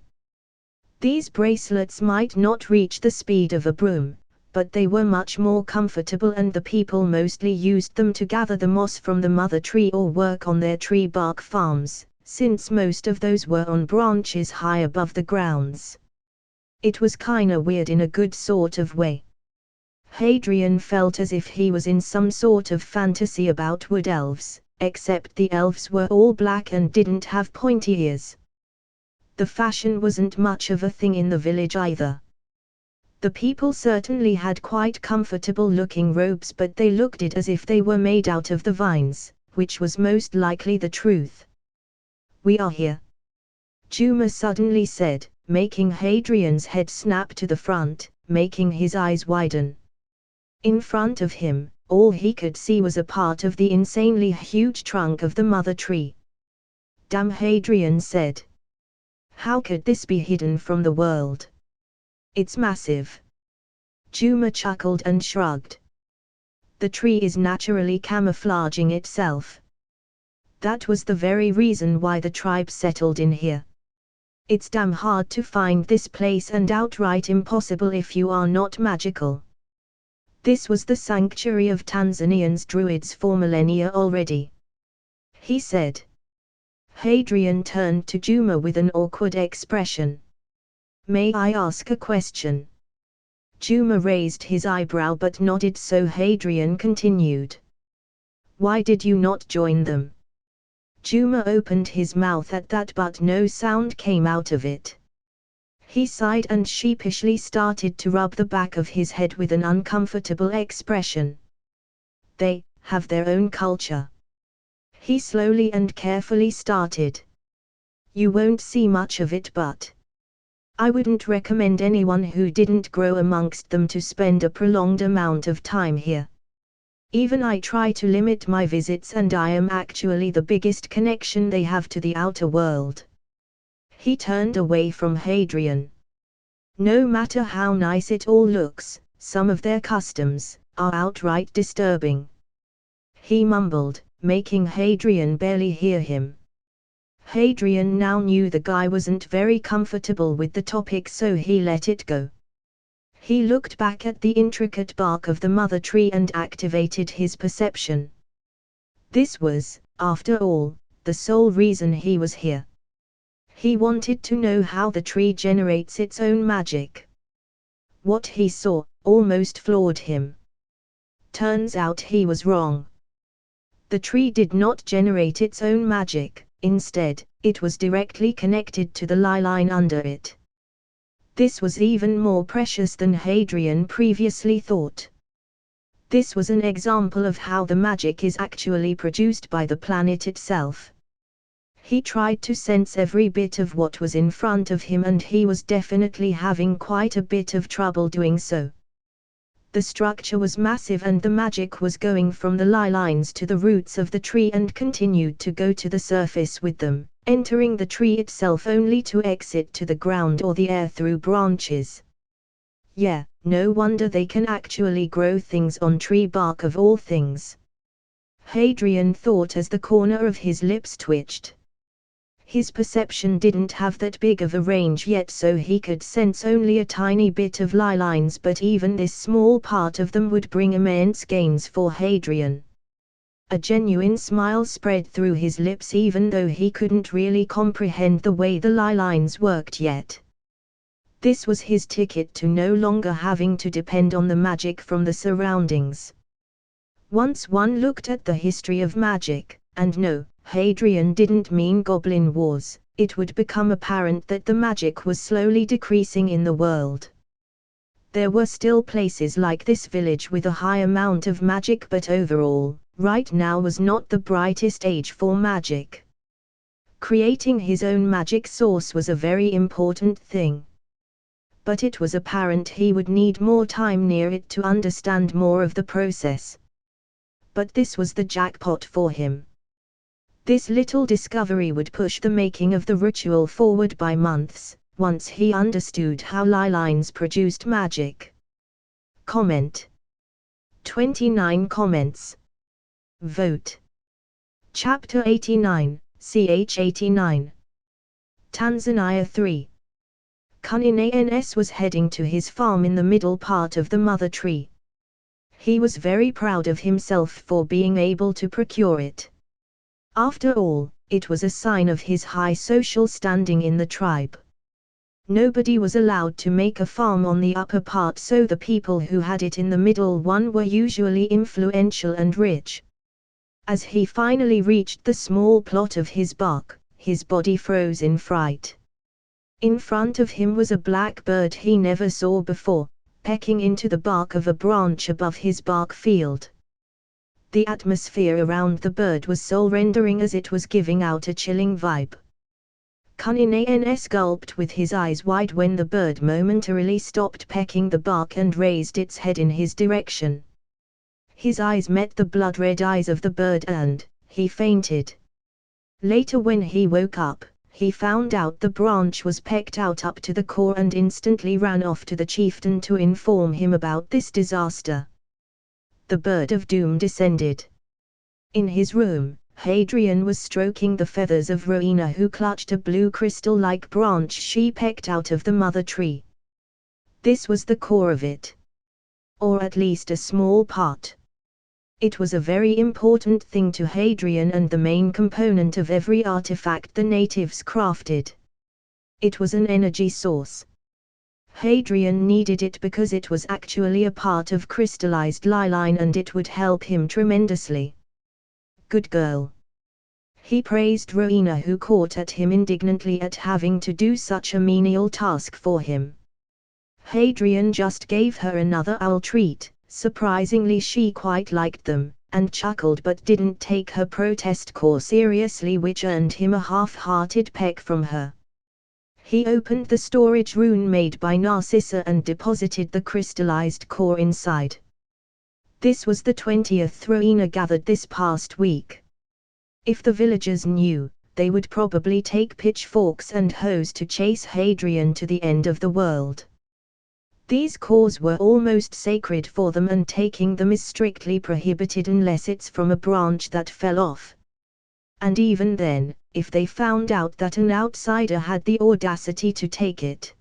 These bracelets might not reach the speed of a broom, but they were much more comfortable, and the people mostly used them to gather the moss from the mother tree or work on their tree bark farms, since most of those were on branches high above the grounds. It was kinda weird in a good sort of way. Hadrian felt as if he was in some sort of fantasy about wood elves, except the elves were all black and didn't have pointy ears. The fashion wasn't much of a thing in the village either. The people certainly had quite comfortable looking robes, but they looked it as if they were made out of the vines, which was most likely the truth. "We are here," Juma suddenly said, making Hadrian's head snap to the front, making his eyes widen. In front of him, all he could see was a part of the insanely huge trunk of the mother tree. "Damn," Hadrian said. "How could this be hidden from the world? It's massive." Juma chuckled and shrugged. "The tree is naturally camouflaging itself. That was the very reason why the tribe settled in here. It's damn hard to find this place and outright impossible if you are not magical. This was the sanctuary of Tanzanians druids for millennia already," he said. Hadrian turned to Juma with an awkward expression. "May I ask a question?" Juma raised his eyebrow but nodded, so Hadrian continued. "Why did you not join them?" Juma opened his mouth at that, but no sound came out of it. He sighed and sheepishly started to rub the back of his head with an uncomfortable expression. "They have their own culture," he slowly and carefully started. "You won't see much of it, but I wouldn't recommend anyone who didn't grow amongst them to spend a prolonged amount of time here. Even I try to limit my visits, and I am actually the biggest connection they have to the outer world." He turned away from Hadrian. "No matter how nice it all looks, some of their customs are outright disturbing," he mumbled, making Hadrian barely hear him. Hadrian now knew the guy wasn't very comfortable with the topic, so he let it go. He looked back at the intricate bark of the mother tree and activated his perception. This was, after all, the sole reason he was here. He wanted to know how the tree generates its own magic. What he saw almost floored him. Turns out he was wrong. The tree did not generate its own magic. Instead, it was directly connected to the ley line under it. This was even more precious than Hadrian previously thought. This was an example of how the magic is actually produced by the planet itself. He tried to sense every bit of what was in front of him, and he was definitely having quite a bit of trouble doing so. The structure was massive, and the magic was going from the ley lines to the roots of the tree and continued to go to the surface with them, entering the tree itself only to exit to the ground or the air through branches. Yeah, no wonder they can actually grow things on tree bark of all things. Hadrian thought as the corner of his lips twitched. His perception didn't have that big of a range yet, so he could sense only a tiny bit of lie lines, but even this small part of them would bring immense gains for Hadrian. A genuine smile spread through his lips, even though he couldn't really comprehend the way the lie lines worked yet. This was his ticket to no longer having to depend on the magic from the surroundings. Once one looked at the history of magic, and no, Hadrian didn't mean goblin wars, it would become apparent that the magic was slowly decreasing in the world. There were still places like this village with a high amount of magic, but overall, right now was not the brightest age for magic. Creating his own magic source was a very important thing. But it was apparent he would need more time near it to understand more of the process. But this was the jackpot for him. This little discovery would push the making of the ritual forward by months, once he understood how lie lines produced magic. Comment. 29 comments. Vote. Chapter 89, ch 89. Tanzania 3. Cuninans was heading to his farm in the middle part of the mother tree. He was very proud of himself for being able to procure it. After all, it was a sign of his high social standing in the tribe. Nobody was allowed to make a farm on the upper part, so the people who had it in the middle one were usually influential and rich. As he finally reached the small plot of his bark, his body froze in fright. In front of him was a black bird he never saw before, pecking into the bark of a branch above his bark field. The atmosphere around the bird was soul-rendering as it was giving out a chilling vibe. Cuninans gulped with his eyes wide when the bird momentarily stopped pecking the bark and raised its head in his direction. His eyes met the blood-red eyes of the bird and he fainted. Later, when he woke up, he found out the branch was pecked out up to the core and instantly ran off to the chieftain to inform him about this disaster. The bird of doom descended. In his room, Hadrian was stroking the feathers of Rowena, who clutched a blue crystal-like branch she pecked out of the mother tree. This was the core of it. Or at least a small part. It was a very important thing to Hadrian and the main component of every artifact the natives crafted. It was an energy source. Hadrian needed it because it was actually a part of crystallized lie line and it would help him tremendously. Good girl. He praised Rowena, who caught at him indignantly at having to do such a menial task for him. Hadrian just gave her another owl treat. Surprisingly, she quite liked them, and chuckled but didn't take her protest call seriously, which earned him a half-hearted peck from her. He opened the storage rune made by Narcissa and deposited the crystallized core inside. This was the 20th Rowena gathered this past week. If the villagers knew, they would probably take pitchforks and hoes to chase Hadrian to the end of the world. These cores were almost sacred for them, and taking them is strictly prohibited unless it's from a branch that fell off. And even then, if they found out that an outsider had the audacity to take it,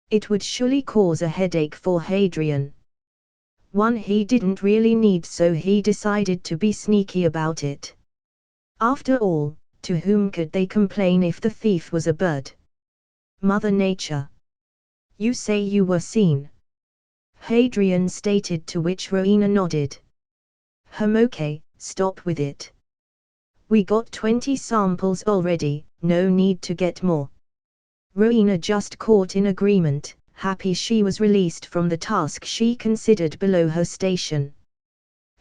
it would surely cause a headache for Hadrian. One he didn't really need, so he decided to be sneaky about it. After all, to whom could they complain if the thief was a bird? Mother Nature. You say you were seen? Hadrian stated, to which Rowena nodded. Okay, stop with it. We got 20 samples already, no need to get more. Rowena just caught in agreement, happy she was released from the task she considered below her station.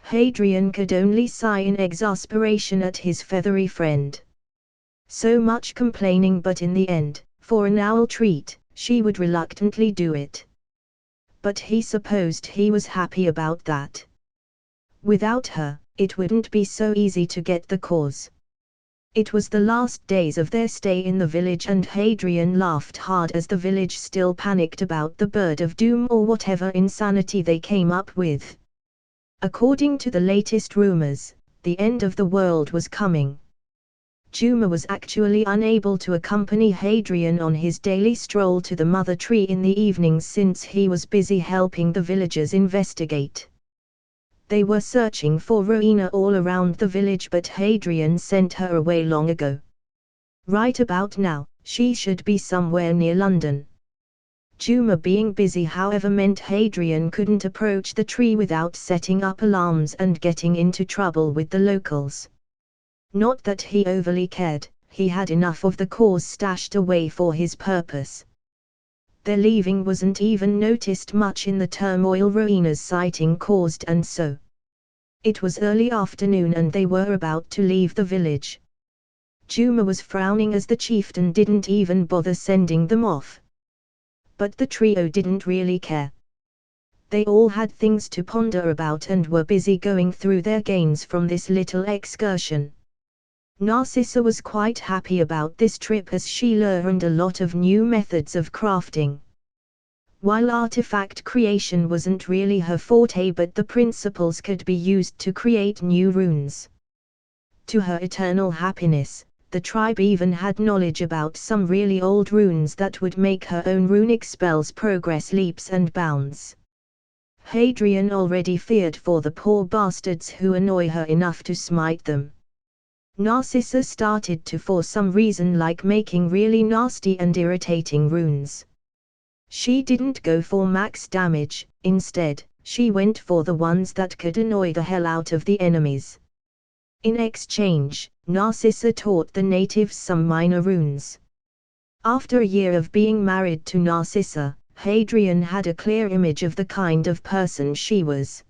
Hadrian could only sigh in exasperation at his feathery friend. So much complaining, but in the end, for an owl treat, she would reluctantly do it. But he supposed he was happy about that. Without her, it wouldn't be so easy to get the cause. It was the last days of their stay in the village, and Hadrian laughed hard as the village still panicked about the bird of doom or whatever insanity they came up with. According to the latest rumors, the end of the world was coming. Juma was actually unable to accompany Hadrian on his daily stroll to the mother tree in the evenings since he was busy helping the villagers investigate. They were searching for Rowena all around the village, but Hadrian sent her away long ago. Right about now, she should be somewhere near London. Juma being busy, however, meant Hadrian couldn't approach the tree without setting up alarms and getting into trouble with the locals. Not that he overly cared, he had enough of the cause stashed away for his purpose. Their leaving wasn't even noticed much in the turmoil Rowena's sighting caused, and so it was early afternoon and they were about to leave the village. Juma was frowning as the chieftain didn't even bother sending them off. But the trio didn't really care. They all had things to ponder about and were busy going through their gains from this little excursion. Narcissa was quite happy about this trip as she learned a lot of new methods of crafting. While artifact creation wasn't really her forte, but the principles could be used to create new runes. To her eternal happiness, the tribe even had knowledge about some really old runes that would make her own runic spells progress leaps and bounds. Hadrian already feared for the poor bastards who annoy her enough to smite them. Narcissa started to, for some reason, like making really nasty and irritating runes. She didn't go for max damage, instead, she went for the ones that could annoy the hell out of the enemies. In exchange, Narcissa taught the natives some minor runes. After a year of being married to Narcissa, Hadrian had a clear image of the kind of person she was.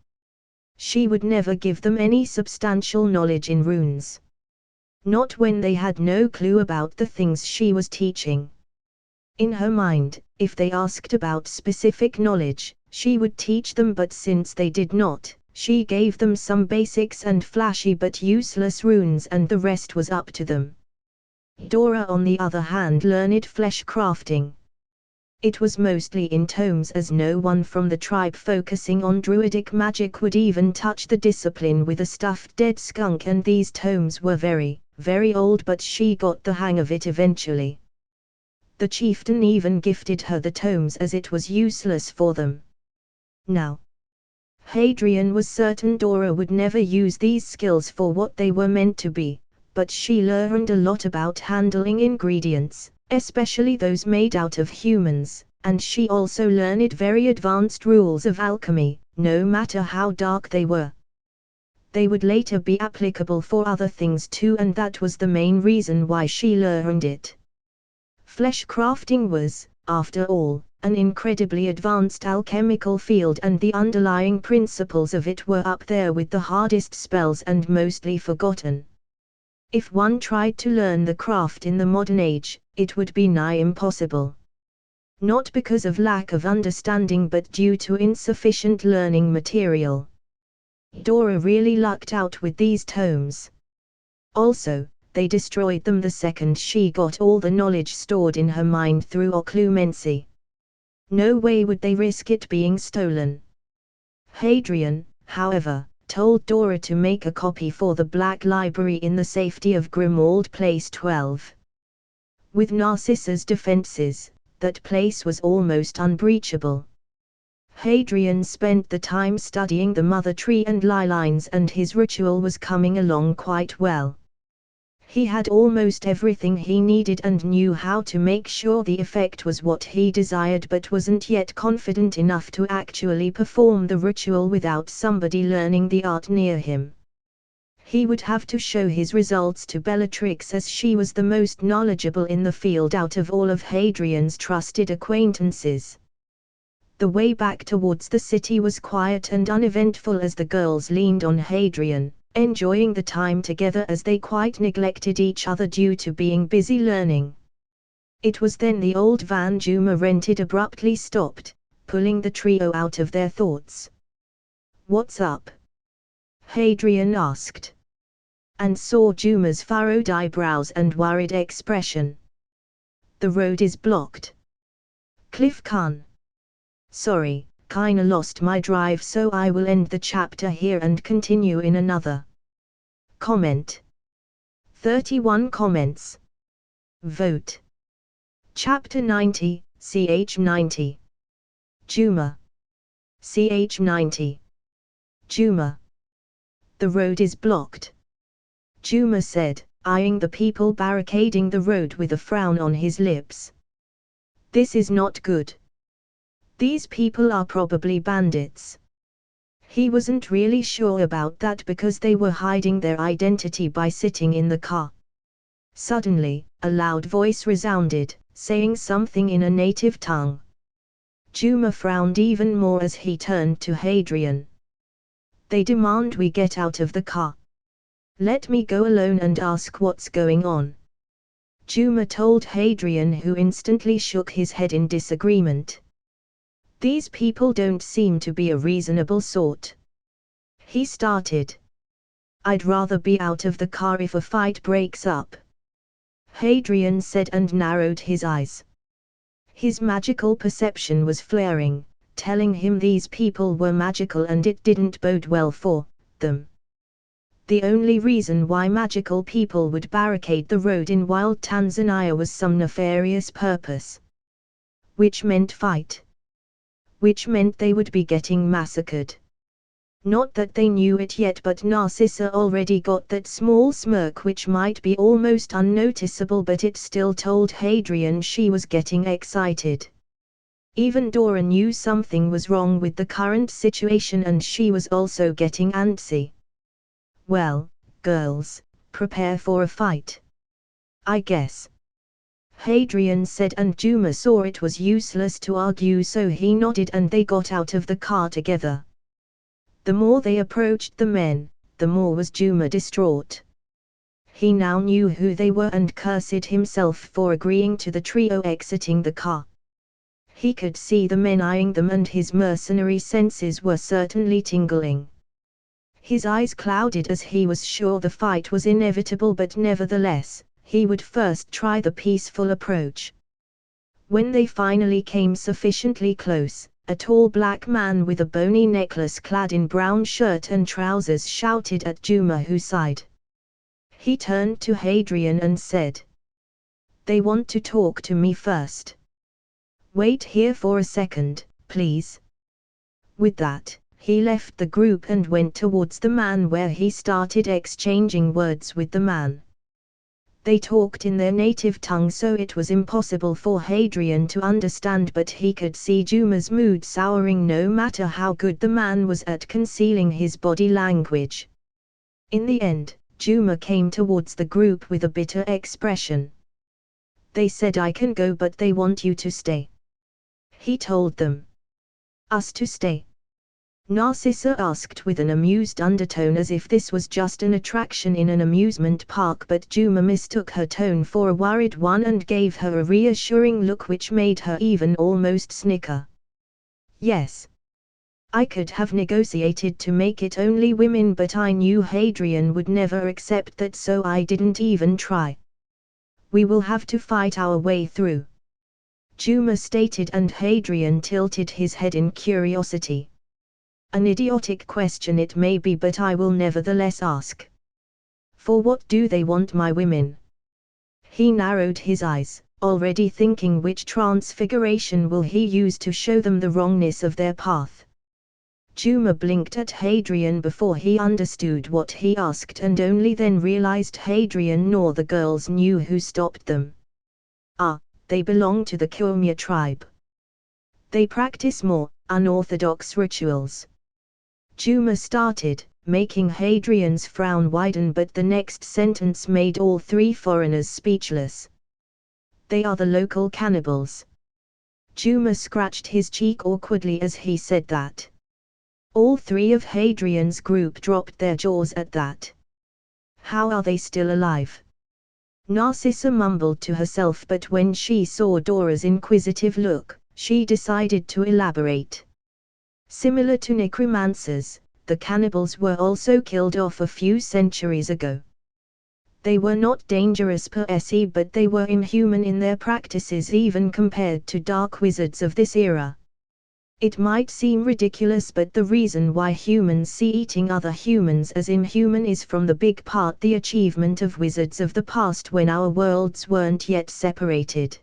She would never give them any substantial knowledge in runes. Not when they had no clue about the things she was teaching. In her mind, if they asked about specific knowledge, she would teach them, but since they did not, she gave them some basics and flashy but useless runes, and the rest was up to them. Dora, on the other hand, learned flesh crafting. It was mostly in tomes, as no one from the tribe focusing on druidic magic would even touch the discipline with a stuffed dead skunk, and these tomes were very, very old, but she got the hang of it eventually. The chieftain even gifted her the tomes as it was useless for them. Now, Hadrian was certain Dora would never use these skills for what they were meant to be, but she learned a lot about handling ingredients, especially those made out of humans, and she also learned very advanced rules of alchemy, no matter how dark they were. They would later be applicable for other things too, and that was the main reason why she learned it. Flesh crafting was, after all, an incredibly advanced alchemical field, and the underlying principles of it were up there with the hardest spells and mostly forgotten. If one tried to learn the craft in the modern age, it would be nigh impossible. Not because of lack of understanding, but due to insufficient learning material. Dora really lucked out with these tomes. Also, they destroyed them the second she got all the knowledge stored in her mind through occlumency. No way would they risk it being stolen. Hadrian, however, told Dora to make a copy for the Black Library in the safety of Grimald Place 12. With Narcissa's defenses, that place was almost unbreachable. Hadrian spent the time studying the mother tree and ley lines, and his ritual was coming along quite well. He had almost everything he needed and knew how to make sure the effect was what he desired, but wasn't yet confident enough to actually perform the ritual without somebody learning the art near him. He would have to show his results to Bellatrix, as she was the most knowledgeable in the field out of all of Hadrian's trusted acquaintances. The way back towards the city was quiet and uneventful as the girls leaned on Hadrian, enjoying the time together as they quite neglected each other due to being busy learning. It was then the old van Juma rented abruptly stopped, pulling the trio out of their thoughts. "What's up?" Hadrian asked, and saw Juma's furrowed eyebrows and worried expression. "The road is blocked." "Cliff Khan. Sorry, kinda lost my drive, so I will end the chapter here and continue in another." Comment. 31 comments. Vote. Chapter 90, ch 90. Juma. ch 90. Juma. The road is blocked. Juma said, eyeing the people barricading the road with a frown on his lips. This is not good. These people are probably bandits. He wasn't really sure about that because they were hiding their identity by sitting in the car. Suddenly, a loud voice resounded, saying something in a native tongue. Juma frowned even more as he turned to Hadrian. They demand we get out of the car. Let me go alone and ask what's going on. Juma told Hadrian, who instantly shook his head in disagreement. These people don't seem to be a reasonable sort. He started. I'd rather be out of the car if a fight breaks up. Hadrian said and narrowed his eyes. His magical perception was flaring, telling him these people were magical and it didn't bode well for them. The only reason why magical people would barricade the road in wild Tanzania was some nefarious purpose. Which meant fight. Which meant they would be getting massacred. Not that they knew it yet, but Narcissa already got that small smirk which might be almost unnoticeable, but it still told Hadrian she was getting excited. Even Dora knew something was wrong with the current situation and she was also getting antsy. Well, girls, prepare for a fight. I guess. Hadrian said, and Juma saw it was useless to argue, so he nodded and they got out of the car together. The more they approached the men, the more was Juma distraught. He now knew who they were and cursed himself for agreeing to the trio exiting the car. He could see the men eyeing them and his mercenary senses were certainly tingling. His eyes clouded as he was sure the fight was inevitable, but nevertheless, he would first try the peaceful approach. When they finally came sufficiently close, a tall black man with a bony necklace clad in brown shirt and trousers shouted at Juma, who sighed. He turned to Hadrian and said, "They want to talk to me first. Wait here for a second, please." With that, he left the group and went towards the man, where he started exchanging words with the man. They talked in their native tongue, so it was impossible for Hadrian to understand, but he could see Juma's mood souring no matter how good the man was at concealing his body language. In the end, Juma came towards the group with a bitter expression. "They said I can go, but they want you to stay," he told them. "Us to stay?" Narcissa asked with an amused undertone, as if this was just an attraction in an amusement park, but Juma mistook her tone for a worried one and gave her a reassuring look which made her even almost snicker. "Yes. I could have negotiated to make it only women, but I knew Hadrian would never accept that, so I didn't even try. We will have to fight our way through," Juma stated, and Hadrian tilted his head in curiosity. "An idiotic question it may be, but I will nevertheless ask. For what do they want my women?" He narrowed his eyes, already thinking which transfiguration will he use to show them the wrongness of their path. Juma blinked at Hadrian before he understood what he asked, and only then realized Hadrian nor the girls knew who stopped them. "Ah, they belong to the Kumya tribe. They practice more unorthodox rituals," Juma started, making Hadrian's frown widen, but the next sentence made all three foreigners speechless. "They are the local cannibals." Juma scratched his cheek awkwardly as he said that. All three of Hadrian's group dropped their jaws at that. "How are they still alive?" Narcissa mumbled to herself, but when she saw Dora's inquisitive look, she decided to elaborate. Similar to necromancers, the cannibals were also killed off a few centuries ago. They were not dangerous per se, but they were inhuman in their practices even compared to dark wizards of this era. It might seem ridiculous, but the reason why humans see eating other humans as inhuman is from the big part the achievement of wizards of the past when our worlds weren't yet separated.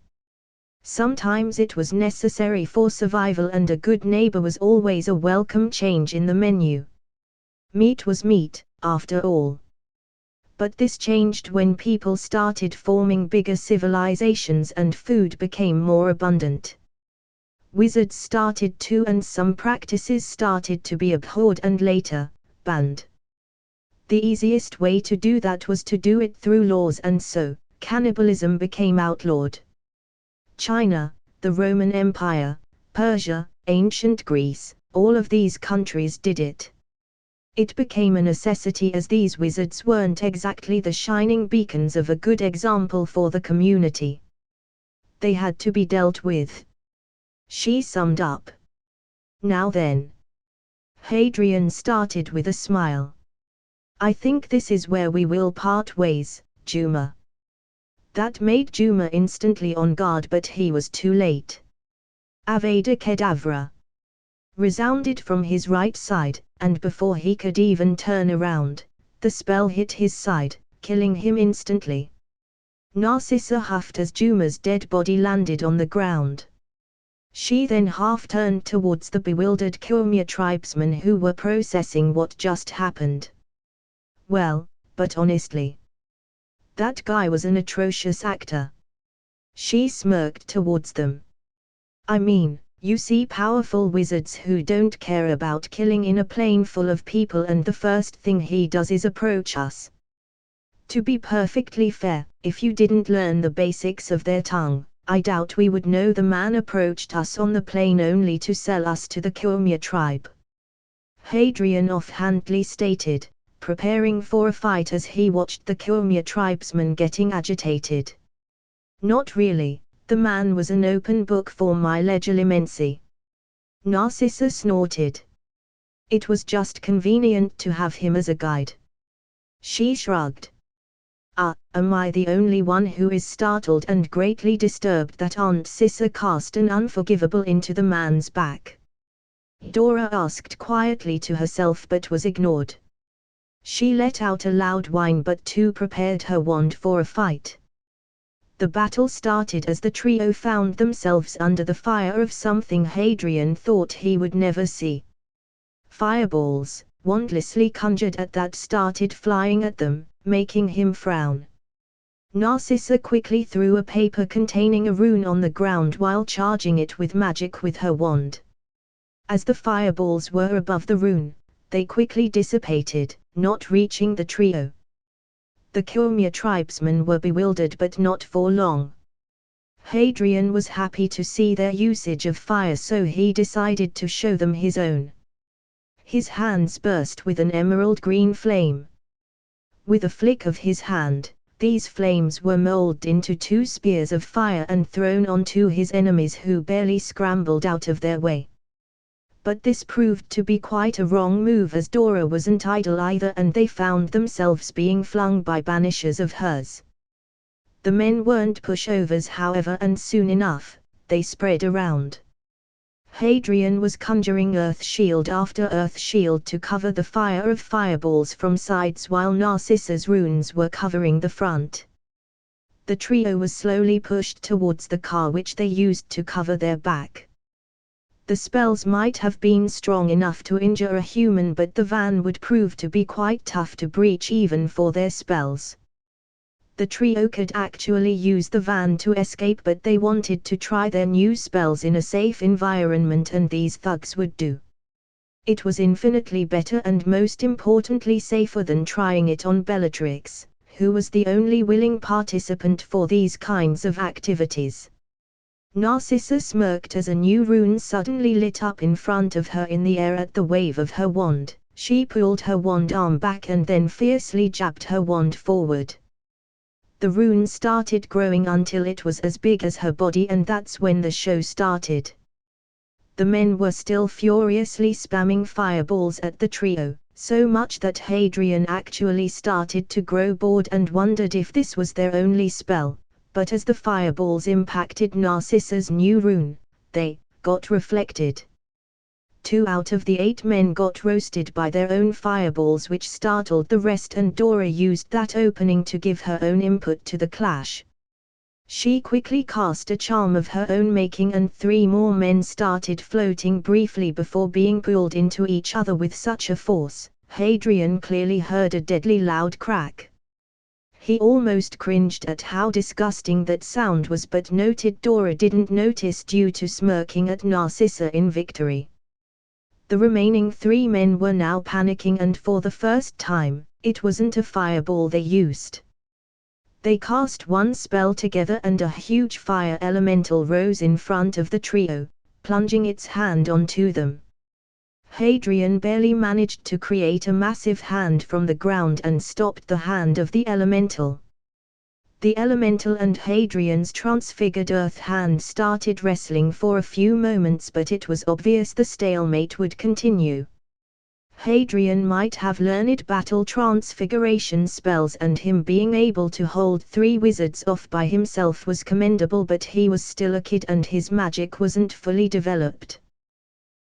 Sometimes it was necessary for survival, and a good neighbor was always a welcome change in the menu. Meat was meat, after all. But this changed when people started forming bigger civilizations and food became more abundant. Wizards started too, and some practices started to be abhorred and later banned. The easiest way to do that was to do it through laws, and so cannibalism became outlawed. China, the Roman Empire, Persia, ancient Greece, all of these countries did it. It became a necessity, as these wizards weren't exactly the shining beacons of a good example for the community. They had to be dealt with. She summed up. Now then. Hadrian started with a smile. I think this is where we will part ways, Juma. That made Juma instantly on guard, but he was too late. Avada Kedavra resounded from his right side, and before he could even turn around, the spell hit his side, killing him instantly. Narcissa huffed as Juma's dead body landed on the ground. She then half-turned towards the bewildered Kurmia tribesmen who were processing what just happened. Well, but honestly, that guy was an atrocious actor. She smirked towards them. I mean, you see powerful wizards who don't care about killing in a plane full of people, and the first thing he does is approach us. To be perfectly fair, if you didn't learn the basics of their tongue, I doubt we would know the man approached us on the plane only to sell us to the Kurmia tribe. Hadrian offhandedly stated, preparing for a fight as he watched the Kurmia tribesmen getting agitated. Not really, the man was an open book for my legilimency. Narcissa snorted. It was just convenient to have him as a guide. She shrugged. Am I the only one who is startled and greatly disturbed that Aunt Cissa cast an unforgivable into the man's back? Dora asked quietly to herself, but was ignored. She let out a loud whine, but too prepared her wand for a fight. The battle started as the trio found themselves under the fire of something Hadrian thought he would never see. Fireballs, wandlessly conjured at that, started flying at them, making him frown. Narcissa quickly threw a paper containing a rune on the ground while charging it with magic with her wand. As the fireballs were above the rune, they quickly dissipated, not reaching the trio. The Kurmia tribesmen were bewildered, but not for long. Hadrian was happy to see their usage of fire, so he decided to show them his own. His hands burst with an emerald green flame. With a flick of his hand, these flames were molded into 2 spears of fire and thrown onto his enemies, who barely scrambled out of their way. But this proved to be quite a wrong move, as Dora wasn't idle either, and they found themselves being flung by banishers of hers. The men weren't pushovers, however, and soon enough, they spread around. Hadrian was conjuring earth shield after earth shield to cover the fire of fireballs from sides, while Narcissa's runes were covering the front. The trio was slowly pushed towards the car, which they used to cover their back. The spells might have been strong enough to injure a human, but the van would prove to be quite tough to breach even for their spells. The trio could actually use the van to escape, but they wanted to try their new spells in a safe environment, and these thugs would do. It was infinitely better and most importantly safer than trying it on Bellatrix, who was the only willing participant for these kinds of activities. Narcissa smirked as a new rune suddenly lit up in front of her in the air at the wave of her wand. She pulled her wand arm back and then fiercely jabbed her wand forward. The rune started growing until it was as big as her body, and that's when the show started. The men were still furiously spamming fireballs at the trio, so much that Hadrian actually started to grow bored and wondered if this was their only spell, but as the fireballs impacted Narcissa's new rune, they got reflected. 2 out of the 8 men got roasted by their own fireballs, which startled the rest, and Dora used that opening to give her own input to the clash. She quickly cast a charm of her own making, and 3 more men started floating briefly before being pulled into each other with such a force, Hadrian clearly heard a deadly loud crack. He almost cringed at how disgusting that sound was, but noted Dora didn't notice due to smirking at Narcissa in victory. The remaining 3 men were now panicking, and for the first time, it wasn't a fireball they used. They cast one spell together, and a huge fire elemental rose in front of the trio, plunging its hand onto them. Hadrian barely managed to create a massive hand from the ground and stopped the hand of the elemental. The elemental and Hadrian's transfigured earth hand started wrestling for a few moments, but it was obvious the stalemate would continue. Hadrian might have learned battle transfiguration spells, and him being able to hold 3 wizards off by himself was commendable, but he was still a kid and his magic wasn't fully developed.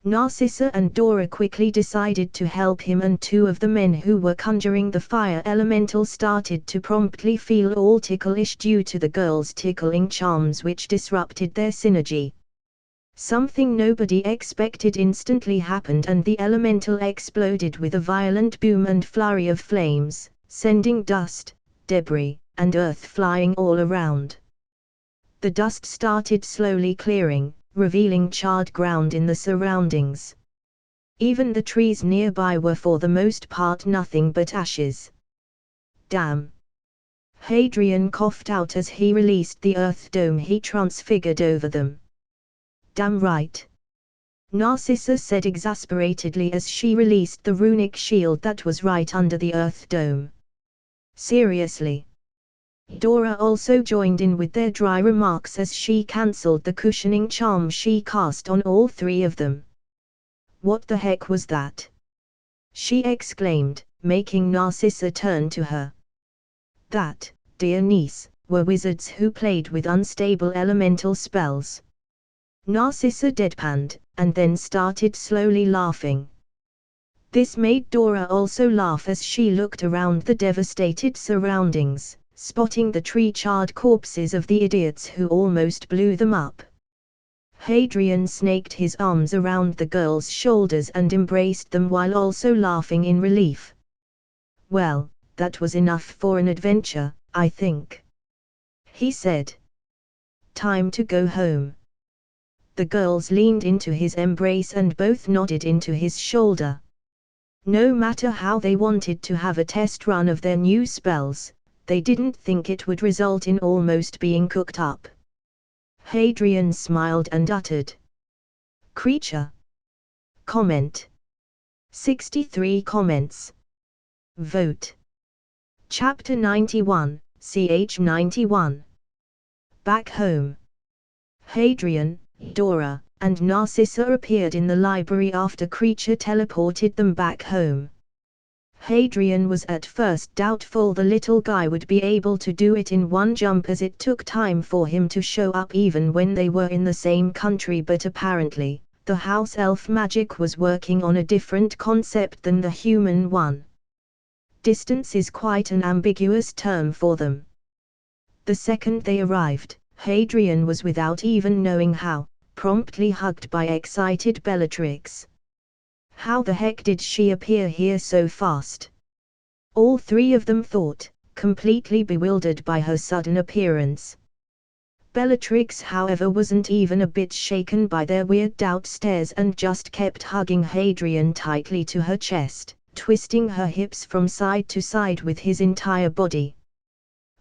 Narcissa and Dora quickly decided to help him, and 2 of the men who were conjuring the fire elemental started to promptly feel all ticklish due to the girls' tickling charms, which disrupted their synergy. Something nobody expected instantly happened, and the elemental exploded with a violent boom and flurry of flames, sending dust, debris, and earth flying all around. The dust started slowly clearing, revealing charred ground in the surroundings. Even the trees nearby were for the most part nothing but ashes. Damn! Hadrian coughed out as he released the earth dome he transfigured over them. Damn right! Narcissa said exasperatedly as she released the runic shield that was right under the earth dome. Seriously? Dora also joined in with their dry remarks as she cancelled the cushioning charm she cast on all 3 of them. What the heck was that? She exclaimed, making Narcissa turn to her. That, dear niece, were wizards who played with unstable elemental spells. Narcissa deadpanned, and then started slowly laughing. This made Dora also laugh as she looked around the devastated surroundings, spotting the tree-charred corpses of the idiots who almost blew them up. Hadrian snaked his arms around the girls' shoulders and embraced them while also laughing in relief. Well, that was enough for an adventure, I think, he said. Time to go home. The girls leaned into his embrace and both nodded into his shoulder. No matter how they wanted to have a test run of their new spells, they didn't think it would result in almost being cooked up. Hadrian smiled and uttered. Creature. Comment. 63 comments. Vote. Chapter 91, ch 91. Back home. Hadrian, Dora, and Narcissa appeared in the library after Creature teleported them back home. Hadrian was at first doubtful the little guy would be able to do it in one jump, as it took time for him to show up even when they were in the same country, but apparently, the house elf magic was working on a different concept than the human one. Distance is quite an ambiguous term for them. The second they arrived, Hadrian was, without even knowing how, promptly hugged by excited Bellatrix. How the heck did she appear here so fast? All 3 of them thought, completely bewildered by her sudden appearance. Bellatrix, however, wasn't even a bit shaken by their weirded out stares and just kept hugging Hadrian tightly to her chest, twisting her hips from side to side with his entire body.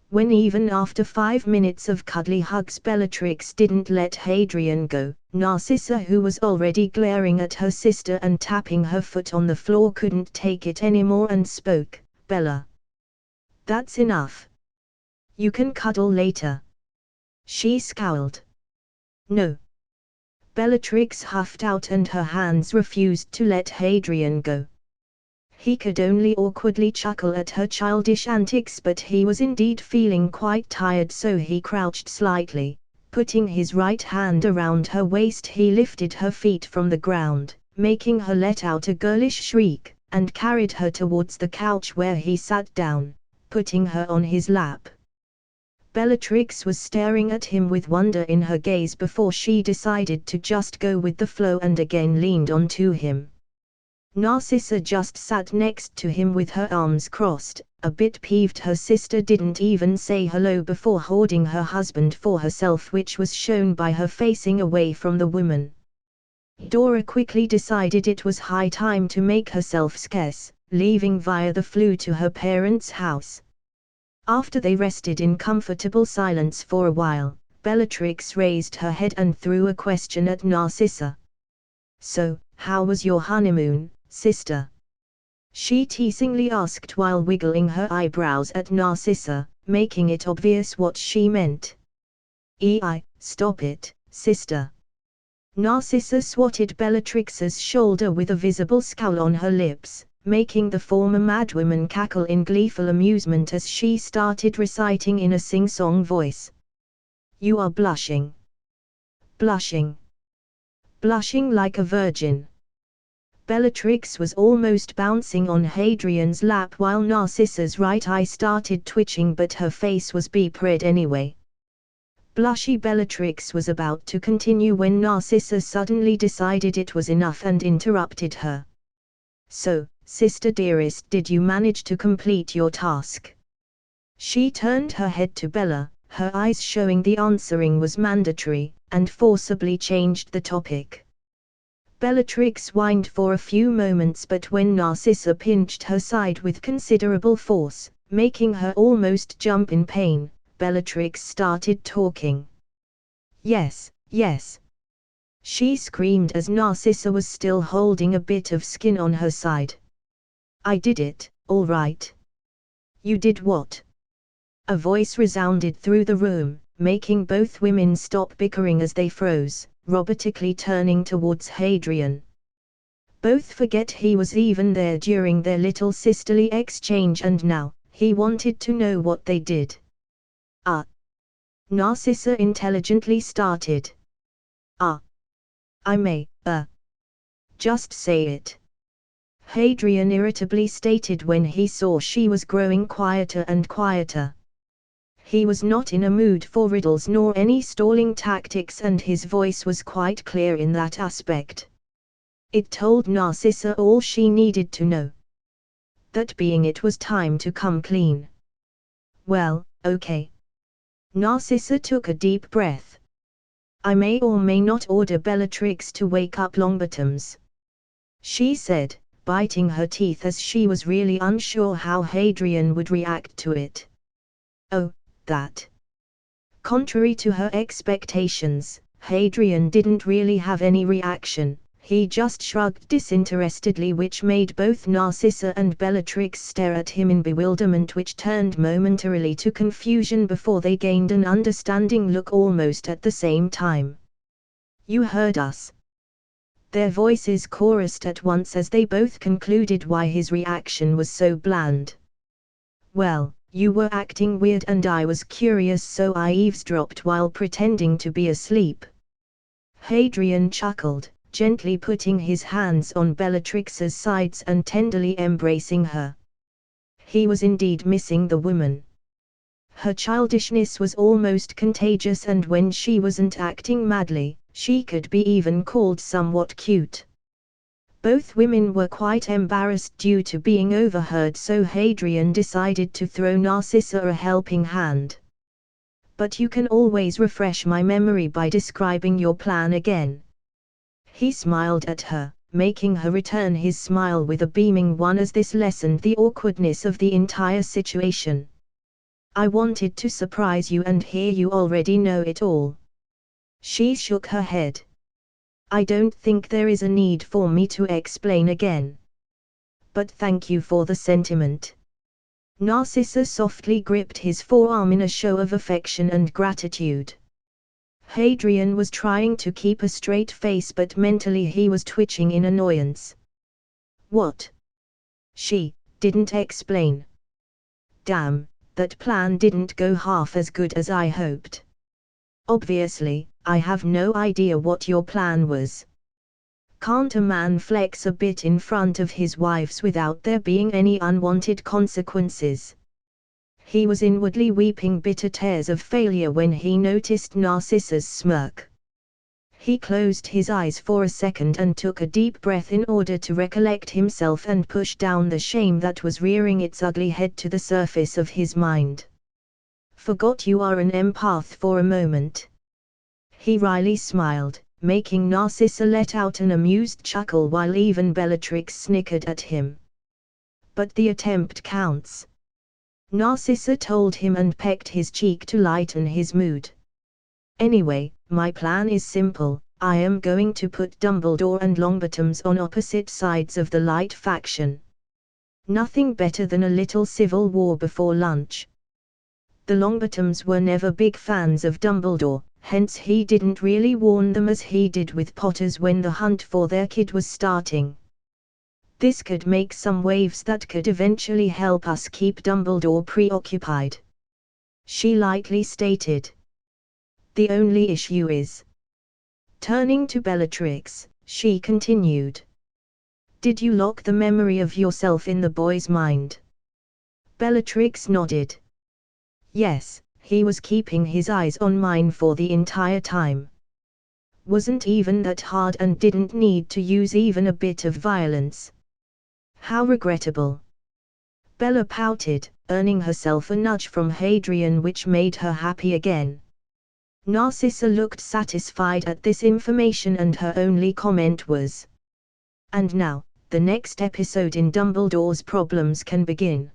When even after 5 minutes of cuddly hugs Bellatrix didn't let Hadrian go, Narcissa, who was already glaring at her sister and tapping her foot on the floor, couldn't take it anymore and spoke. Bella. That's enough. You can cuddle later. She scowled. No. Bellatrix huffed out and her hands refused to let Hadrian go. He could only awkwardly chuckle at her childish antics, but he was indeed feeling quite tired, so he crouched slightly. Putting his right hand around her waist, he lifted her feet from the ground, making her let out a girlish shriek, and carried her towards the couch where he sat down, putting her on his lap. Bellatrix was staring at him with wonder in her gaze before she decided to just go with the flow and again leaned onto him. Narcissa just sat next to him with her arms crossed, a bit peeved her sister didn't even say hello before hoarding her husband for herself, which was shown by her facing away from the woman. Dora quickly decided it was high time to make herself scarce, leaving via the flew to her parents' house. After they rested in comfortable silence for a while, Bellatrix raised her head and threw a question at Narcissa. "So, how was your honeymoon, sister?" she teasingly asked while wiggling her eyebrows at Narcissa, making it obvious what she meant. Stop it, sister." Narcissa swatted Bellatrix's shoulder with a visible scowl on her lips, making the former madwoman cackle in gleeful amusement as she started reciting in a sing-song voice. "You are blushing. Blushing. Blushing like a virgin." Bellatrix was almost bouncing on Hadrian's lap while Narcissa's right eye started twitching, but her face was beep red anyway. Blushy Bellatrix was about to continue when Narcissa suddenly decided it was enough and interrupted her. "So, sister dearest, did you manage to complete your task?" She turned her head to Bella, her eyes showing the answering was mandatory, and forcibly changed the topic. Bellatrix whined for a few moments, but when Narcissa pinched her side with considerable force, making her almost jump in pain, Bellatrix started talking. Yes," she screamed as Narcissa was still holding a bit of skin on her side. "I did it, all right." "You did what?" A voice resounded through the room, making both women stop bickering as they froze, robotically turning towards Hadrian. Both forget he was even there during their little sisterly exchange, and now, he wanted to know what they did. Narcissa intelligently started. I may, just say it," Hadrian irritably stated when he saw she was growing quieter and quieter. He was not in a mood for riddles nor any stalling tactics, and his voice was quite clear in that aspect. It told Narcissa all she needed to know. That being it was time to come clean. "Well, okay." Narcissa took a deep breath. "I may or may not order Bellatrix to wake up Longbottoms," she said, biting her teeth as she was really unsure how Hadrian would react to it. "Oh, that." Contrary to her expectations, Hadrian didn't really have any reaction. He just shrugged disinterestedly, which made both Narcissa and Bellatrix stare at him in bewilderment, which turned momentarily to confusion before they gained an understanding look almost at the same time. "You heard us." Their voices chorused at once as they both concluded why his reaction was so bland. "Well, you were acting weird and I was curious, so I eavesdropped while pretending to be asleep." Hadrian chuckled, gently putting his hands on Bellatrix's sides and tenderly embracing her. He was indeed missing the woman. Her childishness was almost contagious, and when she wasn't acting madly, she could be even called somewhat cute. Both women were quite embarrassed due to being overheard, so Hadrian decided to throw Narcissa a helping hand. "But you can always refresh my memory by describing your plan again." He smiled at her, making her return his smile with a beaming one as this lessened the awkwardness of the entire situation. "I wanted to surprise you, and here you already know it all." She shook her head. "I don't think there is a need for me to explain again. But thank you for the sentiment." Narcissa softly gripped his forearm in a show of affection and gratitude. Hadrian was trying to keep a straight face, but mentally he was twitching in annoyance. "What?" "She didn't explain." "Damn, that plan didn't go half as good as I hoped." "Obviously, I have no idea what your plan was." Can't a man flex a bit in front of his wives without there being any unwanted consequences? He was inwardly weeping bitter tears of failure when he noticed Narcissa's smirk. He closed his eyes for a second and took a deep breath in order to recollect himself and push down the shame that was rearing its ugly head to the surface of his mind. Forgot you are an empath for a moment. He wryly smiled, making Narcissa let out an amused chuckle while even Bellatrix snickered at him. But the attempt counts, Narcissa told him and pecked his cheek to lighten his mood. Anyway, my plan is simple. I am going to put Dumbledore and Longbottoms on opposite sides of the light faction. Nothing better than a little civil war before lunch. The Longbottoms were never big fans of Dumbledore, hence he didn't really warn them as he did with Potters when the hunt for their kid was starting. This could make some waves that could eventually help us keep Dumbledore preoccupied, she lightly stated. The only issue is. Turning to Bellatrix, she continued. Did you lock the memory of yourself in the boy's mind? Bellatrix nodded. Yes, he was keeping his eyes on mine for the entire time. Wasn't even that hard and didn't need to use even a bit of violence. How regrettable. Bella pouted, earning herself a nudge from Hadrian which made her happy again. Narcissa looked satisfied at this information and her only comment was, and now, the next episode in Dumbledore's Problems can begin.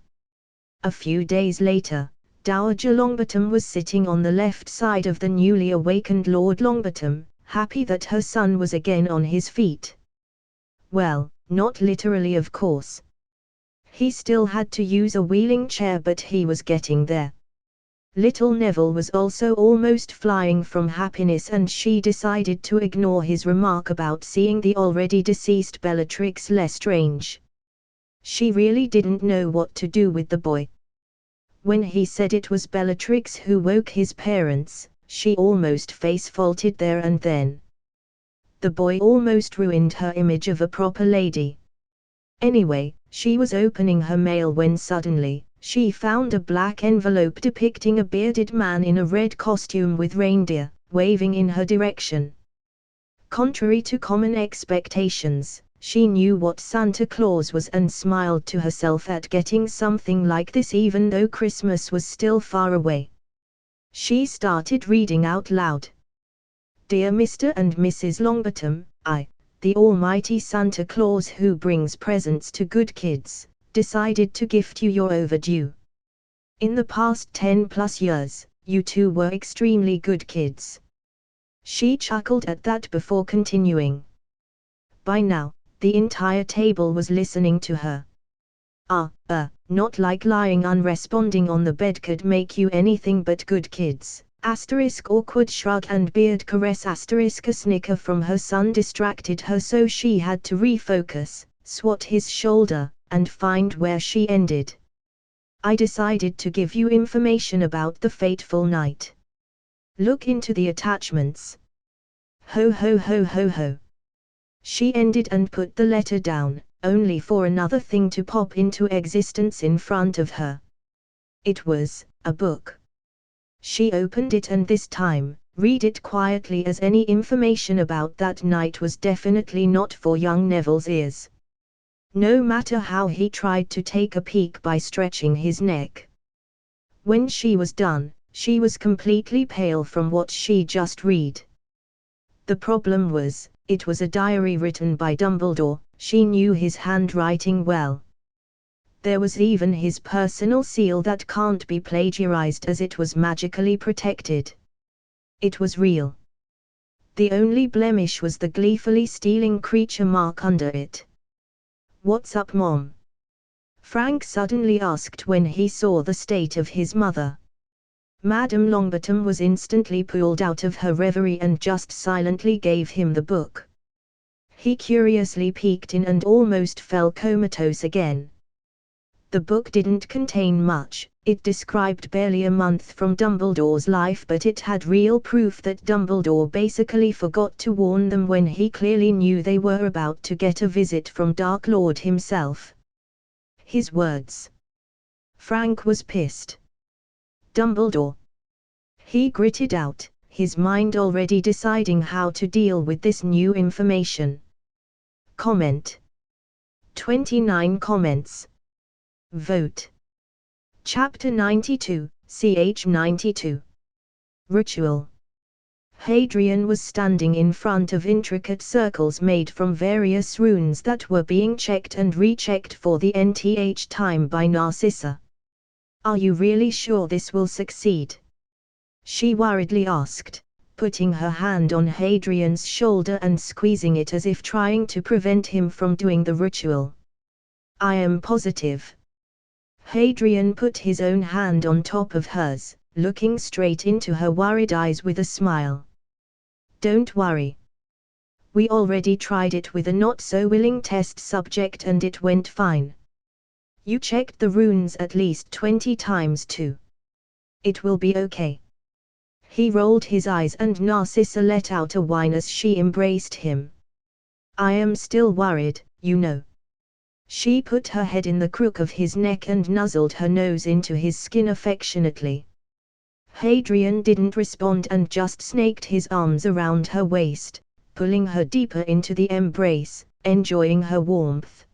A few days later, Dowager Longbottom was sitting on the left side of the newly awakened Lord Longbottom, happy that her son was again on his feet. Well, not literally of course. He still had to use a wheeling chair but he was getting there. Little Neville was also almost flying from happiness and she decided to ignore his remark about seeing the already deceased Bellatrix Lestrange. She really didn't know what to do with the boy. When he said it was Bellatrix who woke his parents, she almost face-faulted there and then. The boy almost ruined her image of a proper lady. Anyway, she was opening her mail when suddenly, she found a black envelope depicting a bearded man in a red costume with reindeer, waving in her direction. Contrary to common expectations, she knew what Santa Claus was and smiled to herself at getting something like this even though Christmas was still far away. She started reading out loud. Dear Mr. and Mrs. Longbottom, I, the almighty Santa Claus who brings presents to good kids, decided to gift you your overdue. In the past 10+ years, you two were extremely good kids. She chuckled at that before continuing. By now, the entire table was listening to her. Not like lying unresponding on the bed could make you anything but good kids. Asterisk awkward shrug and beard caress asterisk a snicker from her son distracted her so she had to refocus, swat his shoulder, and find where she ended. I decided to give you information about the fateful night. Look into the attachments. Ho ho ho ho ho. She ended and put the letter down, only for another thing to pop into existence in front of her. It was a book. She opened it and this time, read it quietly as any information about that night was definitely not for young Neville's ears. No matter how he tried to take a peek by stretching his neck. When she was done, she was completely pale from what she just read. The problem was, it was a diary written by Dumbledore, she knew his handwriting well. There was even his personal seal that can't be plagiarized as it was magically protected. It was real. The only blemish was the gleefully stealing creature mark under it. What's up, Mom? Frank suddenly asked when he saw the state of his mother. Madame Longbottom was instantly pulled out of her reverie and just silently gave him the book. He curiously peeked in and almost fell comatose again. The book didn't contain much. It described barely a month from Dumbledore's life, but it had real proof that Dumbledore basically forgot to warn them when he clearly knew they were about to get a visit from Dark Lord himself. His words. Frank was pissed. Dumbledore. He gritted out, his mind already deciding how to deal with this new information. Comment. 29 comments. Vote. Chapter 92, ch 92. Ritual. Hadrian was standing in front of intricate circles made from various runes that were being checked and rechecked for the nth time by Narcissa. "Are you really sure this will succeed?" she worriedly asked, putting her hand on Hadrian's shoulder and squeezing it as if trying to prevent him from doing the ritual. "I am positive." Hadrian put his own hand on top of hers, looking straight into her worried eyes with a smile. "Don't worry. We already tried it with a not-so-willing test subject and it went fine. You checked the runes at least 20 times too. It will be okay." He rolled his eyes and Narcissa let out a whine as she embraced him. "I am still worried, you know." She put her head in the crook of his neck and nuzzled her nose into his skin affectionately. Hadrian didn't respond and just snaked his arms around her waist, pulling her deeper into the embrace, enjoying her warmth.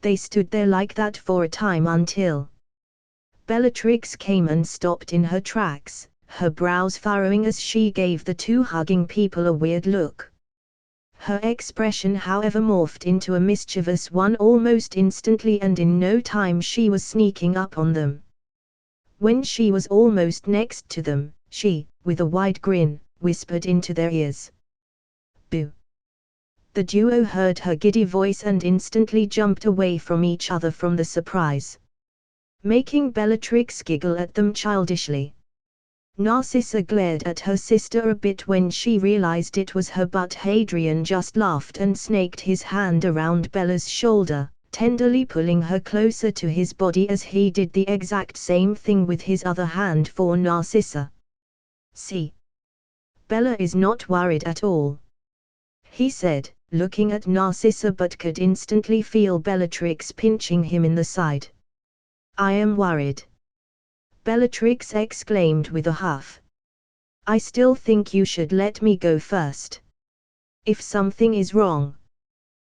They stood there like that for a time until Bellatrix came and stopped in her tracks, her brows furrowing as she gave the two hugging people a weird look. Her expression however morphed into a mischievous one almost instantly, and in no time she was sneaking up on them. When she was almost next to them, she, with a wide grin, whispered into their ears. "Boo." The duo heard her giddy voice and instantly jumped away from each other from the surprise, making Bellatrix giggle at them childishly. Narcissa glared at her sister a bit when she realized it was her, but Hadrian just laughed and snaked his hand around Bella's shoulder, tenderly pulling her closer to his body as he did the exact same thing with his other hand for Narcissa. "See? Bella is not worried at all," he said, looking at Narcissa but could instantly feel Bellatrix pinching him in the side. "I am worried," Bellatrix exclaimed with a huff. "I still think you should let me go first. If something is wrong."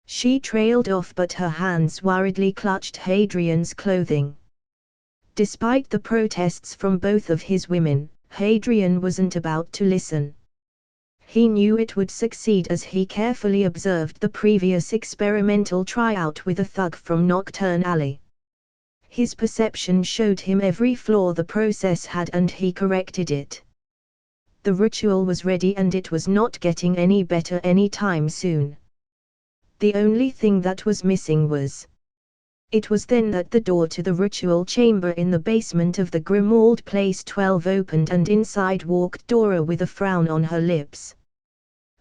She trailed off but her hands worriedly clutched Hadrian's clothing. Despite the protests from both of his women, Hadrian wasn't about to listen. He knew it would succeed as he carefully observed the previous experimental tryout with a thug from Nocturne Alley. His perception showed him every flaw the process had and he corrected it. The ritual was ready and it was not getting any better anytime soon. The only thing that was missing was. It was then that the door to the ritual chamber in the basement of the Grimmauld Place 12 opened and inside walked Dora with a frown on her lips.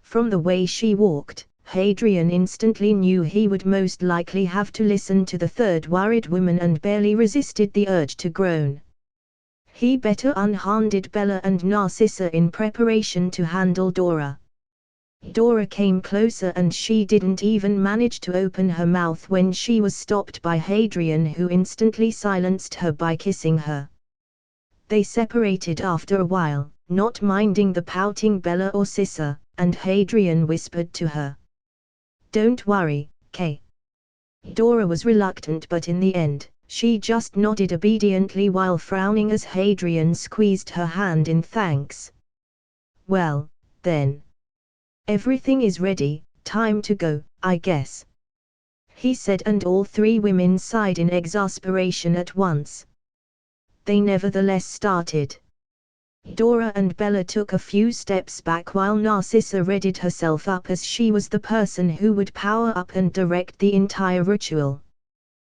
From the way she walked, Hadrian instantly knew he would most likely have to listen to the third worried woman and barely resisted the urge to groan. He better unhanded Bella and Narcissa in preparation to handle Dora. Dora came closer and she didn't even manage to open her mouth when she was stopped by Hadrian, who instantly silenced her by kissing her. They separated after a while, not minding the pouting Bella or Cissa, and Hadrian whispered to her, "Don't worry, Kay." Dora was reluctant but in the end, she just nodded obediently while frowning as Hadrian squeezed her hand in thanks. "Well, then. Everything is ready, time to go, I guess," he said, and all three women sighed in exasperation at once. They nevertheless started. Dora and Bella took a few steps back while Narcissa readied herself up as she was the person who would power up and direct the entire ritual.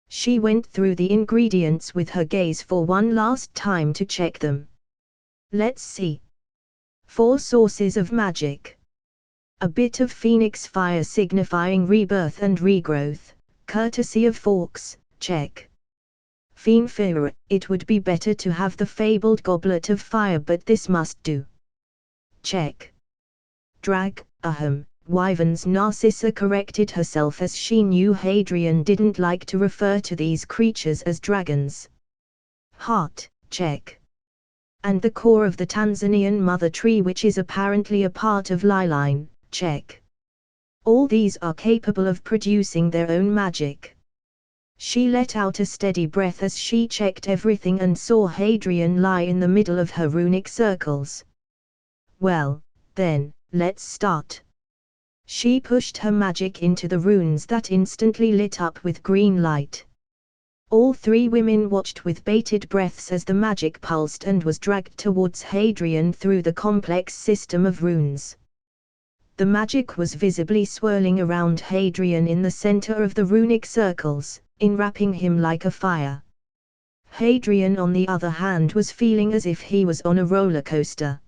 She went through the ingredients with her gaze for one last time to check them. Let's see. 4 sources of magic. A bit of phoenix fire signifying rebirth and regrowth, courtesy of Fawkes, check. Fanfictions, it would be better to have the fabled goblet of fire, but this must do. Check. Drag, Wyverns. Narcissa corrected herself as she knew Hadrian didn't like to refer to these creatures as dragons. Heart, check. And the core of the Tanzanian mother tree, which is apparently a part of Liline, check. All these are capable of producing their own magic. She let out a steady breath as she checked everything and saw Hadrian lie in the middle of her runic circles. Well, then, let's start. She pushed her magic into the runes that instantly lit up with green light. All three women watched with bated breaths as the magic pulsed and was dragged towards Hadrian through the complex system of runes. The magic was visibly swirling around Hadrian in the center of the runic circles, enwrapping him like a fire. Hadrian, on the other hand, was feeling as if he was on a roller coaster.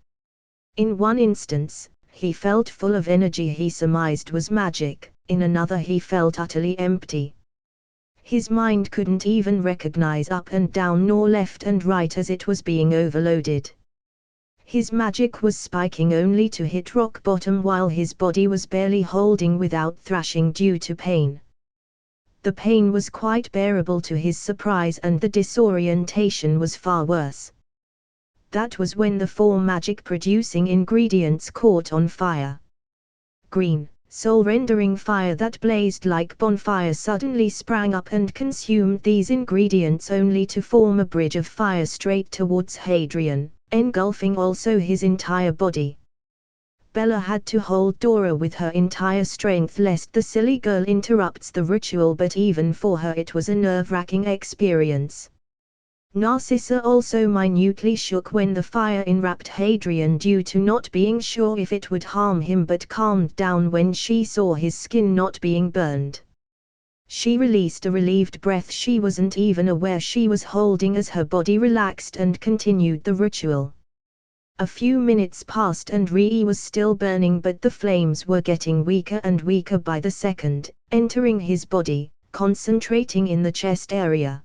In one instance, he felt full of energy he surmised was magic, in another he felt utterly empty. His mind couldn't even recognize up and down nor left and right as it was being overloaded. His magic was spiking only to hit rock bottom while his body was barely holding without thrashing due to pain. The pain was quite bearable to his surprise, and the disorientation was far worse. That was when the four magic-producing ingredients caught on fire. Green, soul-rendering fire that blazed like bonfire suddenly sprang up and consumed these ingredients only to form a bridge of fire straight towards Hadrian, engulfing also his entire body. Bella had to hold Dora with her entire strength lest the silly girl interrupts the ritual, but even for her it was a nerve-wracking experience. Narcissa also minutely shook when the fire enwrapped Hadrian due to not being sure if it would harm him, but calmed down when she saw his skin not being burned. She released a relieved breath she wasn't even aware she was holding as her body relaxed and continued the ritual. A few minutes passed and Rei was still burning, but the flames were getting weaker and weaker by the second, entering his body, concentrating in the chest area.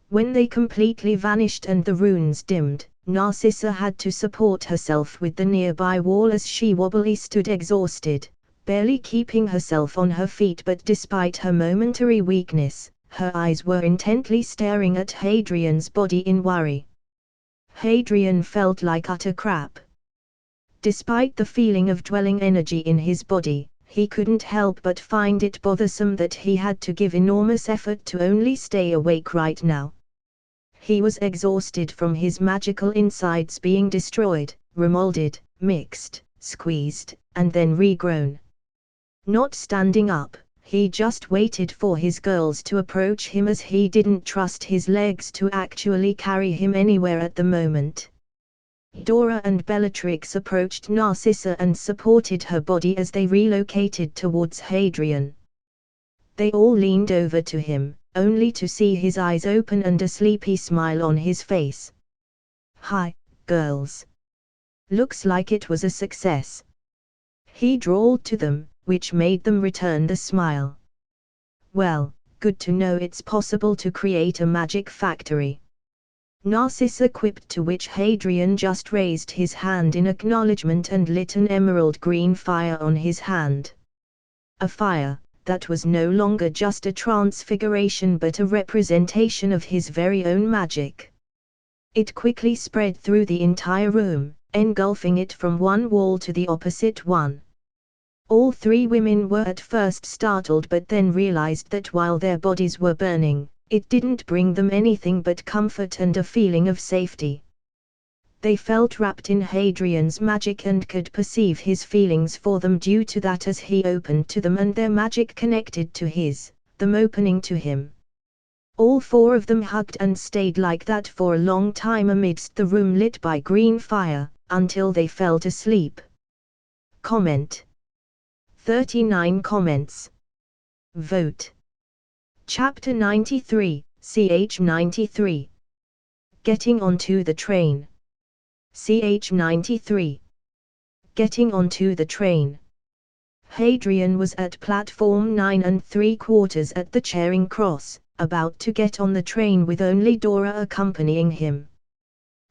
When they completely vanished and the runes dimmed, Narcissa had to support herself with the nearby wall as she wobbly stood exhausted, barely keeping herself on her feet, but despite her momentary weakness, her eyes were intently staring at Hadrian's body in worry. Hadrian felt like utter crap. Despite the feeling of dwelling energy in his body, he couldn't help but find it bothersome that he had to give enormous effort to only stay awake right now. He was exhausted from his magical insides being destroyed, remolded, mixed, squeezed, and then regrown. Not standing up, he just waited for his girls to approach him as he didn't trust his legs to actually carry him anywhere at the moment. Dora and Bellatrix approached Narcissa and supported her body as they relocated towards Hadrian. They all leaned over to him, only to see his eyes open and a sleepy smile on his face. "Hi, girls. Looks like it was a success," he drawled to them, which made them return the smile. "Well, good to know it's possible to create a magic factory," Narcissa quipped, to which Hadrian just raised his hand in acknowledgement and lit an emerald green fire on his hand. A fire that was no longer just a transfiguration but a representation of his very own magic. It quickly spread through the entire room, engulfing it from one wall to the opposite one. All three women were at first startled, but then realized that while their bodies were burning, it didn't bring them anything but comfort and a feeling of safety. They felt wrapped in Hadrian's magic and could perceive his feelings for them due to that as he opened to them, and their magic connected to his, them opening to him. All four of them hugged and stayed like that for a long time amidst the room lit by green fire, until they fell to sleep. Comment. 39 comments. Vote. Chapter 93, ch 93. Getting onto the train. ch 93. Getting onto the train. Hadrian was at platform 9 3/4 at the Charing Cross, about to get on the train with only Dora accompanying him.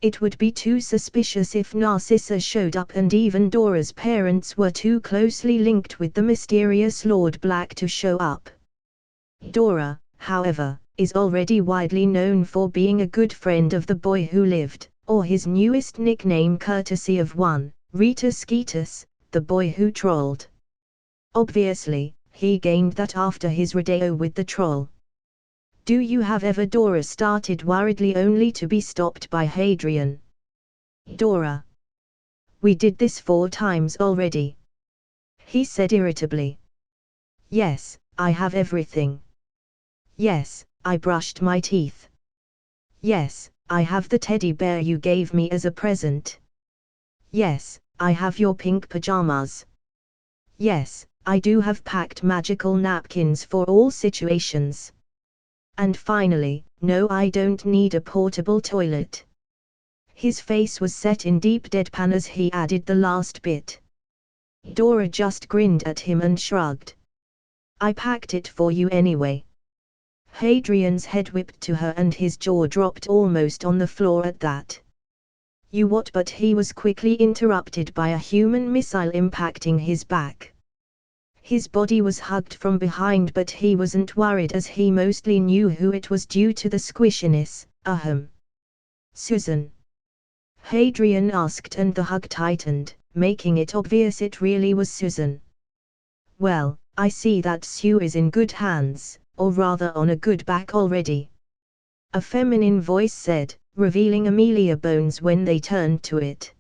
It would be too suspicious if Narcissa showed up, and even Dora's parents were too closely linked with the mysterious Lord Black to show up. Dora, however, is already widely known for being a good friend of the boy who lived, or his newest nickname courtesy of one, Rita Skeetus, the boy who trolled. Obviously, he gained that after his rodeo with the troll. "Do you have ever?" Dora started worriedly, only to be stopped by Hadrian. "Dora. We did this 4 times already," he said irritably. "Yes, I have everything. Yes, I brushed my teeth. Yes, I have the teddy bear you gave me as a present. Yes, I have your pink pajamas. Yes, I do have packed magical napkins for all situations. And finally, no, I don't need a portable toilet." His face was set in deep deadpan as he added the last bit. Dora just grinned at him and shrugged. "I packed it for you anyway." Hadrian's head whipped to her and his jaw dropped almost on the floor at that. "You what?" But he was quickly interrupted by a human missile impacting his back. His body was hugged from behind, but he wasn't worried as he mostly knew who it was due to the squishiness. "Susan?" Hadrian asked, and the hug tightened, making it obvious it really was Susan. "Well, I see that Sue is in good hands, or rather on a good back already," a feminine voice said, revealing Amelia Bones when they turned to it.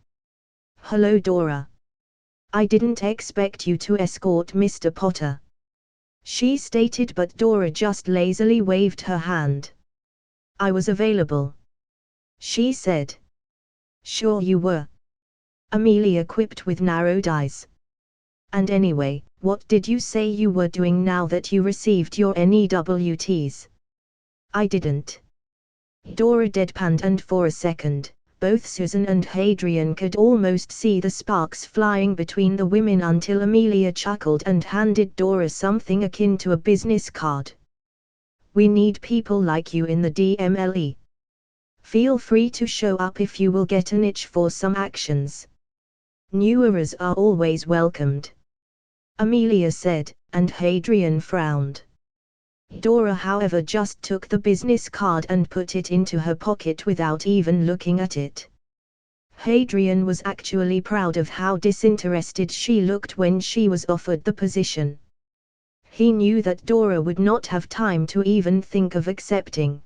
"Hello, Dora. I didn't expect you to escort Mr. Potter," she stated, but Dora just lazily waved her hand. "I was available," she said. "Sure you were," Amelia quipped with narrowed eyes. "And anyway, what did you say you were doing now that you received your NEWTs?" "I didn't." Dora deadpanned, and for a second, both Susan and Hadrian could almost see the sparks flying between the women until Amelia chuckled and handed Dora something akin to a business card. "We need people like you in the DMLE. Feel free to show up if you will get an itch for some actions. Newers are always welcomed," Amelia said, and Hadrian frowned. Dora, however, just took the business card and put it into her pocket without even looking at it. Hadrian was actually proud of how disinterested she looked when she was offered the position. He knew that Dora would not have time to even think of accepting.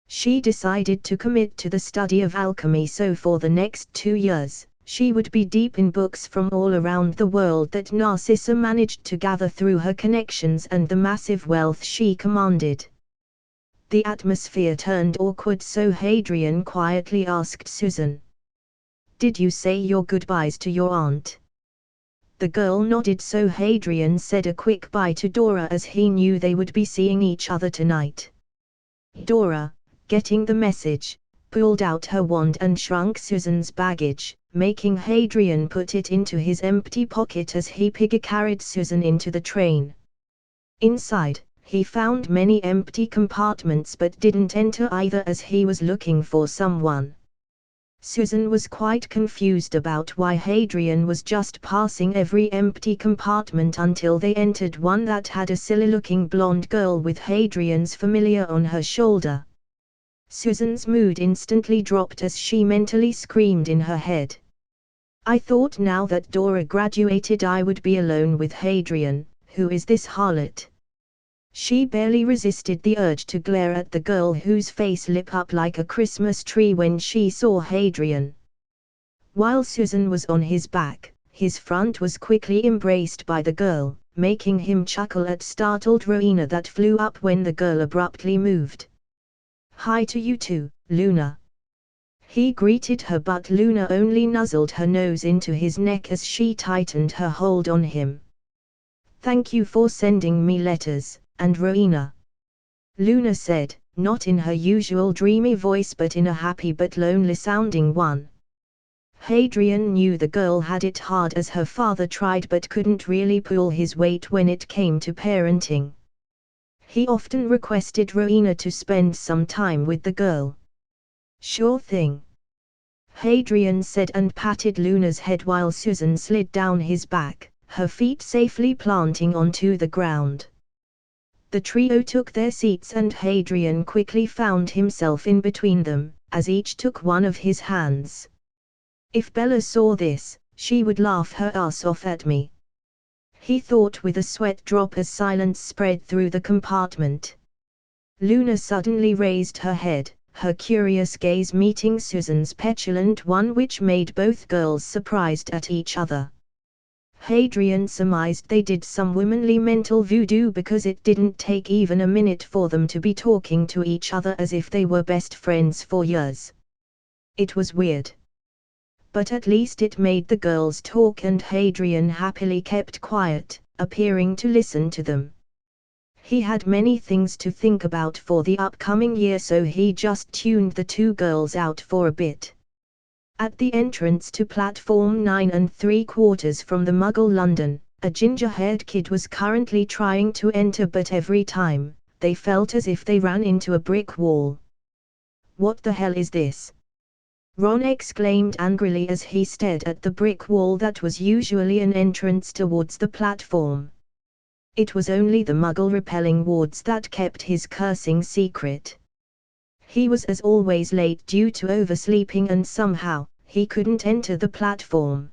She decided to commit to the study of alchemy, so for the next 2 years, she would be deep in books from all around the world that Narcissa managed to gather through her connections and the massive wealth she commanded. The atmosphere turned awkward, so Hadrian quietly asked Susan, "Did you say your goodbyes to your aunt?" The girl nodded, so Hadrian said a quick bye to Dora as he knew they would be seeing each other tonight. Dora, getting the message, pulled out her wand and shrunk Susan's baggage, making Hadrian put it into his empty pocket as he carried Susan into the train. Inside, he found many empty compartments but didn't enter either as he was looking for someone. Susan was quite confused about why Hadrian was just passing every empty compartment until they entered one that had a silly-looking blonde girl with Hadrian's familiar on her shoulder. Susan's mood instantly dropped as she mentally screamed in her head. "I thought now that Dora graduated I would be alone with Hadrian. Who is this harlot?" She barely resisted the urge to glare at the girl whose face lit up like a Christmas tree when she saw Hadrian. While Susan was on his back, his front was quickly embraced by the girl, making him chuckle at startled Rowena that flew up when the girl abruptly moved. "Hi to you too, Luna." He greeted her, but Luna only nuzzled her nose into his neck as she tightened her hold on him. "Thank you for sending me letters, and Rowena," Luna said, not in her usual dreamy voice but in a happy but lonely-sounding one. Hadrian knew the girl had it hard as her father tried but couldn't really pull his weight when it came to parenting. He often requested Rowena to spend some time with the girl. Sure thing, Hadrian said and patted Luna's head while Susan slid down his back, her feet safely planting onto the ground. The trio took their seats and Hadrian quickly found himself in between them, as each took one of his hands. If Bella saw this, she would laugh her ass off at me, he thought with a sweat drop as silence spread through the compartment. Luna suddenly raised her head, her curious gaze meeting Susan's petulant one, which made both girls surprised at each other. Hadrian surmised they did some womanly mental voodoo because it didn't take even a minute for them to be talking to each other as if they were best friends for years. It was weird. But at least it made the girls talk and Hadrian happily kept quiet, appearing to listen to them. He had many things to think about for the upcoming year, so he just tuned the two girls out for a bit. At the entrance to platform 9 3/4 from the Muggle London, a ginger-haired kid was currently trying to enter, but every time, they felt as if they ran into a brick wall. What the hell is this? Ron exclaimed angrily as he stared at the brick wall that was usually an entrance towards the platform. It was only the Muggle-repelling wards that kept his cursing secret. He was as always late due to oversleeping and somehow, he couldn't enter the platform.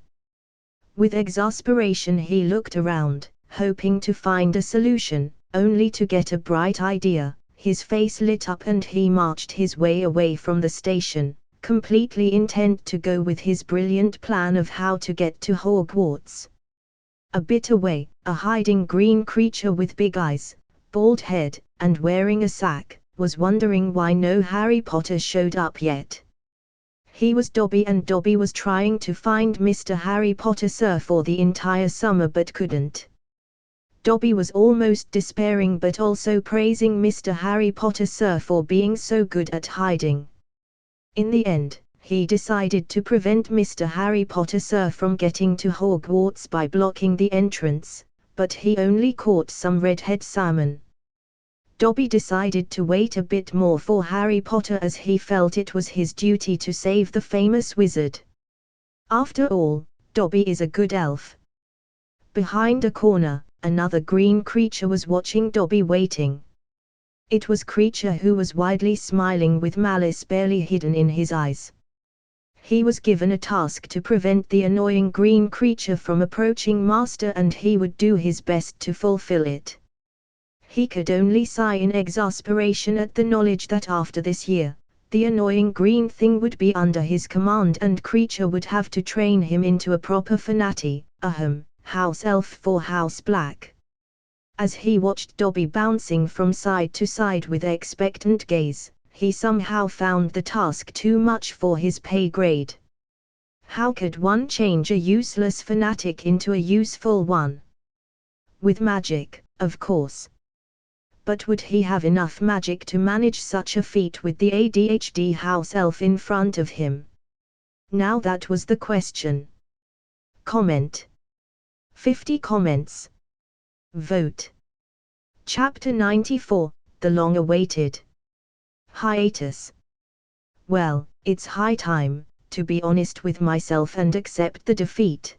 With exasperation he looked around, hoping to find a solution, only to get a bright idea. His face lit up and he marched his way away from the station, completely intent to go with his brilliant plan of how to get to Hogwarts. A bit away, a hiding green creature with big eyes, bald head, and wearing a sack, was wondering why no Harry Potter showed up yet. He was Dobby, and Dobby was trying to find Mr. Harry Potter Sir for the entire summer but couldn't. Dobby was almost despairing but also praising Mr. Harry Potter Sir for being so good at hiding. In the end, he decided to prevent Mr. Harry Potter Sir from getting to Hogwarts by blocking the entrance, but he only caught some redhead salmon. Dobby decided to wait a bit more for Harry Potter as he felt it was his duty to save the famous wizard. After all, Dobby is a good elf. Behind a corner, another green creature was watching Dobby waiting. It was Creature, who was widely smiling with malice barely hidden in his eyes. He was given a task to prevent the annoying green creature from approaching Master, and he would do his best to fulfill it. He could only sigh in exasperation at the knowledge that after this year, the annoying green thing would be under his command and Creature would have to train him into a proper fanati, house elf for House Black. As he watched Dobby bouncing from side to side with expectant gaze, he somehow found the task too much for his pay grade. How could one change a useless fanatic into a useful one? With magic, of course. But would he have enough magic to manage such a feat with the ADHD house elf in front of him? Now that was the question. Comment. 50 comments. Vote. Chapter 94, The Long-Awaited Hiatus. Well, it's high time, to be honest with myself and accept the defeat.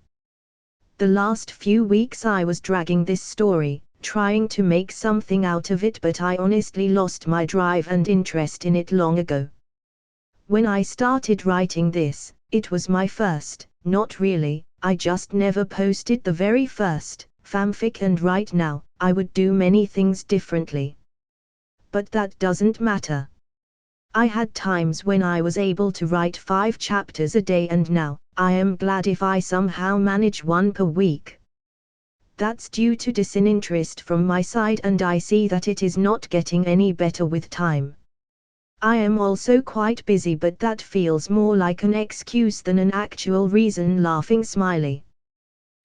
The last few weeks I was dragging this story, trying to make something out of it, but I honestly lost my drive and interest in it long ago. When I started writing this, it was my first, not really, I just never posted the very first, fanfic, and right now, I would do many things differently. But that doesn't matter. I had times when I was able to write 5 chapters a day, and now, I am glad if I somehow manage 1 per week. That's due to disinterest from my side, and I see that it is not getting any better with time. I am also quite busy, but that feels more like an excuse than an actual reason. Laughing smiley.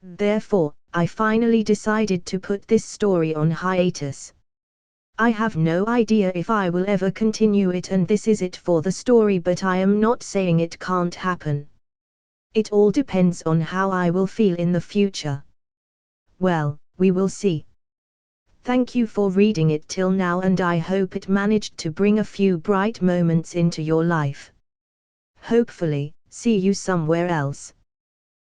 Therefore, I finally decided to put this story on hiatus. I have no idea if I will ever continue it, and this is it for the story, but I am not saying it can't happen. It all depends on how I will feel in the future. Well, we will see. Thank you for reading it till now, and I hope it managed to bring a few bright moments into your life. Hopefully, see you somewhere else.